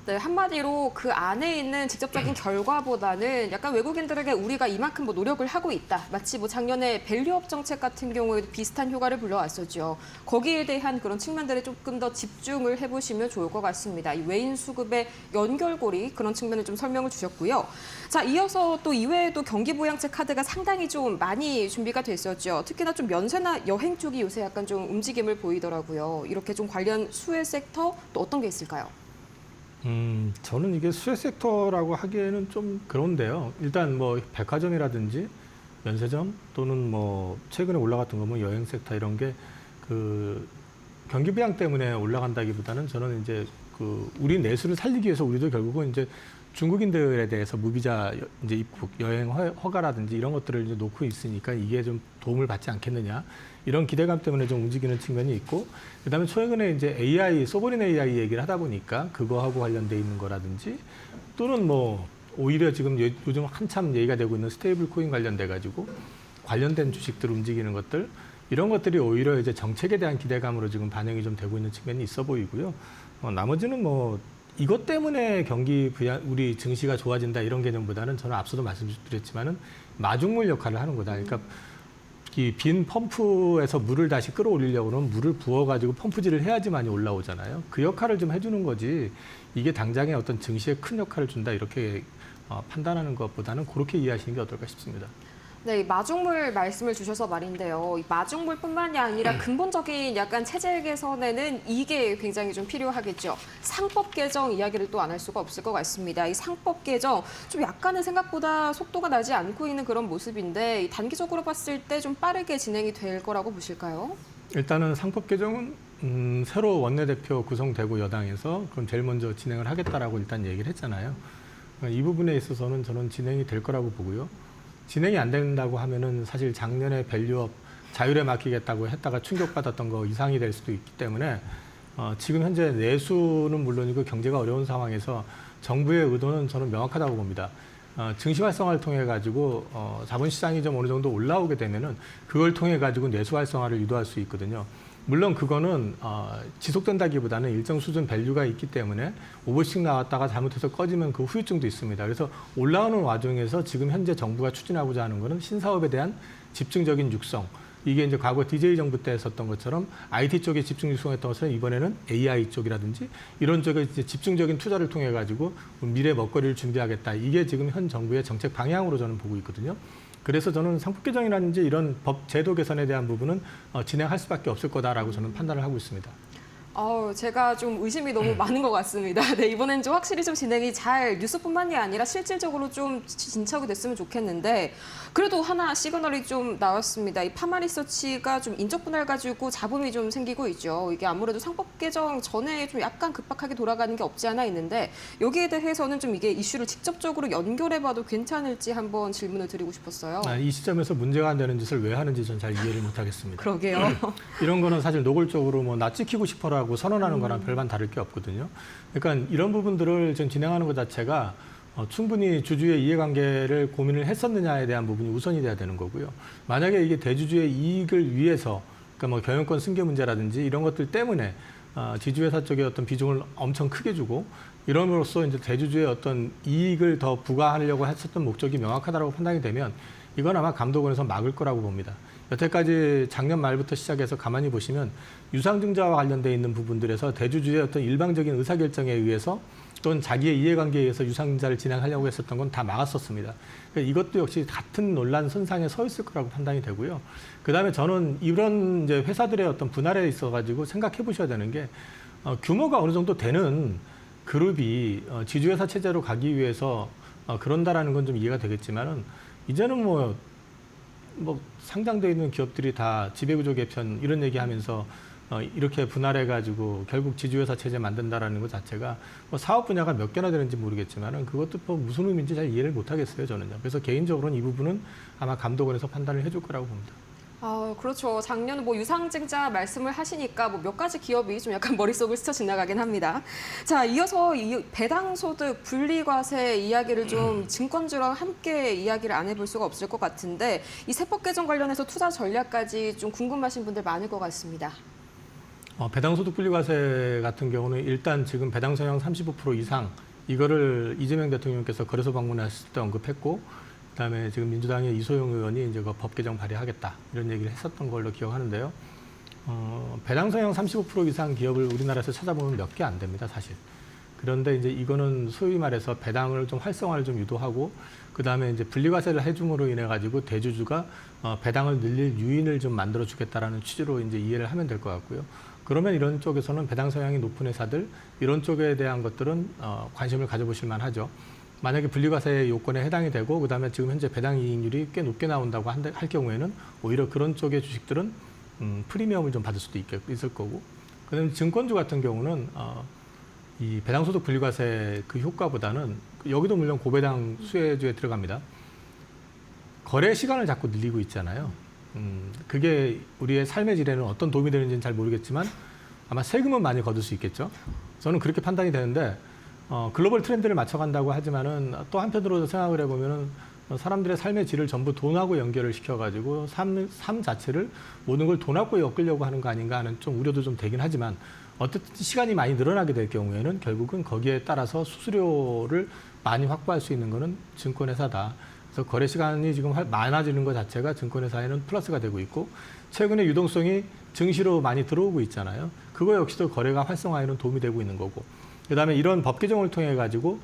네, 한마디로 그 안에 있는 직접적인 결과보다는 약간 외국인들에게 우리가 이만큼 뭐 노력을 하고 있다. 마치 뭐 작년에 밸류업 정책 같은 경우에도 비슷한 효과를 불러왔었죠. 거기에 대한 그런 측면들에 조금 더 집중을 해보시면 좋을 것 같습니다. 이 외인 수급의 연결고리 그런 측면을 좀 설명을 주셨고요. 자, 이어서 또 이외에도 경기부양책 카드가 상당히 좀 많이 준비가 됐었죠. 특히나 좀 면세나 여행 쪽이 요새 약간 좀 움직임을 보이더라고요. 이렇게 좀 관련 수혜 섹터 또 어떤 게 있을까요? 저는 이게 수혜 섹터라고 하기에는 좀 그런데요. 일단 뭐 백화점이라든지 면세점 또는 뭐 최근에 올라갔던 거 뭐 여행 섹터 이런 게 그 경기 부양 때문에 올라간다기보다는 저는 이제 그 우리 내수를 살리기 위해서 우리도 결국은 이제 중국인들에 대해서 무비자 이제 입국 여행 허가라든지 이런 것들을 이제 놓고 있으니까 이게 좀 도움을 받지 않겠느냐. 이런 기대감 때문에 좀 움직이는 측면이 있고, 그다음에 최근에 이제 AI, 소버린 AI 얘기를 하다 보니까 그거하고 관련돼 있는 거라든지 또는 뭐 오히려 지금 요즘 한참 얘기가 되고 있는 스테이블 코인 관련돼 가지고 관련된 주식들 움직이는 것들 이런 것들이 오히려 이제 정책에 대한 기대감으로 지금 반영이 좀 되고 있는 측면이 있어 보이고요. 나머지는 뭐 이것 때문에 경기 부양, 우리 증시가 좋아진다 이런 개념보다는 저는 앞서도 말씀드렸지만은 마중물 역할을 하는 거다. 그러니까 이 빈 펌프에서 물을 다시 끌어올리려고 하면 물을 부어가지고 펌프질을 해야지만이 올라오잖아요. 그 역할을 좀 해주는 거지 이게 당장의 어떤 증시에 큰 역할을 준다 이렇게 판단하는 것보다는 그렇게 이해하시는 게 어떨까 싶습니다. 네, 마중물 말씀을 주셔서 말인데요. 이 마중물뿐만이 아니라 근본적인 약간 체제 개선에는 이게 굉장히 좀 필요하겠죠. 상법 개정 이야기를 또 안 할 수가 없을 것 같습니다. 이 상법 개정 좀 약간은 생각보다 속도가 나지 않고 있는 그런 모습인데 단기적으로 봤을 때 좀 빠르게 진행이 될 거라고 보실까요? 일단은 상법 개정은 새로 원내대표 구성되고 여당에서 그럼 제일 먼저 진행을 하겠다라고 일단 얘기를 했잖아요. 이 부분에 있어서는 저는 진행이 될 거라고 보고요. 진행이 안 된다고 하면은 사실 작년에 밸류업 자율에 맡기겠다고 했다가 충격받았던 거 이상이 될 수도 있기 때문에 지금 현재 내수는 물론이고 경제가 어려운 상황에서 정부의 의도는 저는 명확하다고 봅니다. 증시 활성화를 통해 가지고 자본시장이 좀 어느 정도 올라오게 되면은 그걸 통해 가지고 내수 활성화를 유도할 수 있거든요. 물론 그거는 지속된다기보다는 일정 수준 밸류가 있기 때문에 오버씩 나왔다가 잘못해서 꺼지면 그 후유증도 있습니다. 그래서 올라오는 와중에서 지금 현재 정부가 추진하고자 하는 거는 신사업에 대한 집중적인 육성. 이게 이제 과거 DJ 정부 때 했었던 것처럼 IT 쪽에 집중 육성했던 것은 이번에는 AI 쪽이라든지 이런 쪽에 이제 집중적인 투자를 통해 가지고 미래 먹거리를 준비하겠다. 이게 지금 현 정부의 정책 방향으로 저는 보고 있거든요. 그래서 저는 상법 개정이라든지 이런 법 제도 개선에 대한 부분은 진행할 수밖에 없을 거다라고 저는 판단을 하고 있습니다. 제가 좀 의심이 너무 많은 것 같습니다. 네, 이번엔 좀 확실히 좀 진행이 잘 뉴스뿐만이 아니라 실질적으로 좀 진척이 됐으면 좋겠는데 그래도 하나 시그널이 좀 나왔습니다. 이 파마리서치가 좀 인적 분할 가지고 잡음이 좀 생기고 있죠. 이게 아무래도 상법 개정 전에 좀 약간 급박하게 돌아가는 게 없지 않아 있는데 여기에 대해서는 좀 이게 이슈를 직접적으로 연결해봐도 괜찮을지 한번 질문을 드리고 싶었어요. 이 시점에서 문제가 안 되는 짓을 왜 하는지 전 잘 이해를 못하겠습니다. 그러게요. 이런 거는 사실 노골적으로 뭐 나 찍히고 싶어라고 선언하는 거랑 별반 다를 게 없거든요. 그러니까 이런 부분들을 좀 진행하는 것 자체가 충분히 주주의 이해관계를 고민을 했었느냐에 대한 부분이 우선이 돼야 되는 거고요. 만약에 이게 대주주의 이익을 위해서, 그러니까 뭐 경영권 승계 문제라든지 이런 것들 때문에 지주회사 쪽에 어떤 비중을 엄청 크게 주고 이럼으로써 이제 대주주의 어떤 이익을 더 부과하려고 했었던 목적이 명확하다고 판단이 되면 이건 아마 감독원에서 막을 거라고 봅니다. 여태까지 작년 말부터 시작해서 가만히 보시면 유상증자와 관련돼 있는 부분들에서 대주주의 어떤 일방적인 의사결정에 의해서 또는 자기의 이해관계에 의해서 유상증자를 진행하려고 했었던 건 다 막았었습니다. 그러니까 이것도 역시 같은 논란 선상에 서 있을 거라고 판단이 되고요. 그다음에 저는 이런 이제 회사들의 어떤 분할에 있어가지고 생각해 보셔야 되는 게 규모가 어느 정도 되는 그룹이 지주회사 체제로 가기 위해서 그런다라는 건 좀 이해가 되겠지만은 이제는 뭐 상장되어 있는 기업들이 다 지배구조 개편 이런 얘기하면서 이렇게 분할해가지고 결국 지주회사 체제 만든다라는 것 자체가 뭐 사업 분야가 몇 개나 되는지 모르겠지만은 그것도 뭐 무슨 의미인지 잘 이해를 못 하겠어요, 저는요. 그래서 개인적으로는 이 부분은 아마 감독원에서 판단을 해줄 거라고 봅니다. 그렇죠. 작년 뭐 유상증자 말씀을 하시니까 뭐 몇 가지 기업이 좀 약간 머릿속을 스쳐 지나가긴 합니다. 자, 이어서 이 배당소득 분리과세 이야기를 좀 증권주랑 함께 이야기를 안 해볼 수가 없을 것 같은데 이 세법 개정 관련해서 투자 전략까지 좀 궁금하신 분들 많을 것 같습니다. 배당소득 분리과세 같은 경우는 일단 지금 배당 성향 35% 이상 이거를 이재명 대통령께서 거래소 방문하실 때 언급했고 그다음에 지금 민주당의 이소영 의원이 이제 그 법 개정 발의하겠다 이런 얘기를 했었던 걸로 기억하는데요. 배당 성향 35% 이상 기업을 우리나라에서 찾아보면 몇 개 안 됩니다, 사실. 그런데 이제 이거는 소위 말해서 배당을 좀 활성화를 좀 유도하고 그다음에 이제 분리과세를 해줌으로 인해 가지고 대주주가 배당을 늘릴 유인을 좀 만들어 주겠다라는 취지로 이제 이해를 하면 될 것 같고요. 그러면 이런 쪽에서는 배당 성향이 높은 회사들 이런 쪽에 대한 것들은 관심을 가져보실 만하죠. 만약에 분리과세 요건에 해당이 되고 그다음에 지금 현재 배당 이익률이 꽤 높게 나온다고 할 경우에는 오히려 그런 쪽의 주식들은 프리미엄을 좀 받을 수도 있을 거고 그다음에 증권주 같은 경우는 이 배당소득 분리과세 그 효과보다는 여기도 물론 고배당 수혜주에 들어갑니다. 거래 시간을 자꾸 늘리고 있잖아요. 그게 우리의 삶의 질에는 어떤 도움이 되는지는 잘 모르겠지만 아마 세금은 많이 거둘 수 있겠죠. 저는 그렇게 판단이 되는데 글로벌 트렌드를 맞춰간다고 하지만은 또 한편으로 생각을 해보면은 사람들의 삶의 질을 전부 돈하고 연결을 시켜가지고 삶 자체를 모든 걸 돈하고 엮으려고 하는 거 아닌가 하는 좀 우려도 좀 되긴 하지만 어쨌든 시간이 많이 늘어나게 될 경우에는 결국은 거기에 따라서 수수료를 많이 확보할 수 있는 거는 증권회사다. 그래서 거래 시간이 지금 많아지는 것 자체가 증권회사에는 플러스가 되고 있고 최근에 유동성이 증시로 많이 들어오고 있잖아요. 그거 역시도 거래가 활성화에는 도움이 되고 있는 거고 그다음에 이런 법 개정을 통해 가지고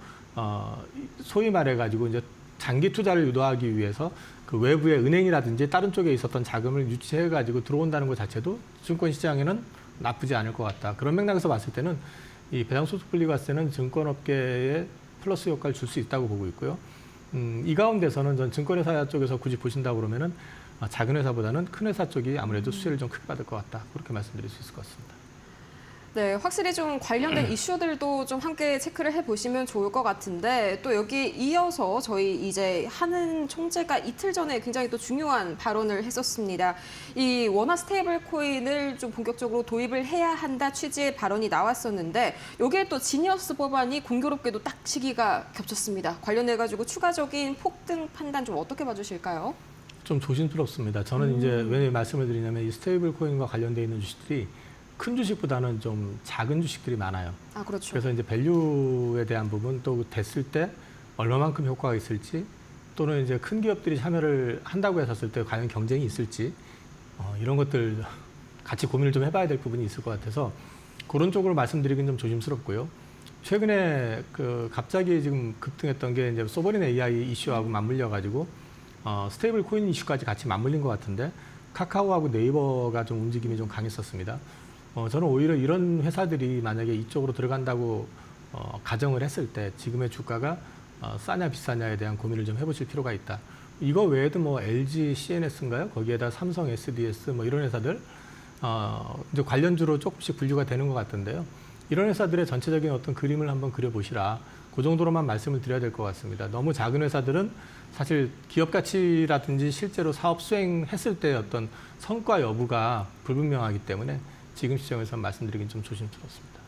소위 말해 가지고 이제 장기 투자를 유도하기 위해서 그 외부의 은행이라든지 다른 쪽에 있었던 자금을 유치해 가지고 들어온다는 것 자체도 증권 시장에는 나쁘지 않을 것 같다. 그런 맥락에서 봤을 때는 이 배당소득 분리과세는 증권업계에 플러스 효과를 줄 수 있다고 보고 있고요. 이 가운데서는 전 증권회사 쪽에서 굳이 보신다고 그러면은 작은 회사보다는 큰 회사 쪽이 아무래도 수혜를 좀 크게 받을 것 같다. 그렇게 말씀드릴 수 있을 것 같습니다. 네, 확실히 좀 관련된 이슈들도 좀 함께 체크를 해보시면 좋을 것 같은데 또 여기 이어서 저희 이제 한은 총재가 이틀 전에 굉장히 또 중요한 발언을 했었습니다. 이 원화 스테이블 코인을 좀 본격적으로 도입을 해야 한다 취지의 발언이 나왔었는데 여기에 또 지니어스 법안이 공교롭게도 딱 시기가 겹쳤습니다. 관련해가지고 추가적인 폭등 판단 좀 어떻게 봐주실까요? 좀 조심스럽습니다. 저는 이제 왜 말씀을 드리냐면 이 스테이블 코인과 관련돼 있는 주식들이 큰 주식보다는 좀 작은 주식들이 많아요. 그렇죠. 그래서 이제 밸류에 대한 부분 또 됐을 때 얼마만큼 효과가 있을지 또는 이제 큰 기업들이 참여를 한다고 했었을 때 과연 경쟁이 있을지 이런 것들 같이 고민을 좀 해봐야 될 부분이 있을 것 같아서 그런 쪽으로 말씀드리긴 좀 조심스럽고요. 최근에 그 갑자기 지금 급등했던 게 이제 소버린 AI 이슈하고 맞물려 가지고 스테이블 코인 이슈까지 같이 맞물린 것 같은데 카카오하고 네이버가 좀 움직임이 좀 강했었습니다. 저는 오히려 이런 회사들이 만약에 이쪽으로 들어간다고 가정을 했을 때 지금의 주가가 싸냐 비싸냐에 대한 고민을 좀 해보실 필요가 있다. 이거 외에도 뭐 LG CNS인가요? 거기에다 삼성 SDS 뭐 이런 회사들 이제 관련주로 조금씩 분류가 되는 것 같은데요. 이런 회사들의 전체적인 어떤 그림을 한번 그려보시라. 그 정도로만 말씀을 드려야 될 것 같습니다. 너무 작은 회사들은 사실 기업 가치라든지 실제로 사업 수행했을 때 어떤 성과 여부가 불분명하기 때문에 지금 시점에서 말씀드리긴 좀 조심스럽습니다.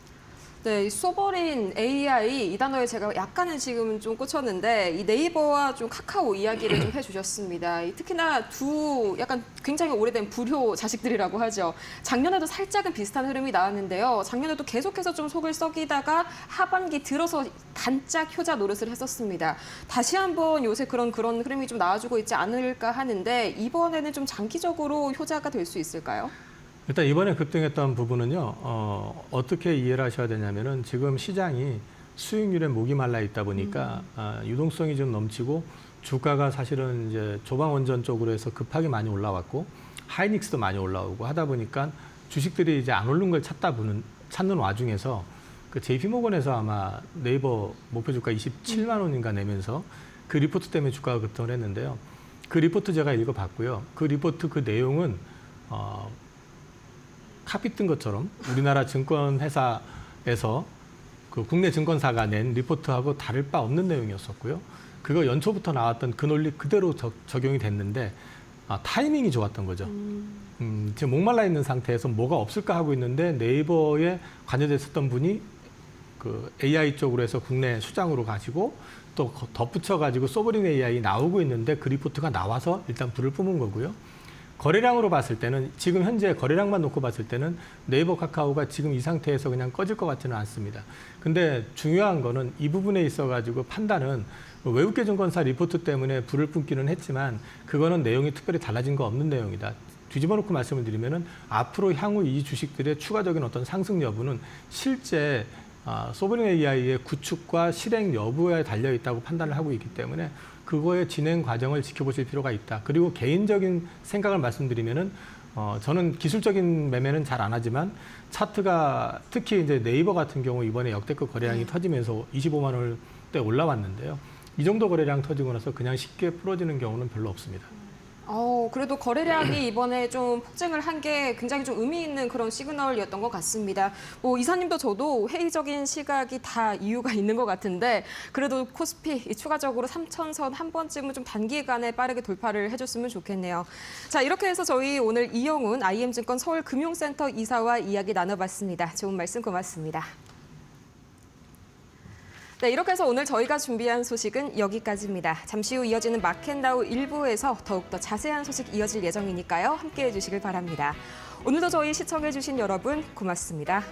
네, 이 소버린 AI 이 단어에 제가 약간은 지금 좀 꽂혔는데 이 네이버와 좀 카카오 이야기를 좀 해주셨습니다. 특히나 두 약간 굉장히 오래된 불효 자식들이라고 하죠. 작년에도 살짝은 비슷한 흐름이 나왔는데요. 작년에도 계속해서 좀 속을 썩이다가 하반기 들어서 단짝 효자 노릇을 했었습니다. 다시 한번 요새 그런 흐름이 좀 나와주고 있지 않을까 하는데 이번에는 좀 장기적으로 효자가 될 수 있을까요? 일단 이번에 급등했던 부분은요, 어떻게 이해를 하셔야 되냐면은 지금 시장이 수익률에 목이 말라 있다 보니까 유동성이 좀 넘치고 주가가 사실은 이제 조방원전 쪽으로 해서 급하게 많이 올라왔고 하이닉스도 많이 올라오고 하다 보니까 주식들이 이제 안 오른 걸 찾는 와중에서 그 JP모건에서 아마 네이버 목표 주가 27만 원인가 내면서 그 리포트 때문에 주가가 급등을 했는데요. 그 리포트 제가 읽어봤고요. 그 리포트 그 내용은 카피 뜬 것처럼 우리나라 증권회사에서 그 국내 증권사가 낸 리포트하고 다를 바 없는 내용이었었고요. 그거 연초부터 나왔던 그 논리 그대로 적용이 됐는데 타이밍이 좋았던 거죠. 지금 목말라 있는 상태에서 뭐가 없을까 하고 있는데 네이버에 관여됐었던 분이 그 AI 쪽으로 해서 국내 수장으로 가시고 또 덧붙여가지고 소버린 AI 나오고 있는데 그 리포트가 나와서 일단 불을 뿜은 거고요. 거래량으로 봤을 때는 지금 현재 거래량만 놓고 봤을 때는 네이버 카카오가 지금 이 상태에서 그냥 꺼질 것 같지는 않습니다. 근데 중요한 거는 이 부분에 있어가지고 판단은 외국계 증권사 리포트 때문에 불을 뿜기는 했지만 그거는 내용이 특별히 달라진 거 없는 내용이다. 뒤집어 놓고 말씀을 드리면은 앞으로 향후 이 주식들의 추가적인 어떤 상승 여부는 실제 소버린 AI의 구축과 실행 여부에 달려 있다고 판단을 하고 있기 때문에 그거의 진행 과정을 지켜보실 필요가 있다. 그리고 개인적인 생각을 말씀드리면은 저는 기술적인 매매는 잘 안 하지만 차트가 특히 이제 네이버 같은 경우 이번에 역대급 거래량이 터지면서 25만 원대 올라왔는데요. 이 정도 거래량 터지고 나서 그냥 쉽게 풀어지는 경우는 별로 없습니다. 그래도 거래량이 이번에 좀 폭증을 한 게 굉장히 좀 의미 있는 그런 시그널이었던 것 같습니다. 이사님도 저도 회의적인 시각이 다 이유가 있는 것 같은데 그래도 코스피 추가적으로 3,000선 한 번쯤은 좀 단기간에 빠르게 돌파를 해줬으면 좋겠네요. 자, 이렇게 해서 저희 오늘 이영훈 IM증권 서울금융센터 이사와 이야기 나눠봤습니다. 좋은 말씀 고맙습니다. 네, 이렇게 해서 오늘 저희가 준비한 소식은 여기까지입니다. 잠시 후 이어지는 마켓나우 1부에서 더욱더 자세한 소식 이어질 예정이니까요. 함께해 주시길 바랍니다. 오늘도 저희 시청해 주신 여러분 고맙습니다.